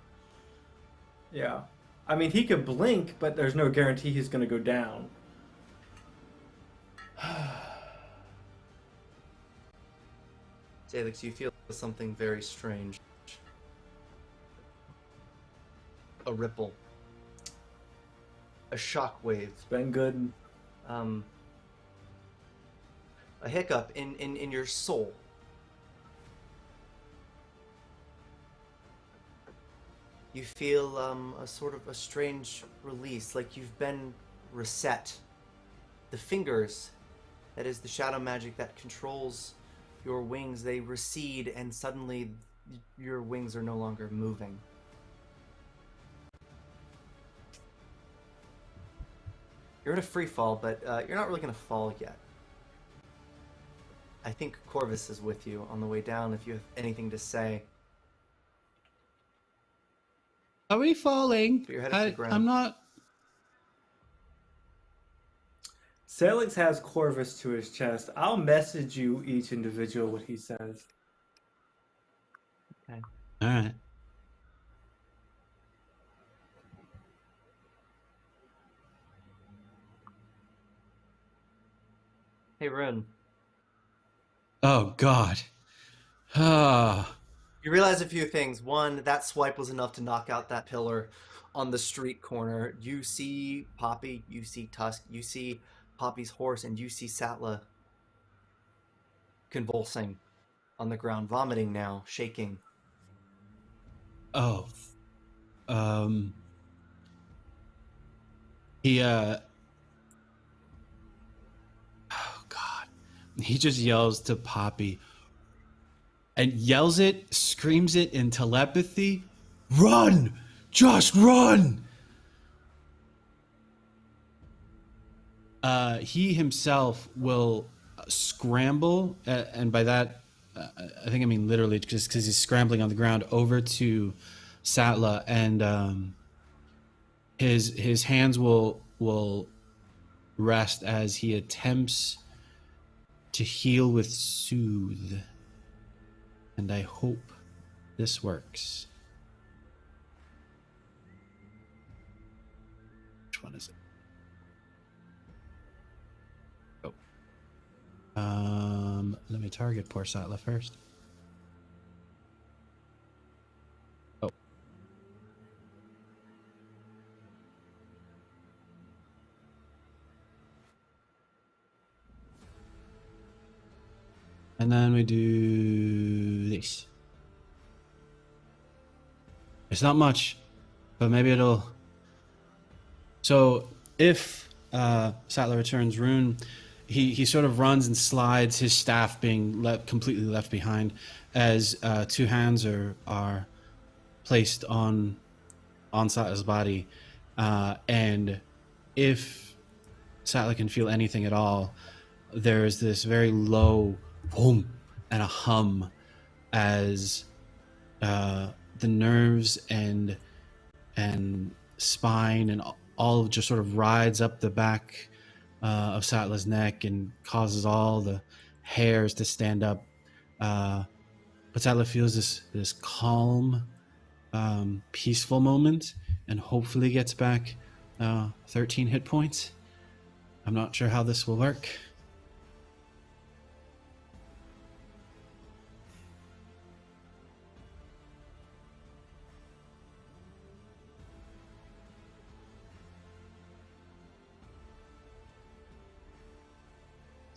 Yeah. I mean, he could blink, but there's no guarantee he's going to go down. Sailix, you feel something very strange. A ripple. A shockwave. It's been good. A hiccup in your soul. You feel a sort of a strange release, like you've been reset. The fingers, that is the shadow magic that controls your wings, they recede and suddenly your wings are no longer moving. You're in a free fall, but you're not really going to fall yet. I think Corvus is with you on the way down if you have anything to say. Are we falling? Put your head off the ground. I'm not. Sailix has Corvus to his chest. I'll message you each individual what he says. Okay. All right. Hey, Rune. Oh, God. Ah. You realize a few things. One, that swipe was enough to knock out that pillar on the street corner. You see Poppy, you see Tusk, you see Poppy's horse, and you see Setla convulsing on the ground, vomiting now, shaking. Oh. He, Oh, God. He just yells to Poppy. And yells it, screams it in telepathy. Run! Just run! He himself will scramble, and by that, I think I mean literally, just because he's scrambling on the ground over to Setla, and his hands will rest as he attempts to heal with soothe. And I hope this works. Which one is it? Oh. Let me target poor Setla first. Oh. And then we do this. It's not much, but maybe it'll... So if Setla returns Rune, he sort of runs and slides, his staff being completely left behind, as two hands are placed on Setla's body. And if Setla can feel anything at all, there's this very low boom and a hum as the nerves and spine and all just sort of rides up the back of Setla's neck and causes all the hairs to stand up. But Setla feels this calm, peaceful moment, and hopefully gets back 13 hit points. I'm not sure how this will work.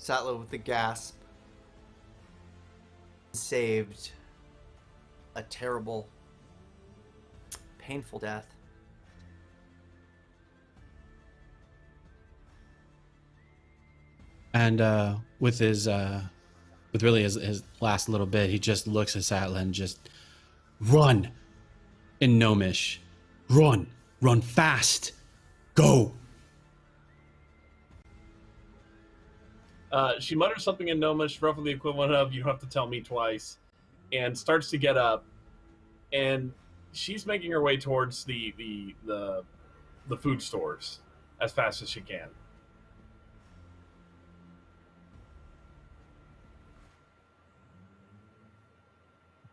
Setla with the gasp. Saved a terrible, painful death. And with his last little bit, he just looks at Satla and just run in Gnomish. Run fast, go. She mutters something in Gnomish, roughly the equivalent of "You don't have to tell me twice," and starts to get up. And she's making her way towards the food stores as fast as she can.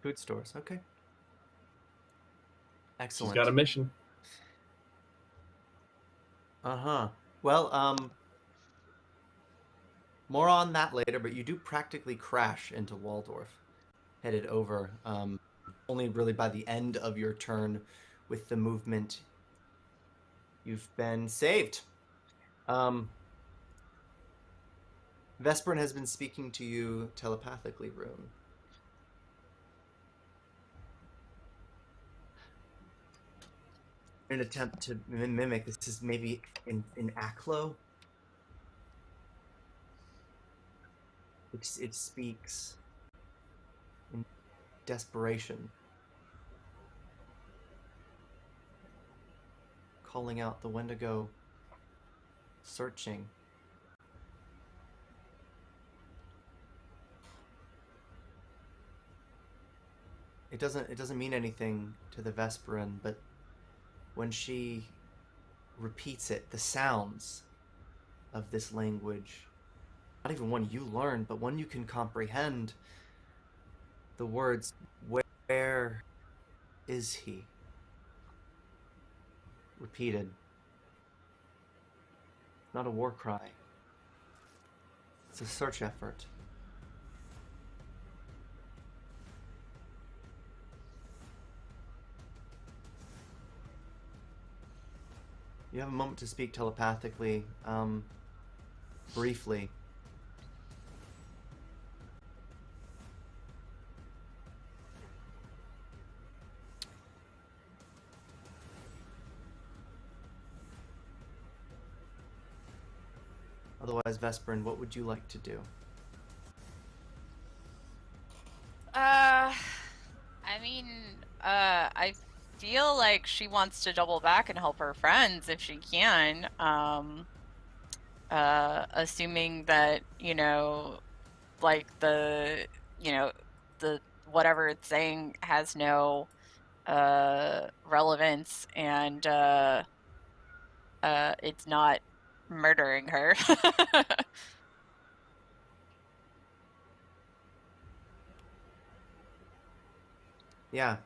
Food stores, okay. Excellent. She's got a mission. Well, more on that later, but you do practically crash into Waldorf, headed over. Only really by the end of your turn with the movement, you've been saved. Vesparin has been speaking to you telepathically, Rune. An attempt to mimic this is maybe in Aklo. It speaks in desperation, calling out the Wendigo, searching. It doesn't mean anything to the Vesparin, but when she repeats it, the sounds of this language, not even one you learned, but one you can comprehend, the words, where is he? Repeated. Not a war cry. It's a search effort. You have a moment to speak telepathically, briefly. Otherwise, Vesparin, what would you like to do? I feel like she wants to double back and help her friends if she can. Assuming that, like the whatever it's saying has no relevance and it's not murdering her. Yeah.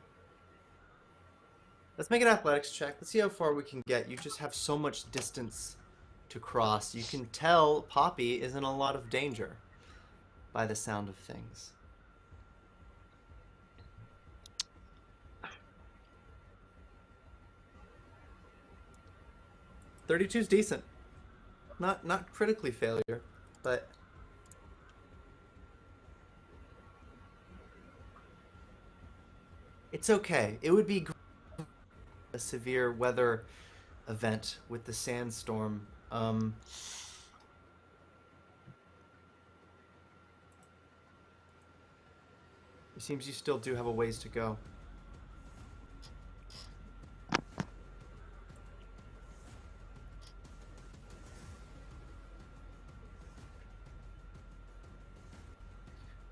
Let's make an athletics check. Let's see how far we can get. You just have so much distance to cross. You can tell Poppy is in a lot of danger by the sound of things. .32 is decent. Not critically failure, but it's okay. It would be a severe weather event with the sandstorm. It seems you still do have a ways to go.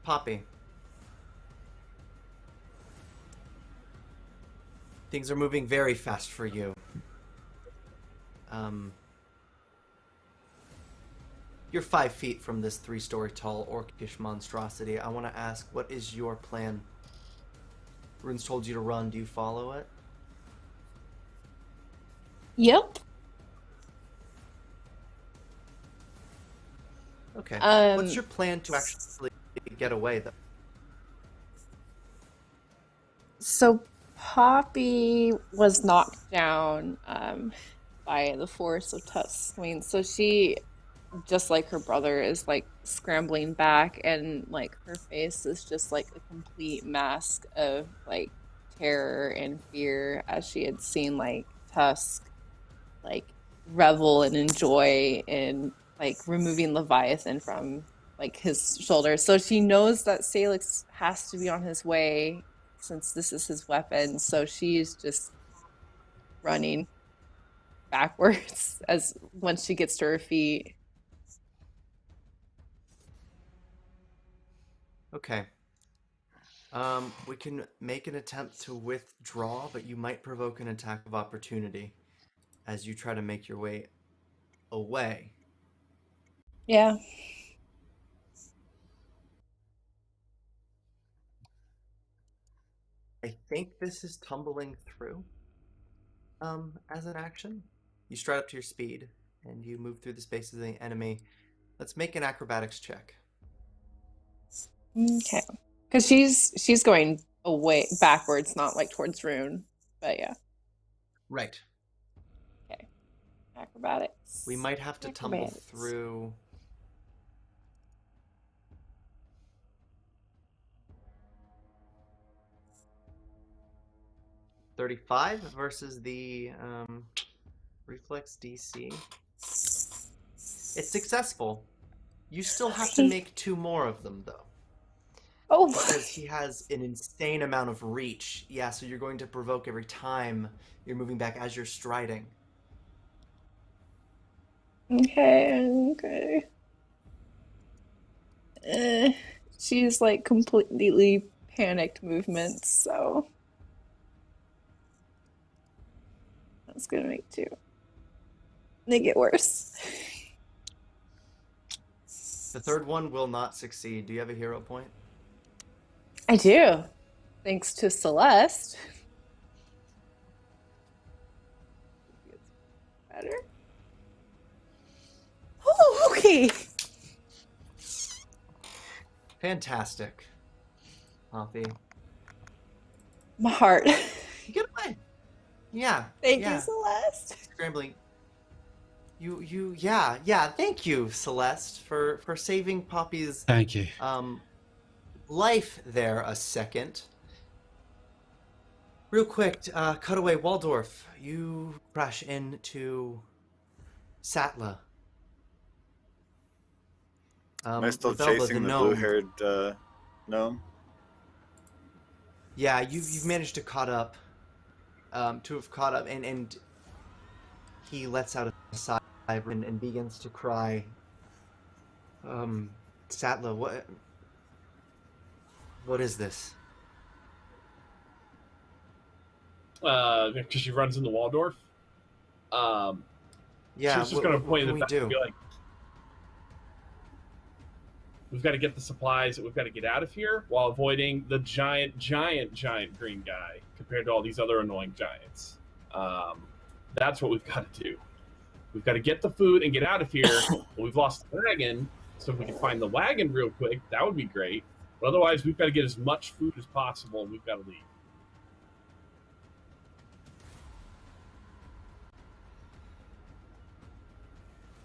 Poppy. Things are moving very fast for you. You're 5 feet from this 3-story tall orcish monstrosity. I want to ask, what is your plan? Rune's told you to run. Do you follow it? Yep. Okay. What's your plan to actually get away, though? So Poppy was knocked down by the force of Tusk. I mean, so she just like her brother, is like scrambling back, and like her face is just like a complete mask of like terror and fear, as she had seen like Tusk like revel and enjoy in like removing Leviathan from like his shoulders. So she knows that Sailix has to be on his way since this is his weapon. So she's just running backwards as once she gets to her feet. Okay. We can make an attempt to withdraw, but you might provoke an attack of opportunity as you try to make your way away. Yeah. I think this is tumbling through. As an action, you stride up to your speed and you move through the spaces of the enemy. Let's make an acrobatics check. Okay. Because she's going away backwards, not like towards Rune. But yeah. Right. Okay. Acrobatics. We might have to tumble through. $35 versus the reflex DC. It's successful. You still have to make 2 more of them, though. Oh, because he has an insane amount of reach. Yeah, so you're going to provoke every time you're moving back as you're striding. Okay. She's like completely panicked movements, so that's gonna make 2. They get worse. The third one will not succeed. Do you have a hero point? I do, thanks to Celeste. Better. Oh, okay. Fantastic. Poppy. My heart. You get away. Yeah. Thank yeah. you, Celeste. Scrambling. Yeah. Thank you, Celeste, for saving Poppy's Thank you. life there a second. Real quick, cutaway Waldorf. You crash into Setla. Am I still Velva, chasing the blue-haired gnome? Yeah, you've managed to caught up. To have caught up, and he lets out a sigh and begins to cry. Setla, what is this? Because she runs into Waldorf. Yeah, she's just going to point at the back and be do? like, we've got to get the supplies, we've got to get out of here while avoiding the giant green guy compared to all these other annoying giants. That's what we've got to do. We've got to get the food and get out of here. We've lost the wagon, so if we can find the wagon real quick, that would be great. But otherwise, we've got to get as much food as possible, and we've got to leave.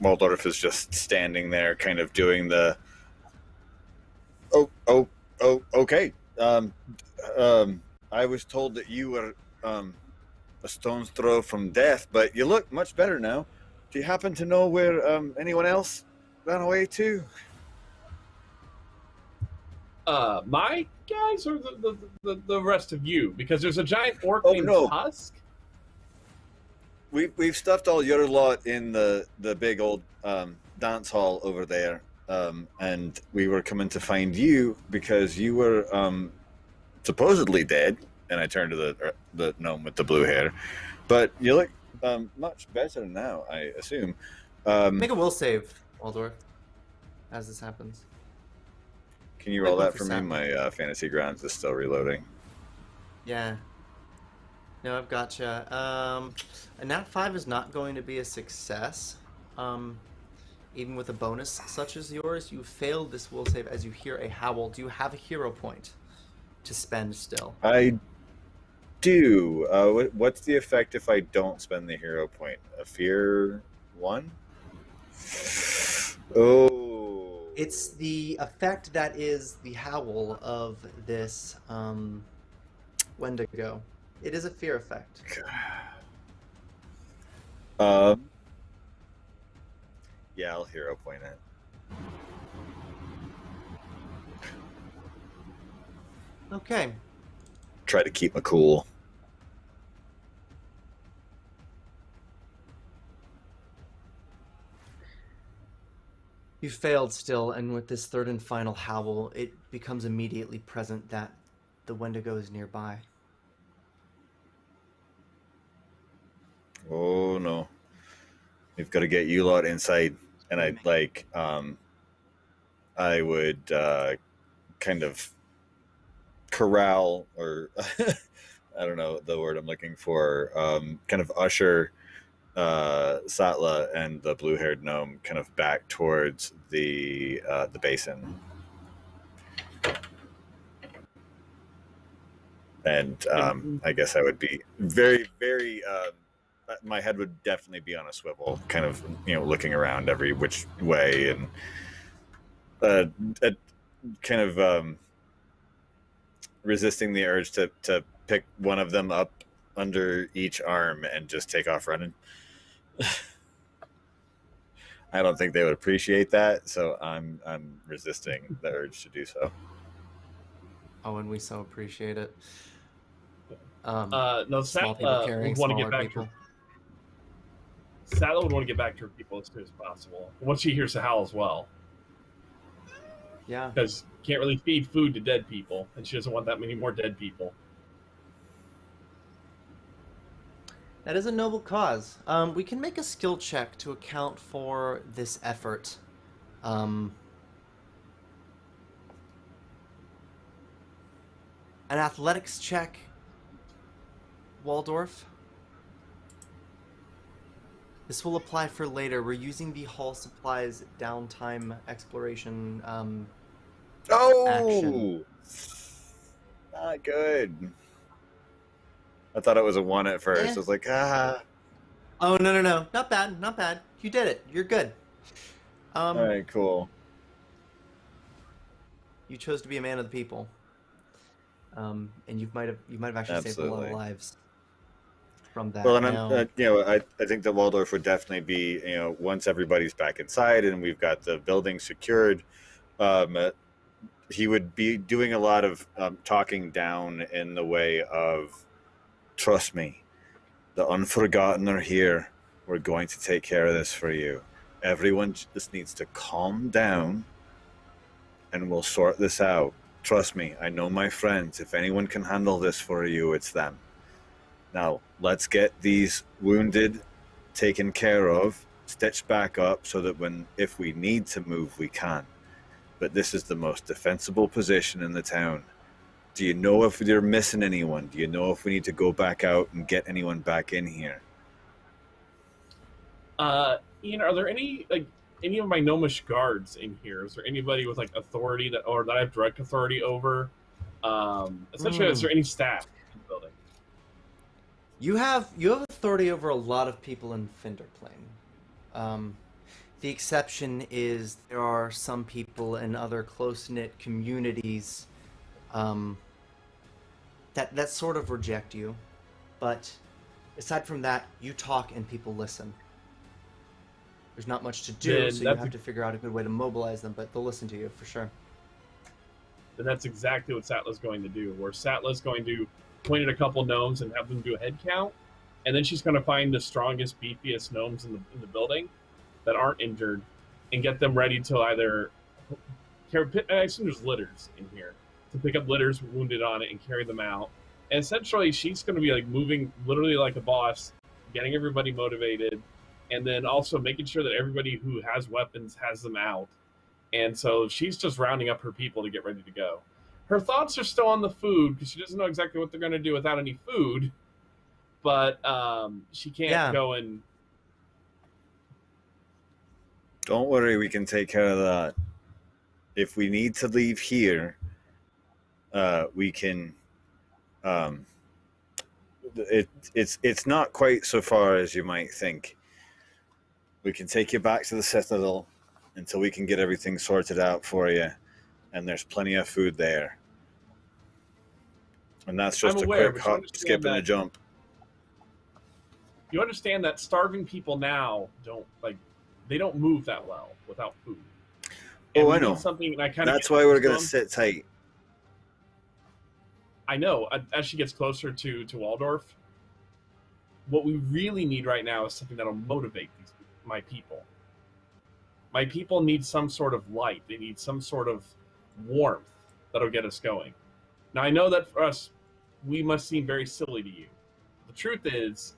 Waldorf is just standing there, kind of doing the okay. I was told that you were a stone's throw from death, but you look much better now. Do you happen to know where anyone else ran away to? My guys, or the rest of you? Because there's a giant orc named Tusk. We've stuffed all your lot in the big old dance hall over there, and we were coming to find you because you were supposedly dead. And I turned to the gnome with the blue hair, but you look much better now, I assume. Make a will save, Waldorf, as this happens. Can you roll that for me? My fantasy grounds is still reloading. Yeah. No, I've gotcha. A nat 5 is not going to be a success. Even with a bonus such as yours, you failed this will save as you hear a howl. Do you have a hero point to spend still? I do. What's the effect if I don't spend the hero point? A fear 1? Oh. It's the effect that is the howl of this Wendigo. It is a fear effect. Yeah, I'll hero point it. Okay. Try to keep my cool. You failed still, and with this third and final howl, it becomes immediately present that the Wendigo is nearby. Oh no. We've got to get you lot inside. And I'd like, I would kind of corral, or I don't know the word I'm looking for, kind of usher Setla and the blue-haired gnome kind of back towards the basin. And I guess I would be very, very... my head would definitely be on a swivel, kind of, looking around every which way, and kind of resisting the urge to pick one of them up under each arm and just take off running. I don't think they would appreciate that, so I'm resisting the urge to do so. Oh, and we so appreciate it. No, small people carrying would want to get smaller back people. Setla would want to get back to her people as soon as possible. Once she hears the howl as well. Yeah. Because you can't really feed food to dead people, and she doesn't want that many more dead people. That is a noble cause. We can make a skill check to account for this effort. An athletics check, Waldorf. This will apply for later. We're using the hall supplies downtime exploration action. Not good. I thought it was a 1 at first. I was like, Oh, no. Not bad, not bad. You did it. You're good. All right, cool. You chose to be a man of the people. And you might have actually saved a lot of lives from that. Well, and I think that Waldorf would definitely be, once everybody's back inside and we've got the building secured, he would be doing a lot of talking down in the way of, trust me, the Unforgotten are here. We're going to take care of this for you. Everyone just needs to calm down and we'll sort this out. Trust me, I know my friends. If anyone can handle this for you, it's them. Now, let's get these wounded taken care of, stitched back up so that if we need to move, we can. But this is the most defensible position in the town. Do you know if they're missing anyone? Do you know if we need to go back out and get anyone back in here? Ian, are there any of my gnomish guards in here? Is there anybody with authority that I have direct authority over? Essentially, is there any staff in the building? You have authority over a lot of people in Finderplain. The exception is there are some people in other close-knit communities that sort of reject you. But aside from that, you talk and people listen. There's not much to do, so you have to figure out a good way to mobilize them, but they'll listen to you for sure. And that's exactly what Setla's going to do, where Setla's going to point at a couple gnomes and have them do a head count, and then she's going to find the strongest, beefiest gnomes in the building that aren't injured and get them ready to either I assume there's litters in here, to pick up litters wounded on it and carry them out. And essentially, she's going to be moving literally like a boss, getting everybody motivated, and then also making sure that everybody who has weapons has them out. And so she's just rounding up her people to get ready to go. Her thoughts are still on the food because she doesn't know exactly what they're going to do without any food. But she can't go and... Don't worry, we can take care of that. If we need to leave here, we can... It's not quite so far as you might think. We can take you back to the Citadel, until we can get everything sorted out for you, and there's plenty of food there. And that's just I'm a aware, quick but you hop, skip, and a understand jump. You understand that starving people now they don't move that well without food. And Oh, we I need know. something, and I kind of That's why we're going to sit tight. I know. As she gets closer to Waldorf, what we really need right now is something that'll motivate my people. My people need some sort of light. They need some sort of warmth that'll get us going. Now, I know that for us, we must seem very silly to you. The truth is,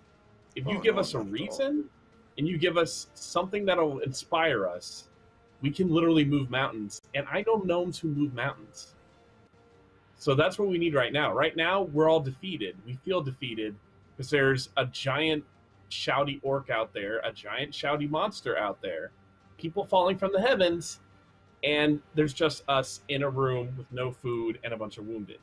if you give us a reason and you give us something that'll inspire us, we can literally move mountains. And I know gnomes who move mountains. So that's what we need right now. Right now, we're all defeated. We feel defeated because there's a giant shouty orc out there, a giant shouty monster out there, people falling from the heavens, and there's just us in a room with no food and a bunch of wounded.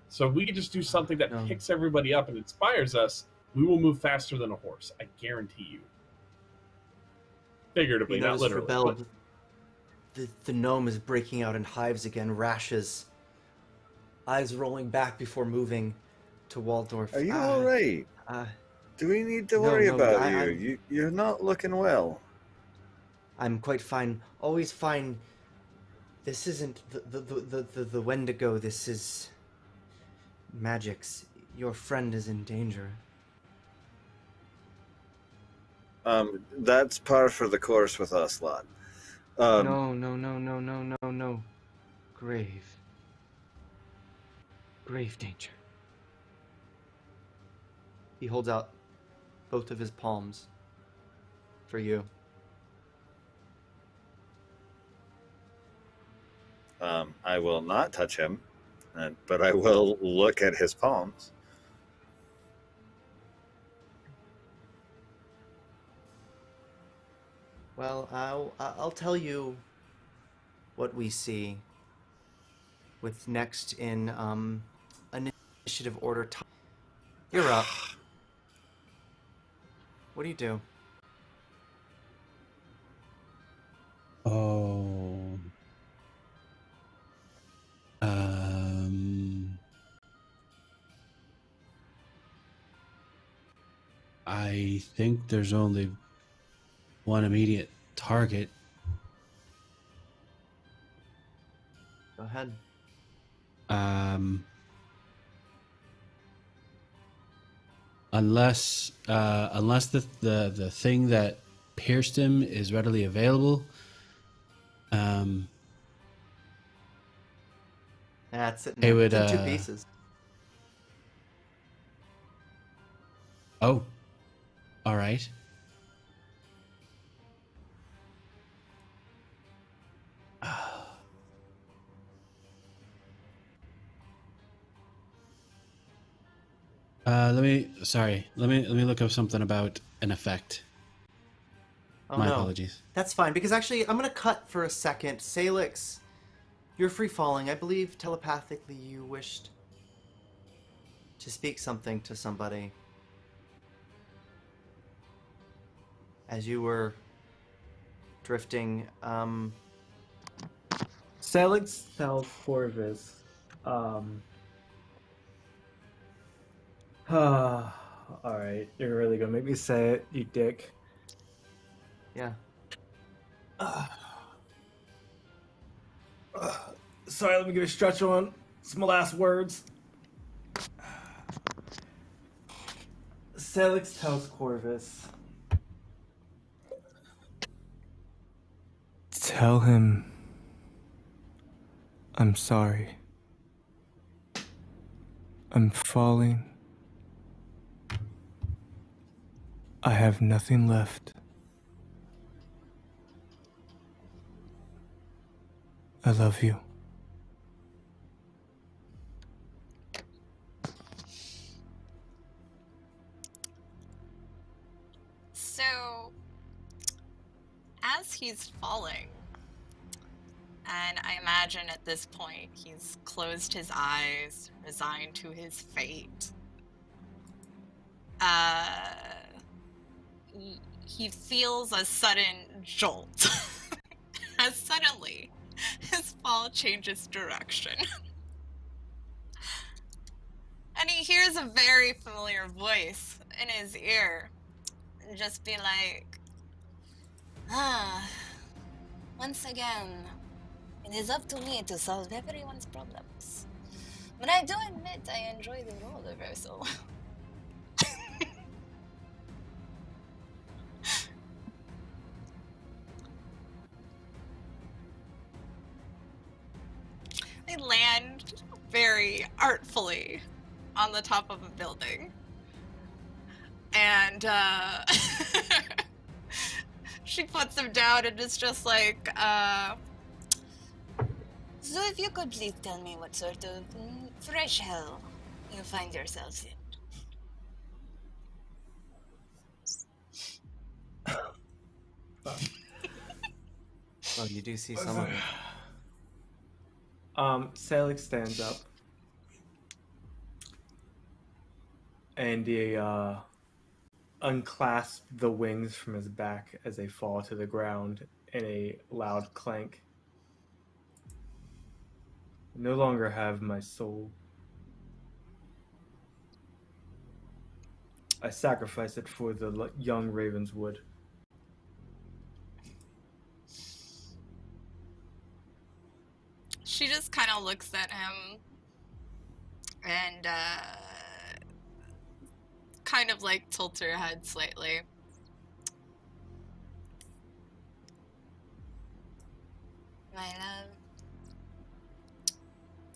So if we can just do something that picks everybody up and inspires us, we will move faster than a horse. I guarantee you. Figuratively, You not notice literally. Rebel, But the gnome is breaking out in hives again, rashes, eyes rolling back before moving to Waldorf. Are you all right? Do we need to worry about you? You're not looking well. I'm quite fine. Always fine. This isn't the Wendigo. This is Magix. Your friend is in danger. That's par for the course with us, lad. No. Grave danger. He holds out both of his palms for you. I will not touch him, but I will look at his palms. Well, I'll tell you what we see with next in initiative order. You're up. What do you do? Oh. I think there's only one immediate target. Go ahead. Unless the thing that pierced him is readily available. That's it. It would, it's in two pieces. Oh, all right. Let me look up something about an effect. Oh, My no. apologies. That's fine, because actually, I'm going to cut for a second. Sailix, you're free-falling. I believe telepathically you wished to speak something to somebody as you were drifting. Sailix tells Corvus, alright, you're really gonna make me say it, you dick. Yeah. Sorry, let me give a stretch on. It's my last words. Sailix tells Corvus, tell him I'm sorry. I'm falling. I have nothing left. I love you. So, as he's falling, and I imagine at this point he's closed his eyes, resigned to his fate, he feels a sudden jolt as suddenly his fall changes direction. And he hears a very familiar voice in his ear. And just be like, once again, it is up to me to solve everyone's problems. But I do admit I enjoy the role reversal. They land very artfully on the top of a building. And she puts him down and is just like, So if you could please tell me what sort of fresh hell you find yourselves in. Well, you do see some of it. Sailix stands up. And he unclasps the wings from his back as they fall to the ground in a loud clank. I no longer have my soul. I sacrifice it for the young Ravenswood. she just kind of looks at him and kind of like tilts her head slightly. My love,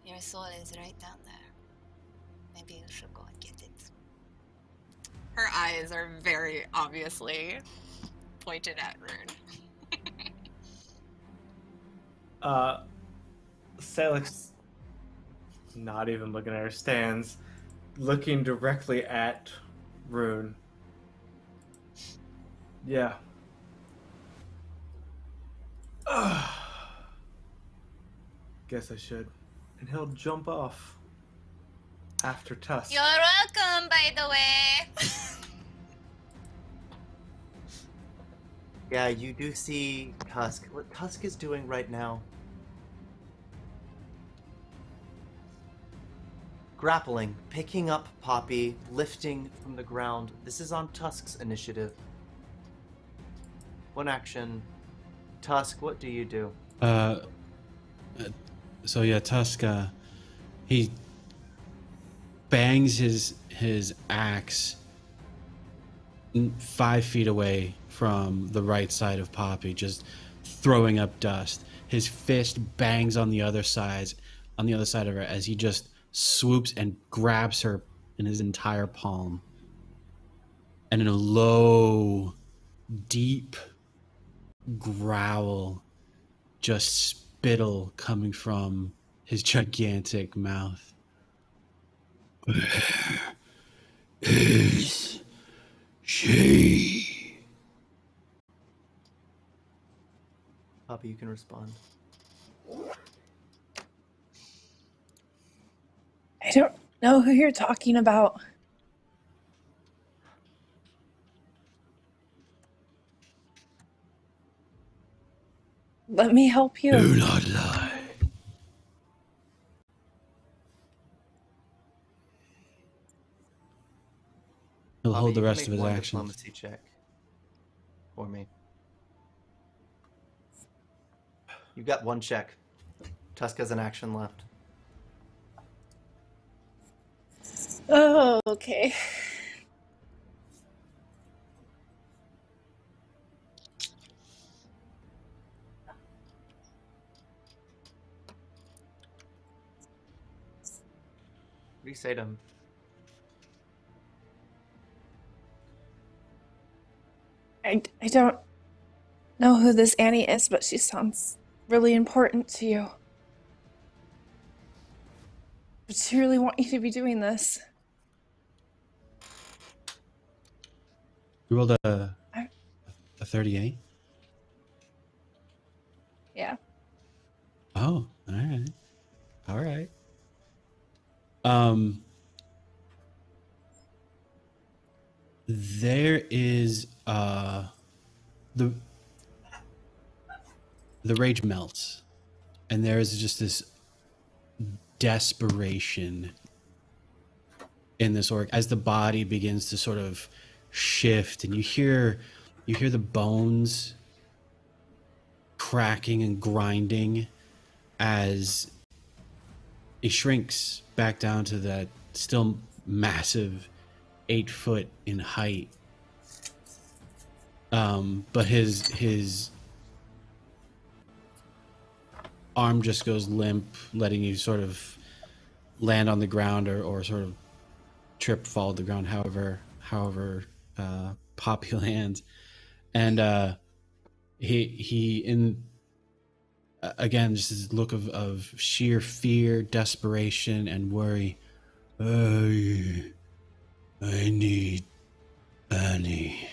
your soul is right down there. Maybe you should go and get it. Her eyes are very obviously pointed at Rune. Sailix, not even looking at her, stands looking directly at Rune. Yeah. Guess I should. And he'll jump off after Tusk. You're welcome, by the way. Yeah, you do see Tusk. What Tusk is doing right now? Grappling, picking up Poppy, lifting from the ground. This is on Tusk's initiative. One action. Tusk, what do you do? So yeah, Tusk, he bangs his axe 5 feet away from the right side of Poppy, just throwing up dust. His fist bangs on the other side of her as he just swoops and grabs her in his entire palm. And in a low, deep growl, just spittle coming from his gigantic mouth. Where is she? Poppy, you can respond. I don't know who you're talking about. Let me help you. Do not lie. He'll Poppy, hold the you can rest make of his one actions. diplomacy check for me. You've got one check. Tusk has an action left. Oh, okay. What do you say to him? I don't know who this Annie is, but she sounds really important to you. But she really want you to be doing this. You rolled a 38? Yeah. Oh, all right. All right. There is the rage melts, and there is just this desperation in this orc as the body begins to sort of shift, and you hear the bones cracking and grinding as it shrinks back down to that still massive 8 foot in height. But his arm just goes limp, letting you sort of land on the ground or sort of trip, fall to the ground, however Poppy lands. And he in again just this look of sheer fear, desperation, and worry. I need Annie.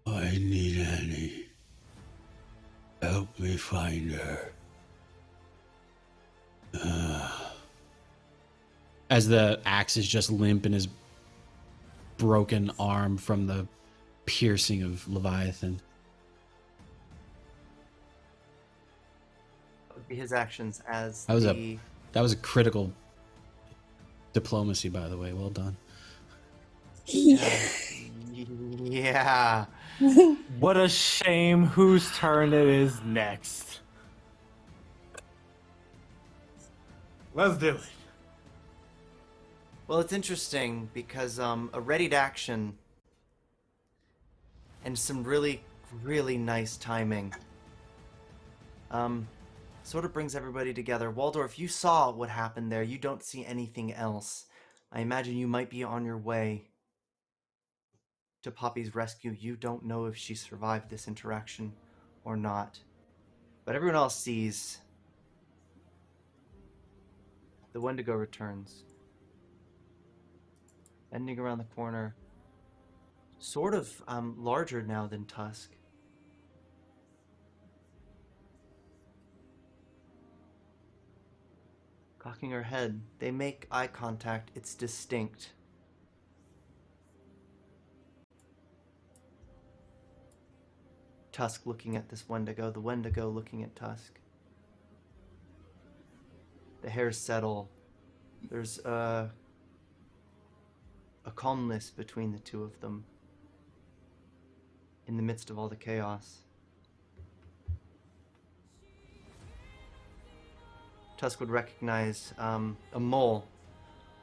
I need Annie. Help me find her. As the axe is just limp in his broken arm from the piercing of Leviathan. That would be his actions as That was a critical diplomacy, by the way. Well done. Yeah. What a shame. Whose turn it is next? Let's do it. Well, it's interesting because a readied action and some really, really nice timing sort of brings everybody together. Waldorf, you saw what happened there. You don't see anything else. I imagine you might be on your way to Poppy's rescue. You don't know if she survived this interaction or not. But everyone else sees the Wendigo returns. Bending around the corner. Sort of larger now than Tusk. Cocking her head. They make eye contact. It's distinct. Tusk looking at this Wendigo, the Wendigo looking at Tusk. The hairs settle. There's a calmness between the two of them in the midst of all the chaos. Tusk would recognize a mole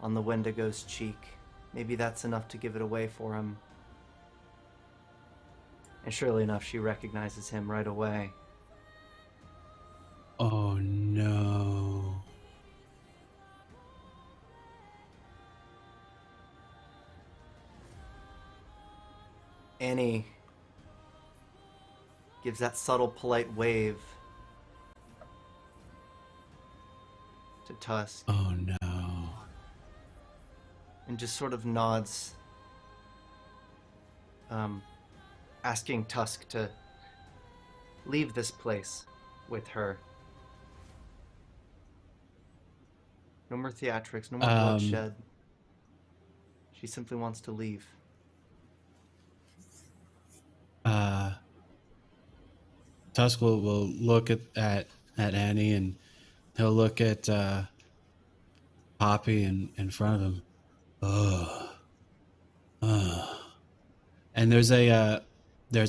on the Wendigo's cheek. Maybe that's enough to give it away for him. And surely enough, she recognizes him right away. Oh no. Annie gives that subtle, polite wave to Tusk. Oh no. And just sort of nods, asking Tusk to leave this place with her. No more theatrics, no more bloodshed. She simply wants to leave. Tusk will look at Annie, and he'll look at Poppy in front of him. And there's a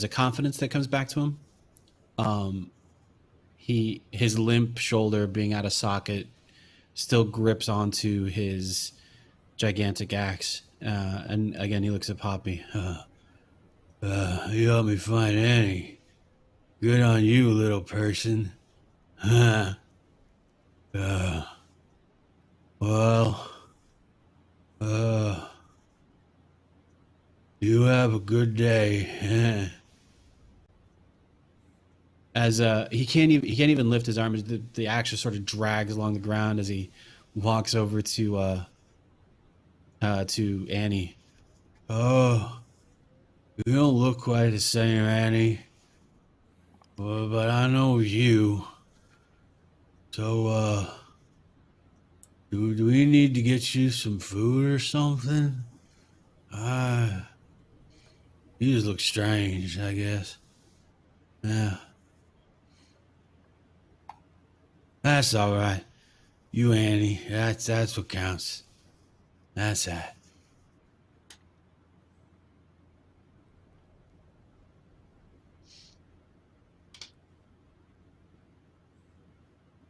confidence that comes back to him. His limp shoulder being out of socket still grips onto his gigantic axe. And again, he looks at Poppy. You helped me find Annie. Good on you, little person. Well, you have a good day. As he can't even lift his arm. The axe just sort of drags along the ground as he walks over to Annie. Oh, you don't look quite the same, Annie. But I know you. So, do we need to get you some food or something? You just look strange, I guess. Yeah. That's all right. You, Annie. That's what counts. That's that.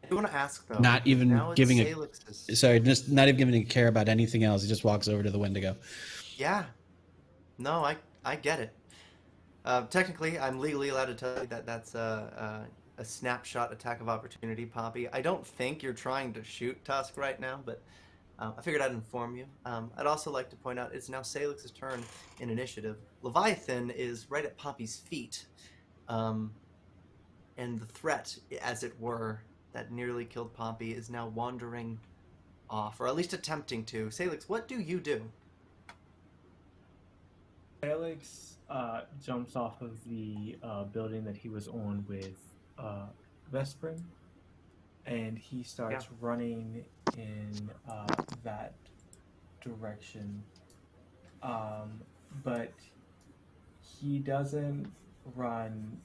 I do want to ask though. Not even now it's giving a Sailix's. sorry, just not even giving a care about anything else. He just walks over to the Wendigo. Yeah. No, I get it. Technically, I'm legally allowed to tell you that that's a snapshot attack of opportunity, Poppy. I don't think you're trying to shoot Tusk right now, but I figured I'd inform you. I'd also like to point out it's now Sailix's turn in initiative. Leviathan is right at Poppy's feet, and the threat, as it were, that nearly killed Poppy is now wandering off, or at least attempting to. Sailix, what do you do? Sailix jumps off of the building that he was on with Vesparin, and he starts running in that direction. But he doesn't run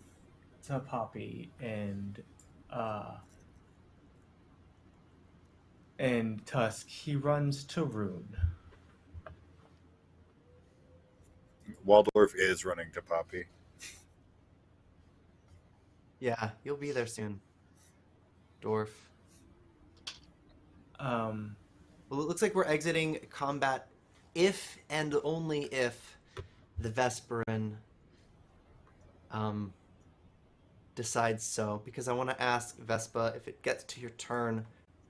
to Poppy and Tusk. He runs to Rune. Waldorf is running to Poppy. Yeah, you'll be there soon, Dwarf. Well, it looks like we're exiting combat if and only if the Vesparin decides so. Because I want to ask Vespa, if it gets to your turn,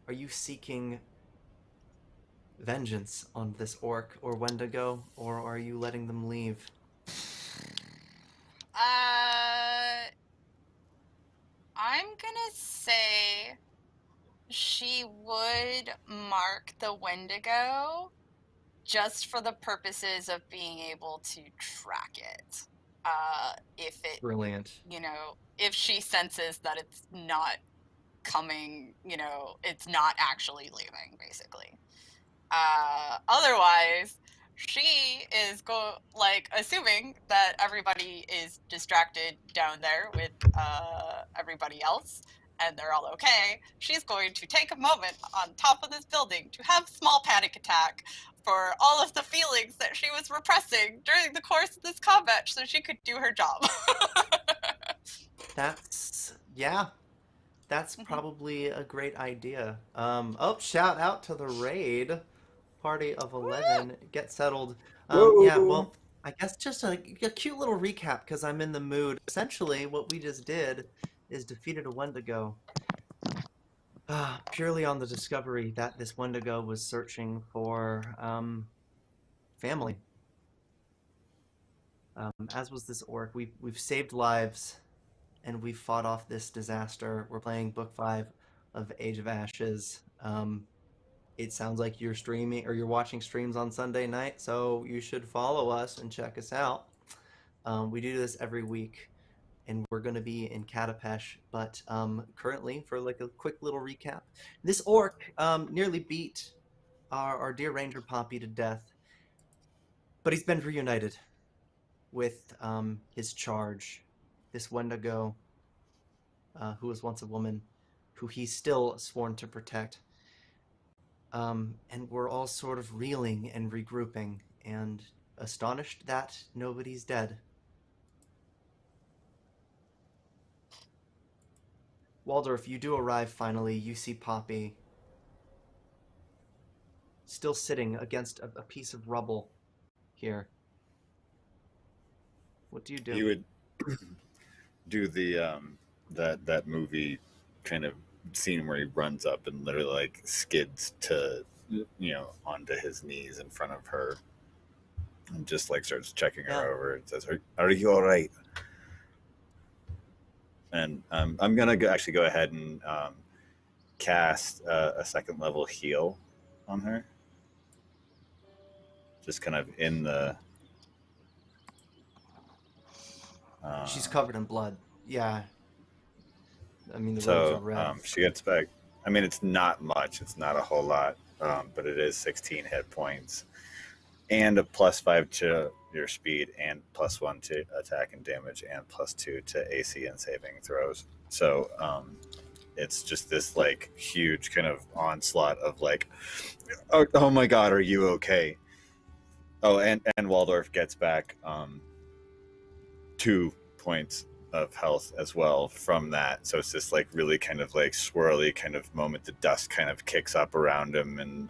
are you seeking vengeance on this orc or Wendigo, or are you letting them leave? I'm gonna say she would mark the Wendigo just for the purposes of being able to track it. If it, Brilliant. If she senses that it's not coming, it's not actually leaving, basically. Otherwise, she is assuming that everybody is distracted down there with everybody else, and they're all okay. She's going to take a moment on top of this building to have a small panic attack for all of the feelings that she was repressing during the course of this combat, so she could do her job. That's probably a great idea. Shout out to the raid. Party of 11. Get settled. Yeah, well, I guess just a cute little recap, because I'm in the mood. Essentially, what we just did is defeated a Wendigo. Purely on the discovery that this Wendigo was searching for family. As was this orc. We've saved lives, and we've fought off this disaster. We're playing Book 5 of Age of Ashes. It sounds like you're streaming or you're watching streams on Sunday night, so you should follow us and check us out. We do this every week, and we're going to be in Katapesh, but currently, for a quick little recap, this orc nearly beat our dear Ranger Poppy to death, but he's been reunited with his charge, this Wendigo, who was once a woman, who he's still sworn to protect. And we're all sort of reeling and regrouping and astonished that nobody's dead. Waldorf, you do arrive finally. You see Poppy still sitting against a piece of rubble here. What do you do? You would do the that movie kind of scene where he runs up and literally skids to onto his knees in front of her and just starts checking her over and says, are you all right? And I'm gonna actually go ahead and cast a second level heal on her, just kind of in the she's covered in blood. Yeah, I mean, the robes so are red. she gets back. I mean, it's not much. It's not a whole lot, but it is 16 hit points and a +5 to your speed and +1 to attack and damage and +2 to AC and saving throws. So it's just this like huge kind of onslaught of like, oh my god, are you okay? Oh, and Waldorf gets back 2 points of health as well from that. So it's this like really kind of like swirly kind of moment. The dust kind of kicks up around him, and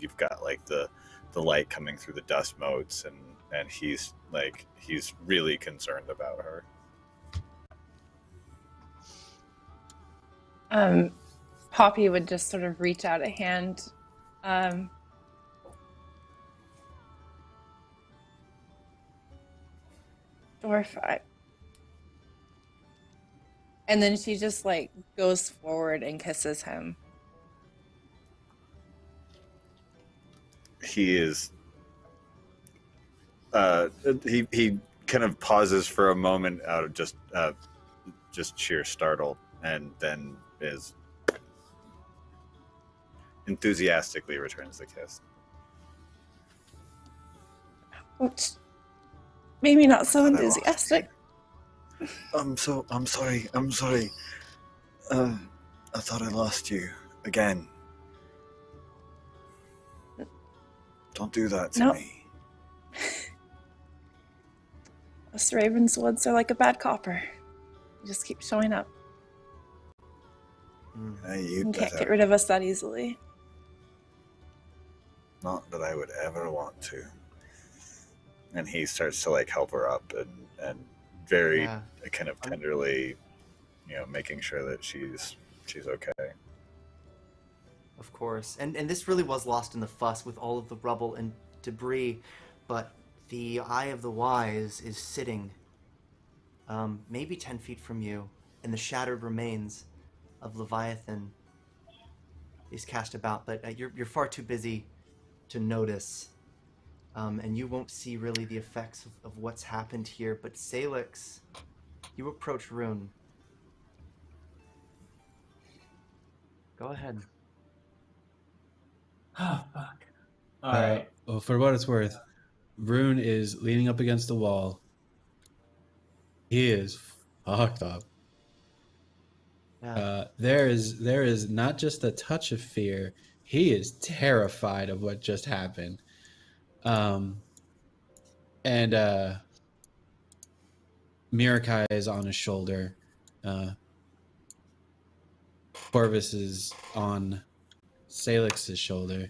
you've got like the light coming through the dust motes, and he's really concerned about her. Poppy would just sort of reach out a hand. Dwarf, and then she just like goes forward and kisses him. He is he kind of pauses for a moment out of just sheer startle, and then is enthusiastically returns the kiss. Which maybe not so enthusiastic. I'm sorry. I thought I lost you again. Don't do that to me. Us Ravenswoods are like a bad copper. You just keep showing up. You can't get rid of us that easily. Not that I would ever want to. And he starts to like help her up and very kind of tenderly, making sure that she's okay. Of course. And this really was lost in the fuss with all of the rubble and debris, but the Eye of the Wise is sitting maybe 10 feet from you, and the shattered remains of Leviathan is cast about, but you're far too busy to notice, and you won't see really the effects of what's happened here. But Sailix, you approach Rune. Go ahead. Oh, fuck. All All right. right. Well, for what it's worth, Rune is leaning up against the wall. He is fucked up. Yeah. There is not just a touch of fear. He is terrified of what just happened. And Mirakai is on his shoulder. Corvus is on Sailix's shoulder.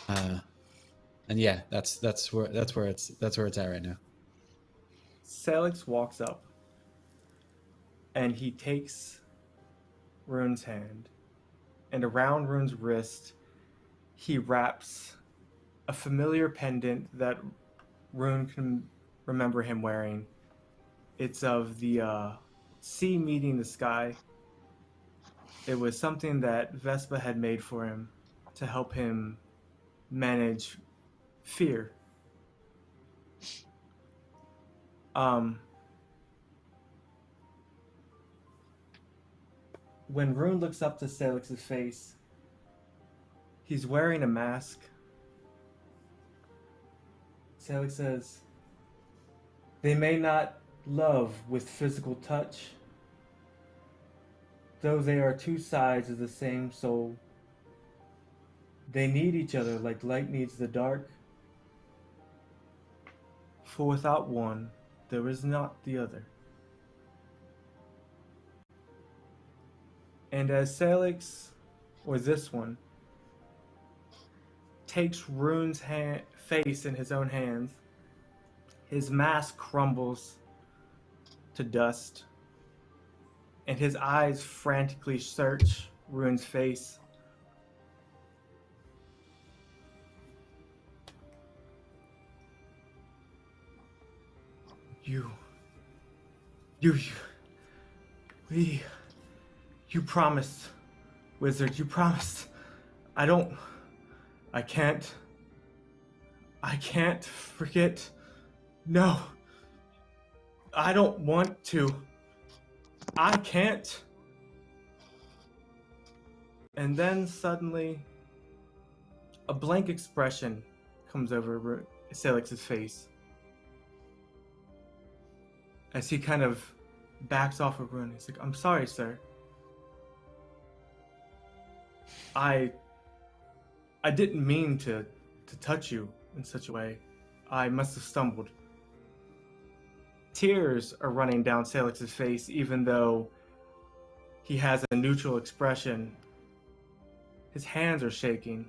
And yeah, that's where it's at right now. Sailix walks up and he takes Rune's hand, and around Rune's wrist he wraps a familiar pendant that Rune can remember him wearing. It's of the sea meeting the sky. It was something that Vespa had made for him to help him manage fear. When Rune looks up to Sailix's face, he's wearing a mask. Sailix says, "They may not love with physical touch, though they are two sides of the same soul. They need each other like light needs the dark. For without one, there is not the other." And as Sailix, or this one, takes Rune's face in his own hands, his mask crumbles to dust, and his eyes frantically search Rune's face. You promised, wizard, you promised. I can't forget. No, I don't want to. I can't. And then suddenly, a blank expression comes over Sailix's face as he kind of backs off of Rune. He's like, I'm sorry, sir. I didn't mean to touch you in such a way. I must have stumbled. Tears are running down Sailix's face, even though he has a neutral expression. His hands are shaking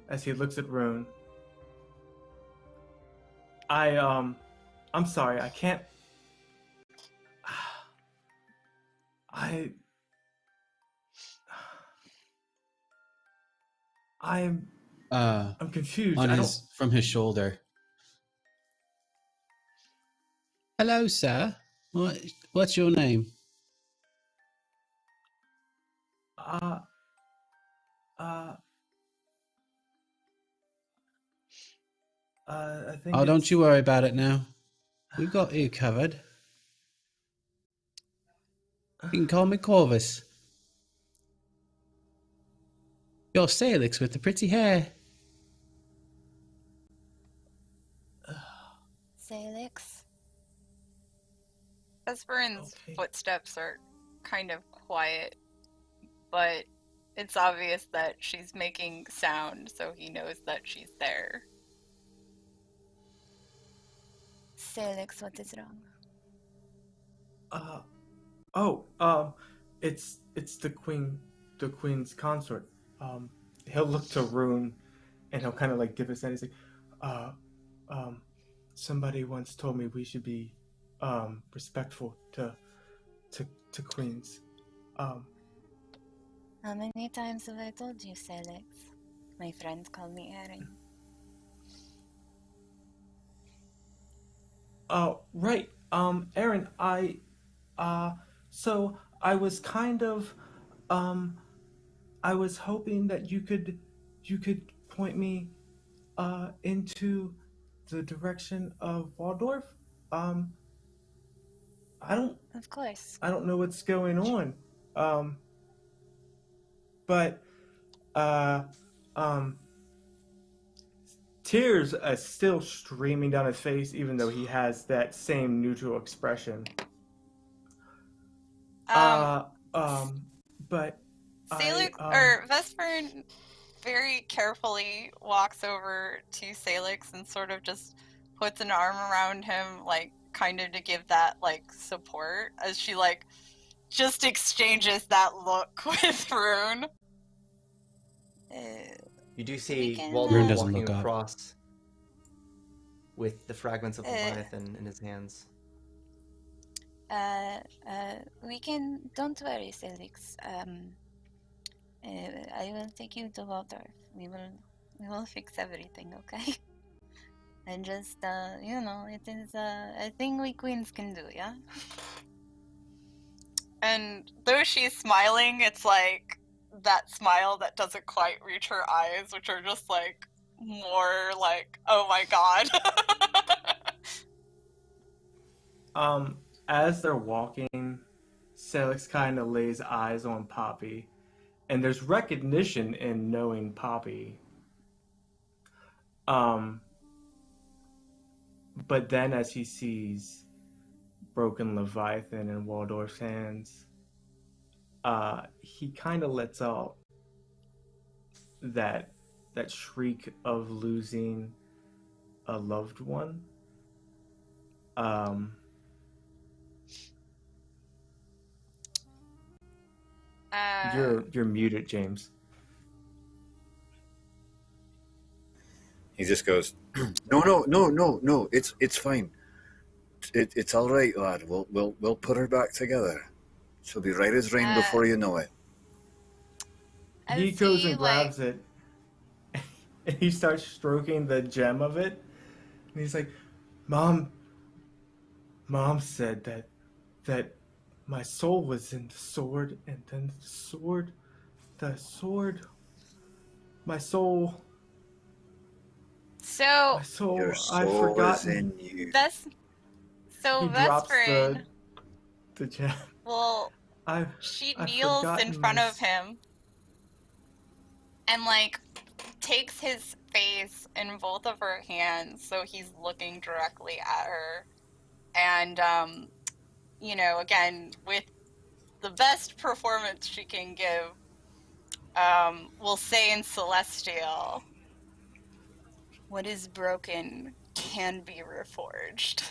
as he looks at Rune. I'm sorry, I can't. I'm confused. From his shoulder. Hello, sir. What's your name? I think. Oh, don't you worry about it now. We've got you covered. You can call me Corvus. You're Sailix with the pretty hair. Sailix? Vesparin's footsteps are kind of quiet, but it's obvious that she's making sound, so he knows that she's there. Sailix, what is wrong? It's the queen's consort. He'll look to Rune, and he'll kind of like dip his head. He's like, somebody once told me we should be respectful to queens. How many times have I told you, Sailix? My friends call me Eriyn. Right. Eriyn, so I was kind of, I was hoping that you could point me, into the direction of Waldorf. Of course. I don't know what's going on. But tears are still streaming down his face, even though he has that same neutral expression. But Sailix or Vesparin very carefully walks over to Sailix and sort of just puts an arm around him, like kind of to give that like support as she like just exchanges that look with Rune. You do see Rune Waldorf doesn't walking look up. across with the fragments of Leviathan in his hands. We can. Don't worry, Sailix. I will take you to Waldorf. We will fix everything, okay? And just it is a thing we queens can do, yeah. And though she's smiling, it's like that smile that doesn't quite reach her eyes, which are just like more like, oh my god. As they're walking, Sailix kind of lays eyes on Poppy, and there's recognition in knowing Poppy. But then as he sees broken Leviathan in Waldorf's hands, he kind of lets out that shriek of losing a loved one. You're muted, James. He just goes, no. It's fine. It's all right, lad. We'll put her back together. She'll be right as rain before you know it. He goes and grabs it, and he starts stroking the gem of it. And he's like, Mom said that my soul was in the sword, and then my soul. So Your soul I've forgotten. is in you. So He drops Vesparin, the gem. well, she kneels in front of him and like takes his face in both of her hands, so he's looking directly at her, and you know, again, with the best performance she can give, will say in Celestial, what is broken can be reforged.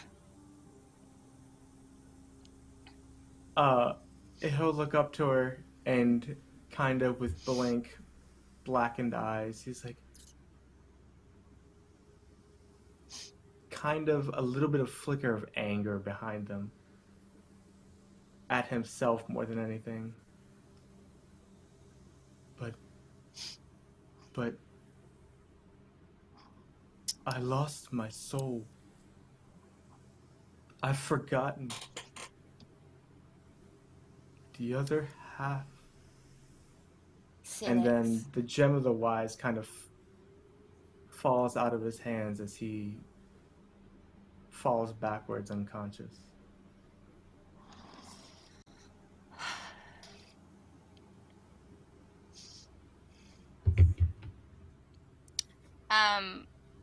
He'll look up to her and kind of with blank, blackened eyes, he's like, kind of a little bit of flicker of anger behind them. At himself more than anything. But I lost my soul. I've forgotten the other half. Sailix. And then the gem of the wise kind of falls out of his hands as he falls backwards unconscious.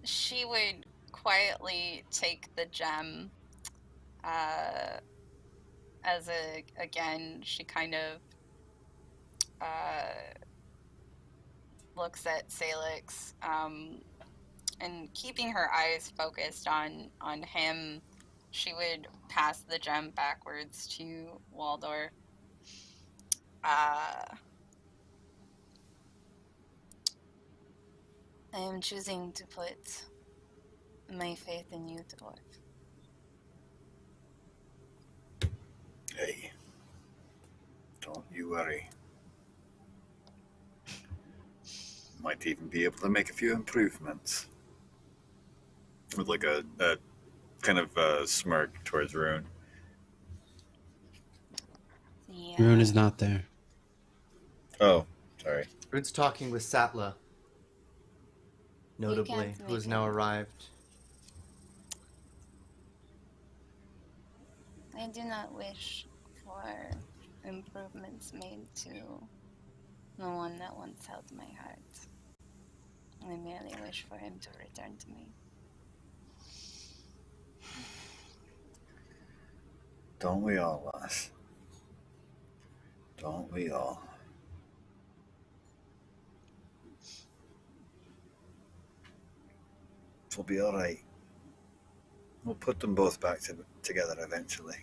She would quietly take the gem, as again, she kind of, looks at Sailix, and keeping her eyes focused on him, she would pass the gem backwards to Waldorf. I am choosing to put my faith in you, Dwarf. Hey, don't you worry. Might even be able to make a few improvements. With like a kind of smirk towards Rune. Yeah. Rune is not there. Oh, sorry. Rune's talking with Setla, notably, can't who has make now it. arrived. I do not wish for improvements made to the one that once held my heart. I merely wish for him to return to me. Don't we all, lass? Don't we all? It'll be alright. We'll put them both back together eventually.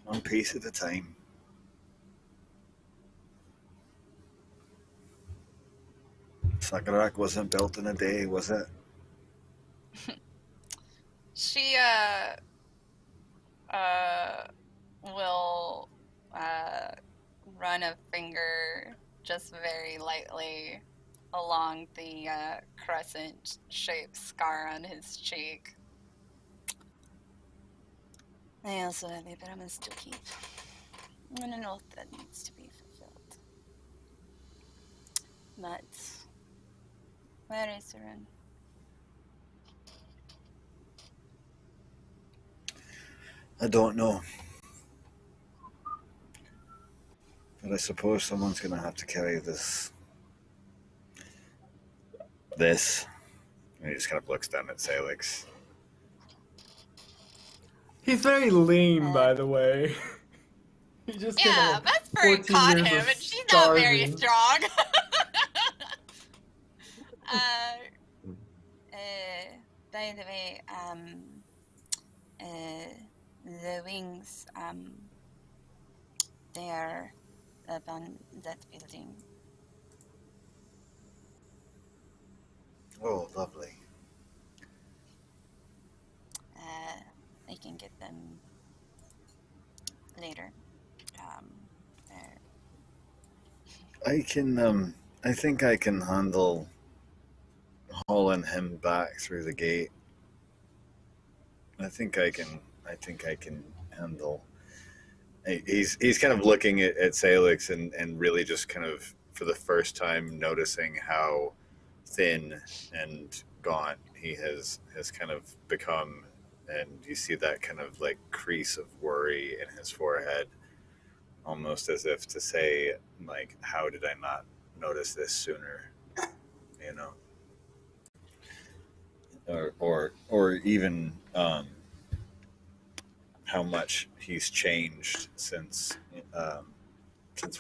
One piece at a time. Sagarak wasn't built in a day, was it? She will run a finger just very lightly along the crescent-shaped scar on his cheek. I also have a promise to keep, and an oath that needs to be fulfilled. But where is Rune? I don't know. But I suppose someone's going to have to carry this. And he just kind of looks down at Sailix. He's very lean, by the way. He just came Yeah, out of Vesparin 14 caught years him, of and she's not very starving. strong. By the way, the wings, they are up on that building. Oh, lovely. I can get them later. I can, I think I can handle hauling him back through the gate. I think I can handle. He's kind of looking at Sailix and really just kind of for the first time noticing how thin and gaunt he has kind of become, and you see that kind of like crease of worry in his forehead, almost as if to say, like, how did I not notice this sooner? You know, or even how much he's changed since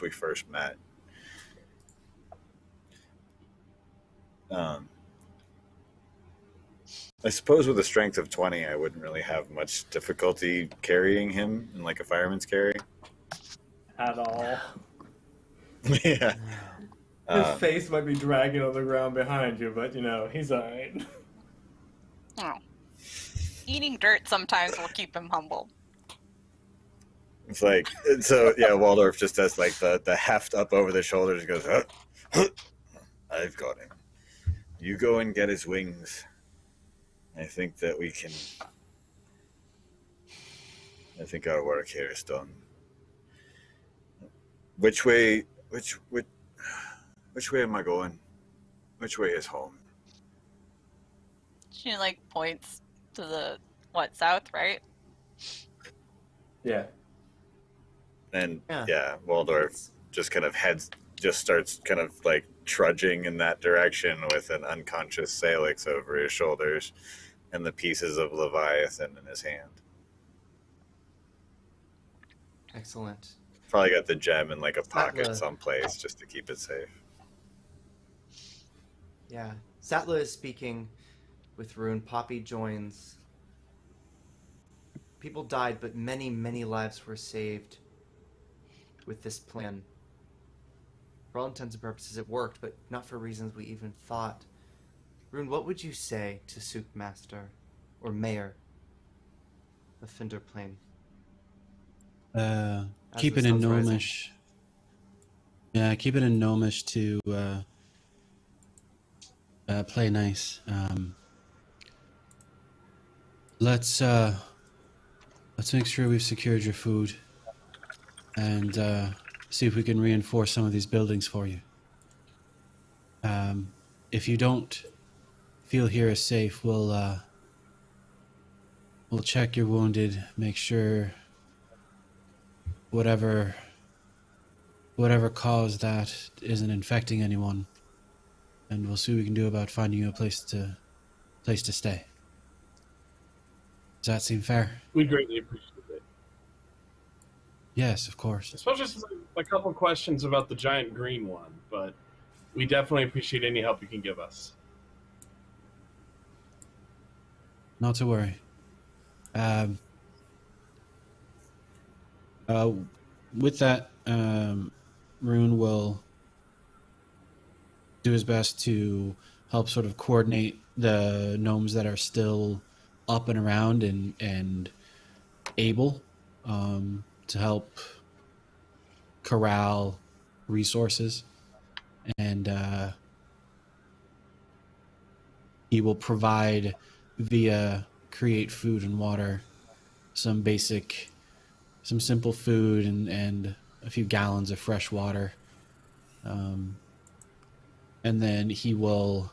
we first met. I suppose with a strength of 20, I wouldn't really have much difficulty carrying him in like a fireman's carry. At all. Yeah. His face might be dragging on the ground behind you, but he's alright. Oh. Eating dirt sometimes will keep him humble. It's like, so yeah, Waldorf just does like the heft up over the shoulders and goes, I've got him. You go and get his wings. I think our work here is done. Which way am I going? Which way is home? She points to the south, right? Yeah. And yeah, Waldorf just kind of starts kind of like trudging in that direction with an unconscious Sailix over his shoulders and the pieces of Leviathan in his hand. Excellent. Probably got the gem in like a pocket someplace just to keep it safe. Yeah. Setla is speaking with Rune. Poppy joins. People died, but many, many lives were saved with this plan. For all intents and purposes, it worked, but not for reasons we even thought. Rune, what would you say to Soupmaster or Mayor of Finderplain? Keep it in Gnomish. Yeah, keep it in Gnomish to play nice. Let's make sure we've secured your food and see if we can reinforce some of these buildings for you. If you don't feel here is safe, we'll check your wounded, make sure whatever caused that isn't infecting anyone, and we'll see what we can do about finding you a place to stay. Does that seem fair? We greatly appreciate it. Yes, of course. I suppose just a couple questions about the giant green one, but we definitely appreciate any help you can give us. Not to worry. With that, Rune will do his best to help sort of coordinate the gnomes that are still up and around and able to help corral resources, and he will provide via create food and water some simple food and a few gallons of fresh water, and then he will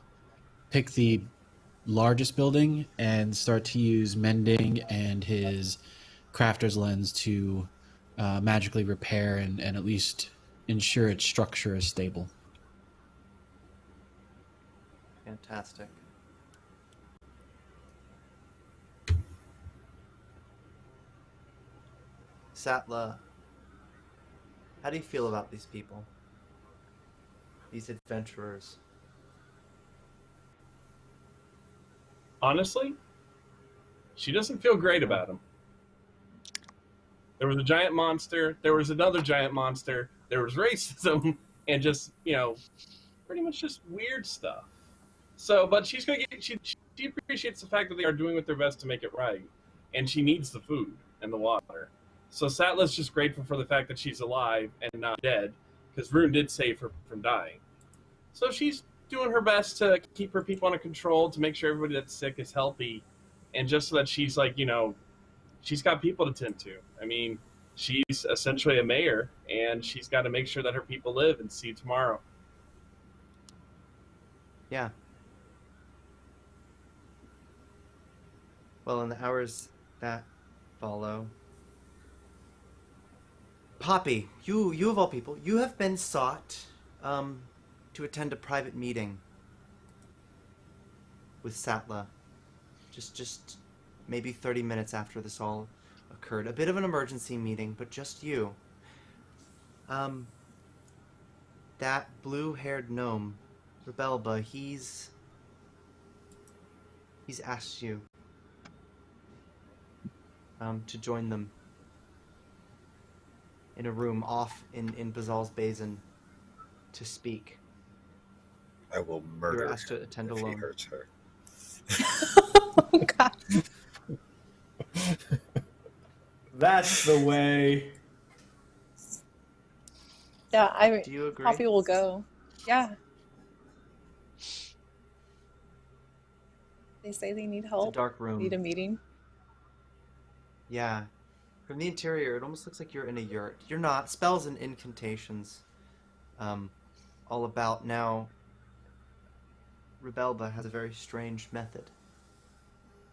pick the largest building and start to use mending and his crafter's lens to magically repair and at least ensure its structure is stable. Fantastic. Setla, how do you feel about these people? These adventurers? Honestly, she doesn't feel great about him. There was a giant monster, there was another giant monster, there was racism, and just, pretty much just weird stuff. So, but she's gonna she appreciates the fact that they are doing what their best to make it right, and she needs the food and the water. So Satla's just grateful for the fact that she's alive and not dead, because Rune did save her from dying. So she's doing her best to keep her people under control, to make sure everybody that's sick is healthy, and just so that she's she's got people to tend to. I mean, she's essentially a mayor, and she's got to make sure that her people live and see tomorrow. Yeah. Well, in the hours that follow, Poppy, you of all people, you have been sought to attend a private meeting with Setla. Just maybe 30 minutes after this all occurred. A bit of an emergency meeting, but just you. That blue-haired gnome, Rebelba, he's asked you to join them in a room off in Bazal's Basin to speak. I will You murder were asked to attend if he alone. hurts her. Oh, God. That's the way. Yeah, Do you agree? Poppy will go. Yeah. They say they need It's a help. dark room. Need a meeting. Yeah. From the interior, it almost looks like you're in a yurt. You're not. Spells and incantations. All about now. Rebelba has a very strange method.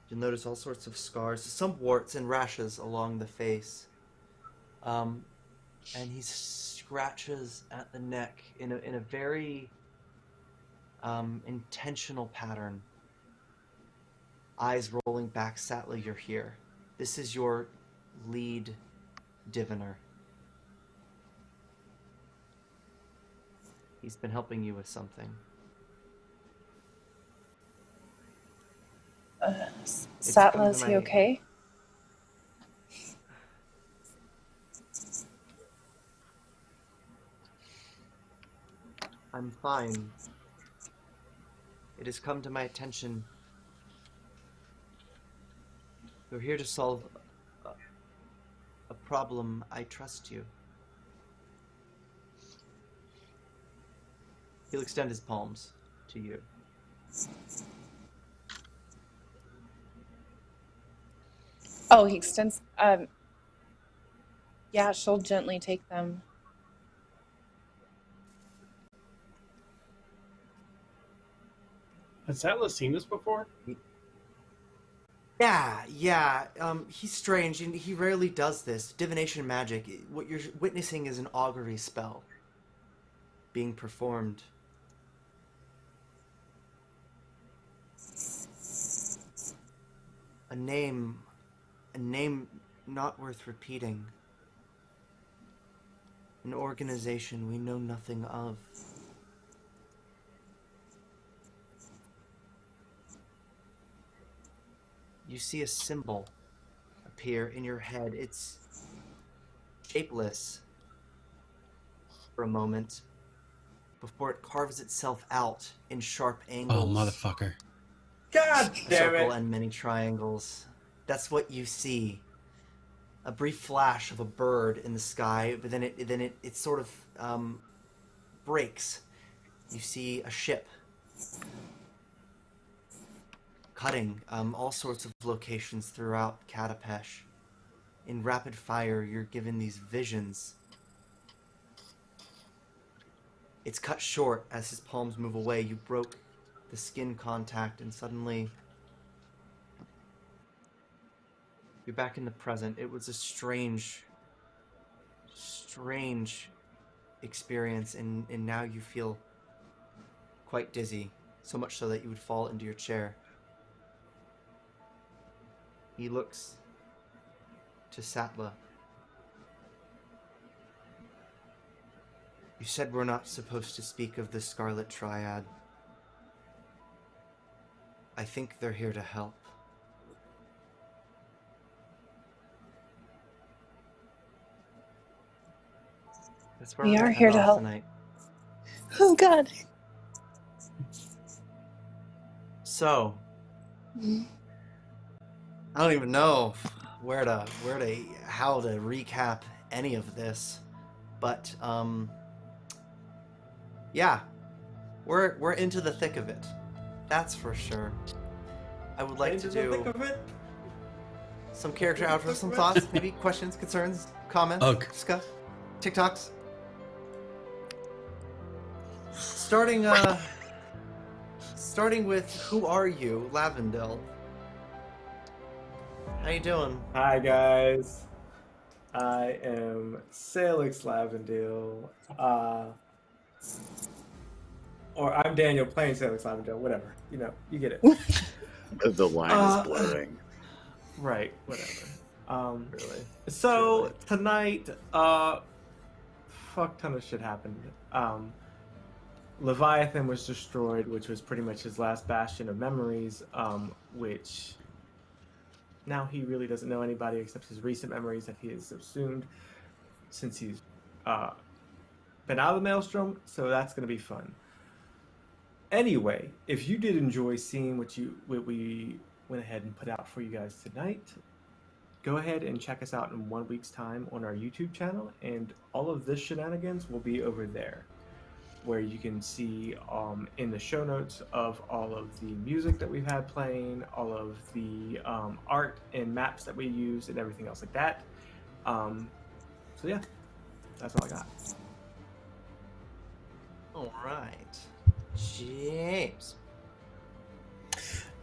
You'll notice all sorts of scars, some warts and rashes along the face. And he scratches at the neck in a very intentional pattern. Eyes rolling back. Setla, you're here. This is your lead diviner. He's been helping you with something. Setla, is he okay? I'm fine. It has come to my attention. You're here to solve a problem. I trust you. He'll extend his palms to you. Oh, he extends. Yeah, she'll gently take them. Has Setla seen this before? Yeah. He's strange, and he rarely does this. Divination magic. What you're witnessing is an augury spell being performed. A name not worth repeating. An organization we know nothing of. You see a symbol appear in your head. It's shapeless for a moment before it carves itself out in sharp angles. Oh, motherfucker. God A damn circle it. and many triangles. That's what you see. A brief flash of a bird in the sky, but then it sort of breaks. You see a ship cutting all sorts of locations throughout Katapesh. In rapid fire, you're given these visions. It's cut short as his palms move away. You broke the skin contact, and suddenly you're back in the present. It was a strange experience, and now you feel quite dizzy, so much so that you would fall into your chair. He looks to Setla. You said we're not supposed to speak of the Scarlet Triad. I think they're here to help. That's where We we're are gonna here end to off help. tonight. Oh, God. So, I don't even know how to recap any of this, but yeah, we're into the thick of it. That's for sure. I would like Into to the do thick of it. some character outro, some thoughts, maybe questions, concerns, comments, Ugh. discuss, TikToks. Starting with who are you, Lavendil? How you doing? Hi guys. I am Sailix Lavendil. Or I'm Daniel playing Sailix Lavendil, whatever. You get it. The line is blurring. Right, whatever. Really? So tonight, fuck ton of shit happened. Leviathan was destroyed, which was pretty much his last bastion of memories, which now he really doesn't know anybody except his recent memories that he has subsumed since he's been out of the Maelstrom, so that's going to be fun. Anyway, if you did enjoy seeing what we went ahead and put out for you guys tonight, go ahead and check us out in 1 week's time on our YouTube channel, and all of this shenanigans will be over there, where you can see in the show notes of all of the music that we've had playing, all of the art and maps that we use, and everything else like that. So yeah, that's all I got. All right, James.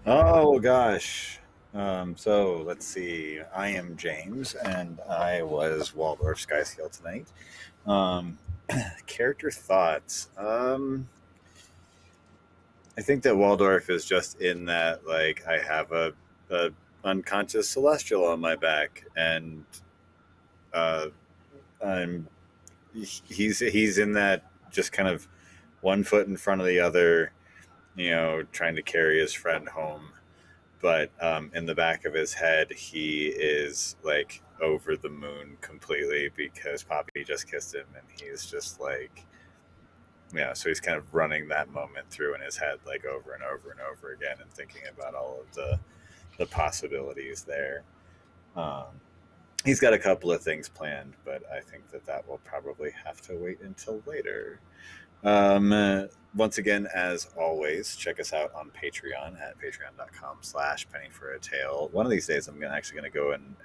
Oh gosh. So let's see. I am James, and I was Waldorf Skysteel tonight. Character thoughts. I think that Waldorf is just in that, like, I have a unconscious celestial on my back, and he's in that just kind of one foot in front of the other, trying to carry his friend home. But in the back of his head, he is like over the moon completely because Poppy just kissed him, and he's just like, so he's kind of running that moment through in his head, like over and over and over again, and thinking about all of the possibilities there. He's got a couple of things planned, but I think that will probably have to wait until later. Once again, as always, check us out on Patreon at patreon.com/pennyforatale. One of these days, I'm actually going to go and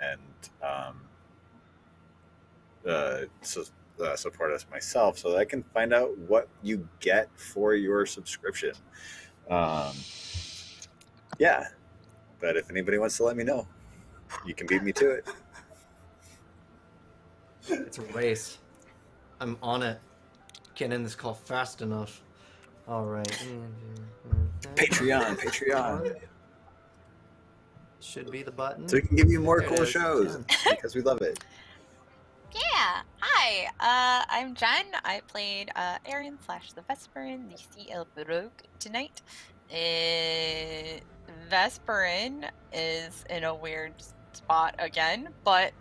support us myself, so that I can find out what you get for your subscription. Yeah, but if anybody wants to let me know, you can beat me to it. It's a race. I'm on it. Can't end this call fast enough. All right. Patreon. Should be the button. So we can give you more There it cool is. shows because we love it. Yeah. Hi. I'm Jen. I played Eriyn The Vesparin, the Sea Elf Rogue tonight. Vesparin is in a weird spot again, but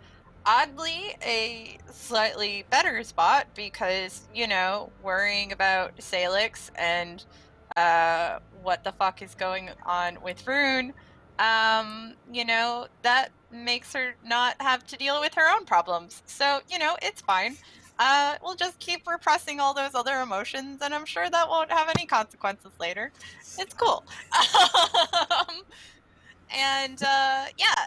oddly a slightly better spot because, worrying about Sailix and what the fuck is going on with Rune, that makes her not have to deal with her own problems. So, it's fine. We'll just keep repressing all those other emotions, and I'm sure that won't have any consequences later. It's cool. And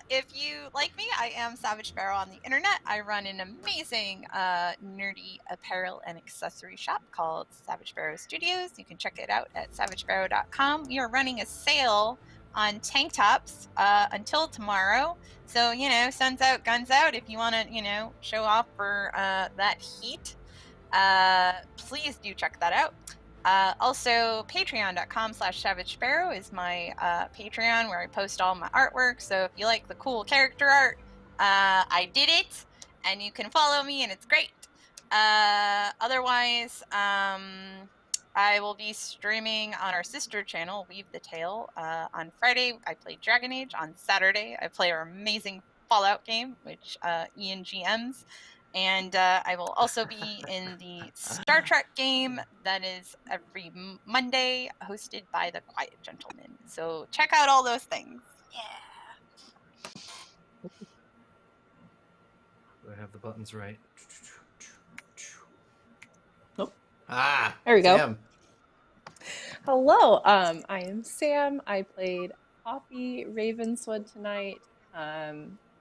if you like me, I am Savage Sparrow on the internet. I run an amazing nerdy apparel and accessory shop called Savage Sparrow Studios. You can check it out at savagesparrow.com. We are running a sale on tank tops until tomorrow. So, sun's out, guns out. If you want to, show off for that heat, please do check that out. Also, patreon.com/savagesparrow is my Patreon where I post all my artwork. So if you like the cool character art, I did it, and you can follow me, and it's great. Otherwise, I will be streaming on our sister channel, Weave the Tale. On Friday, I play Dragon Age. On Saturday, I play our amazing Fallout game, which Ian GMs. And I will also be in the Star Trek game that is every Monday, hosted by the Quiet Gentleman. So check out all those things. Yeah. Do I have the buttons right? Nope. Ah, There we go. Sam. Hello, I am Sam. I played Poppy Ravenswood tonight,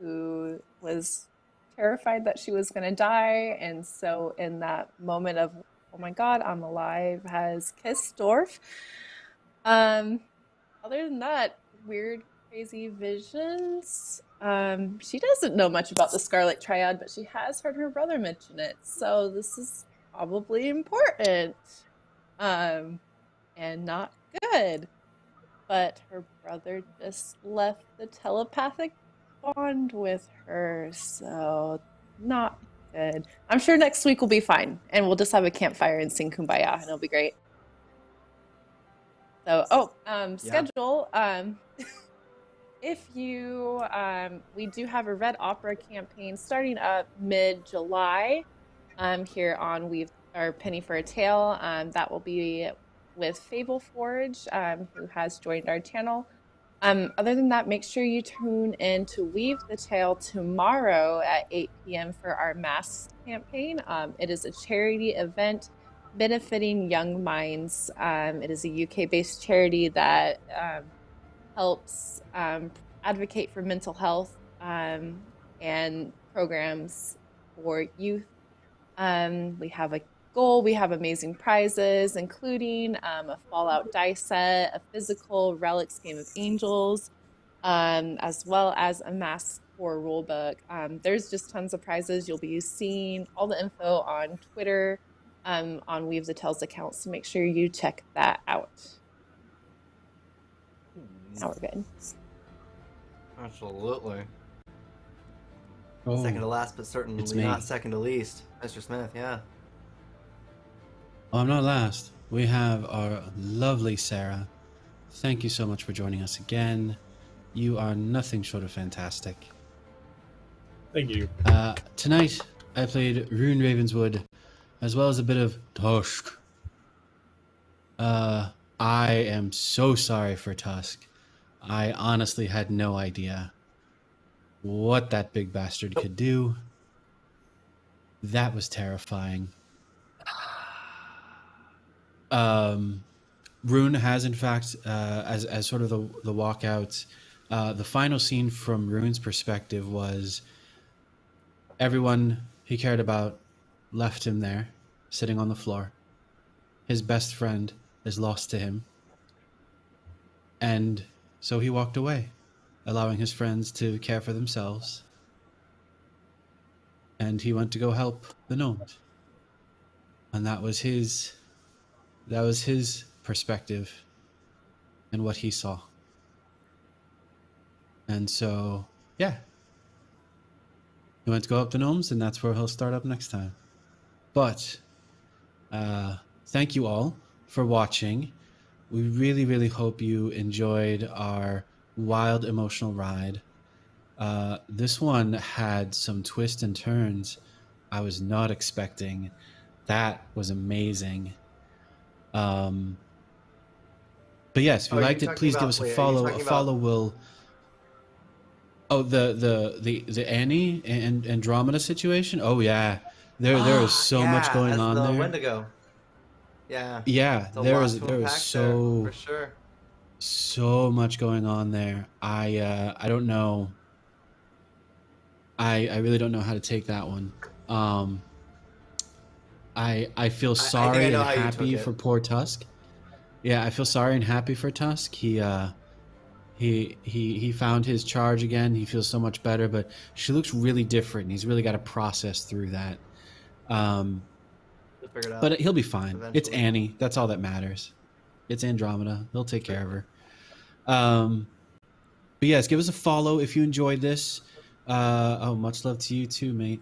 who was terrified that she was going to die, and so in that moment of, oh my god, I'm alive, has kissed Dorf. Other than that, weird, crazy visions. She doesn't know much about the Scarlet Triad, but she has heard her brother mention it, so this is probably important. And not good. But her brother just left the telepathic bond with her, so not good. I'm sure next week will be fine, and we'll just have a campfire and sing Kumbaya, and it'll be great. So, schedule. If you, we do have a Red Opera campaign starting up mid-July here on Penny for a Tale. That will be with Fable Forge, who has joined our channel. Other than that, make sure you tune in to Weave the Tale tomorrow at 8 p.m. for our Masks campaign. It is a charity event benefiting Young Minds. It is a UK-based charity that helps advocate for mental health and programs for youth. We have a goal. We have amazing prizes, including a Fallout dice set, a physical Relics Game of Angels, as well as a Mask 4 rulebook. There's just tons of prizes. You'll be seeing all the info on Twitter, on Weave the Tales account, so make sure you check that out. Now we're good. Absolutely. Oh, Second to last, but it's certainly me. not second to least. Mr. Smith, yeah. Oh, I'm not last. We have our lovely Sarah. Thank you so much for joining us again. You are nothing short of fantastic. Thank you. Tonight, I played Rune Ravenswood, as well as a bit of Tusk. I am so sorry for Tusk. I honestly had no idea what that big bastard could do. That was terrifying. Rune has, in fact, as sort of the walkout, the final scene from Rune's perspective was everyone he cared about left him there, sitting on the floor. His best friend is lost to him. And so he walked away, allowing his friends to care for themselves. And he went to go help the gnomes. And that was his perspective and what he saw. And so, yeah. He went to go help the gnomes, and that's where he'll start up next time. But thank you all for watching. We really, really hope you enjoyed our wild emotional ride. This one had some twists and turns I was not expecting. That was amazing. But yes, if you liked it, please give us a follow. A follow will. Oh, the Annie and Andromeda situation. Oh yeah, there is so much going on there. Wendigo. Yeah. Yeah, there is so for sure. So much going on there. I don't know. I really don't know how to take that one. I feel sorry and happy for poor Tusk. Yeah, I feel sorry and happy for Tusk. He found his charge again. He feels so much better, but she looks really different. And he's really got to process through that. But he'll be fine. Eventually. It's Annie. That's all that matters. It's Andromeda. He'll take care of her. But yes, give us a follow if you enjoyed this. Much love to you too, mate.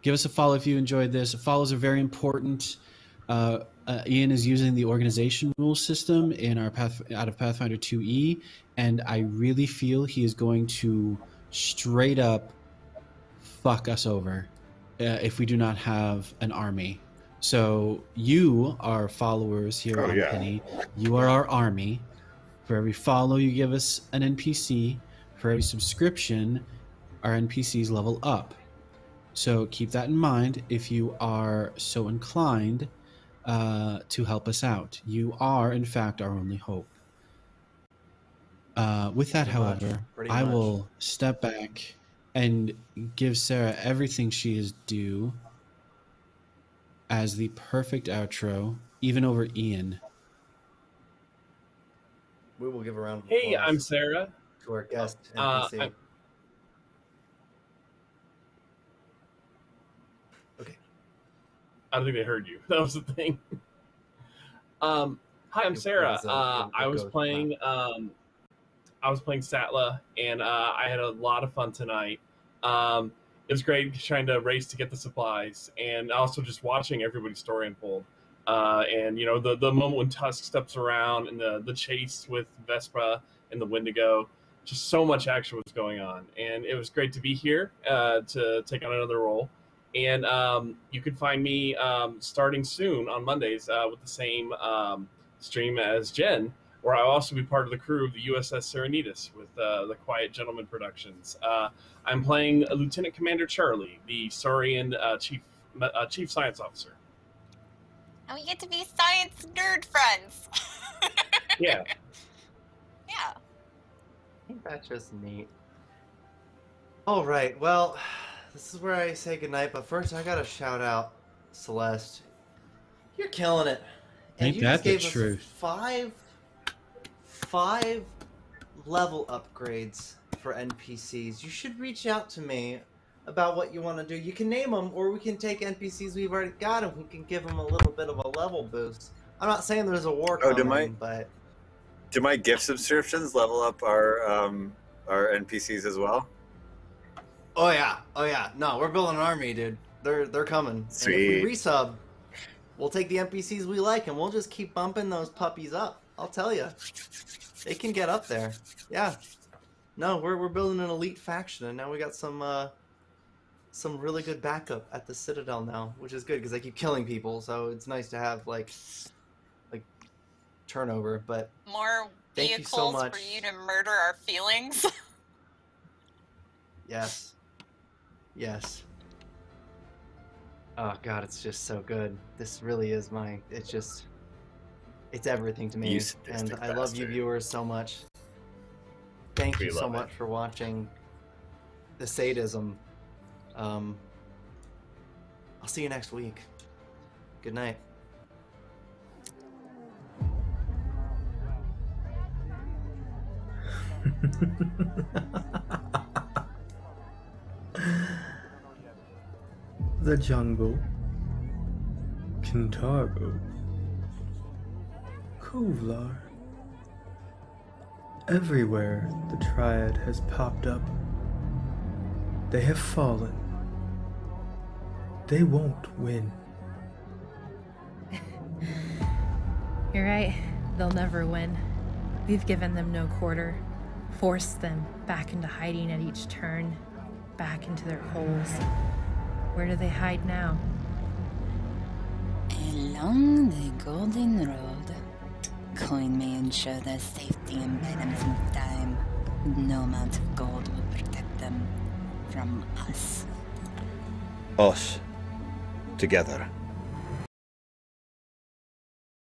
Give us a follow if you enjoyed this. Follows are very important. Ian is using the organization rule system in our out of Pathfinder2e, and I really feel he is going to straight up fuck us over if we do not have an army. So you are followers here on Penny. You are our army. For every follow, you give us an NPC. For every subscription, our NPCs level up. So keep that in mind if you are so inclined to help us out. You are, in fact, our only hope. With that, however, I will step back and give Sarah everything she is due as the perfect outro, even over Ian. We will give a round of Hey, applause I'm Sarah. to our guest NPC. Okay. I don't think they heard you. That was the thing. Hi, I'm Sarah. I was playing I was playing Setla, and I had a lot of fun tonight. It was great trying to race to get the supplies, and also just watching everybody's story unfold. And you know, the moment when Tusk steps around, and the chase with Vespa and the Wendigo, just so much action was going on, and it was great to be here to take on another role. And you can find me starting soon on Mondays with the same stream as Jen, where I'll also be part of the crew of the USS Serenitas with the Quiet Gentleman Productions. I'm playing Lieutenant Commander Charlie, the Saurian chief science officer. And we get to be science nerd friends. Yeah. Yeah. Ain't that just neat? All right, well, this is where I say goodnight, but first I gotta shout out Celeste. You're killing it. And Ain't you that just the gave us truth? five level upgrades for NPCs. You should reach out to me about what you want to do. You can name them, or we can take NPCs we've already got and we can give them a little bit of a level boost. I'm not saying there's a war coming, but... Do my gift subscriptions level up our NPCs as well? Oh yeah. No, we're building an army, dude. They're coming. Sweet. And if we resub, we'll take the NPCs we like and we'll just keep bumping those puppies up. I'll tell you, they can get up there. Yeah. No, we're building an elite faction, and now we got some really good backup at the Citadel now, which is good because they keep killing people. So it's nice to have like turnover. But More thank you so vehicles much. for you to murder our feelings. Yes. Yes. Oh god, it's just so good. This really is it's everything to me. You sadistic And I love you bastard. viewers so much. Thank We you so love much it. for watching the sadism. I'll see you next week. Good night. The jungle, Kintargo, Kovlar. Everywhere the Triad has popped up, they have fallen. They won't win. You're right. They'll never win. We've given them no quarter, forced them back into hiding at each turn, back into their holes. Where do they hide now? Along the Golden Road. Coin may ensure their safety in items in time. No amount of gold will protect them from us. Us. Together.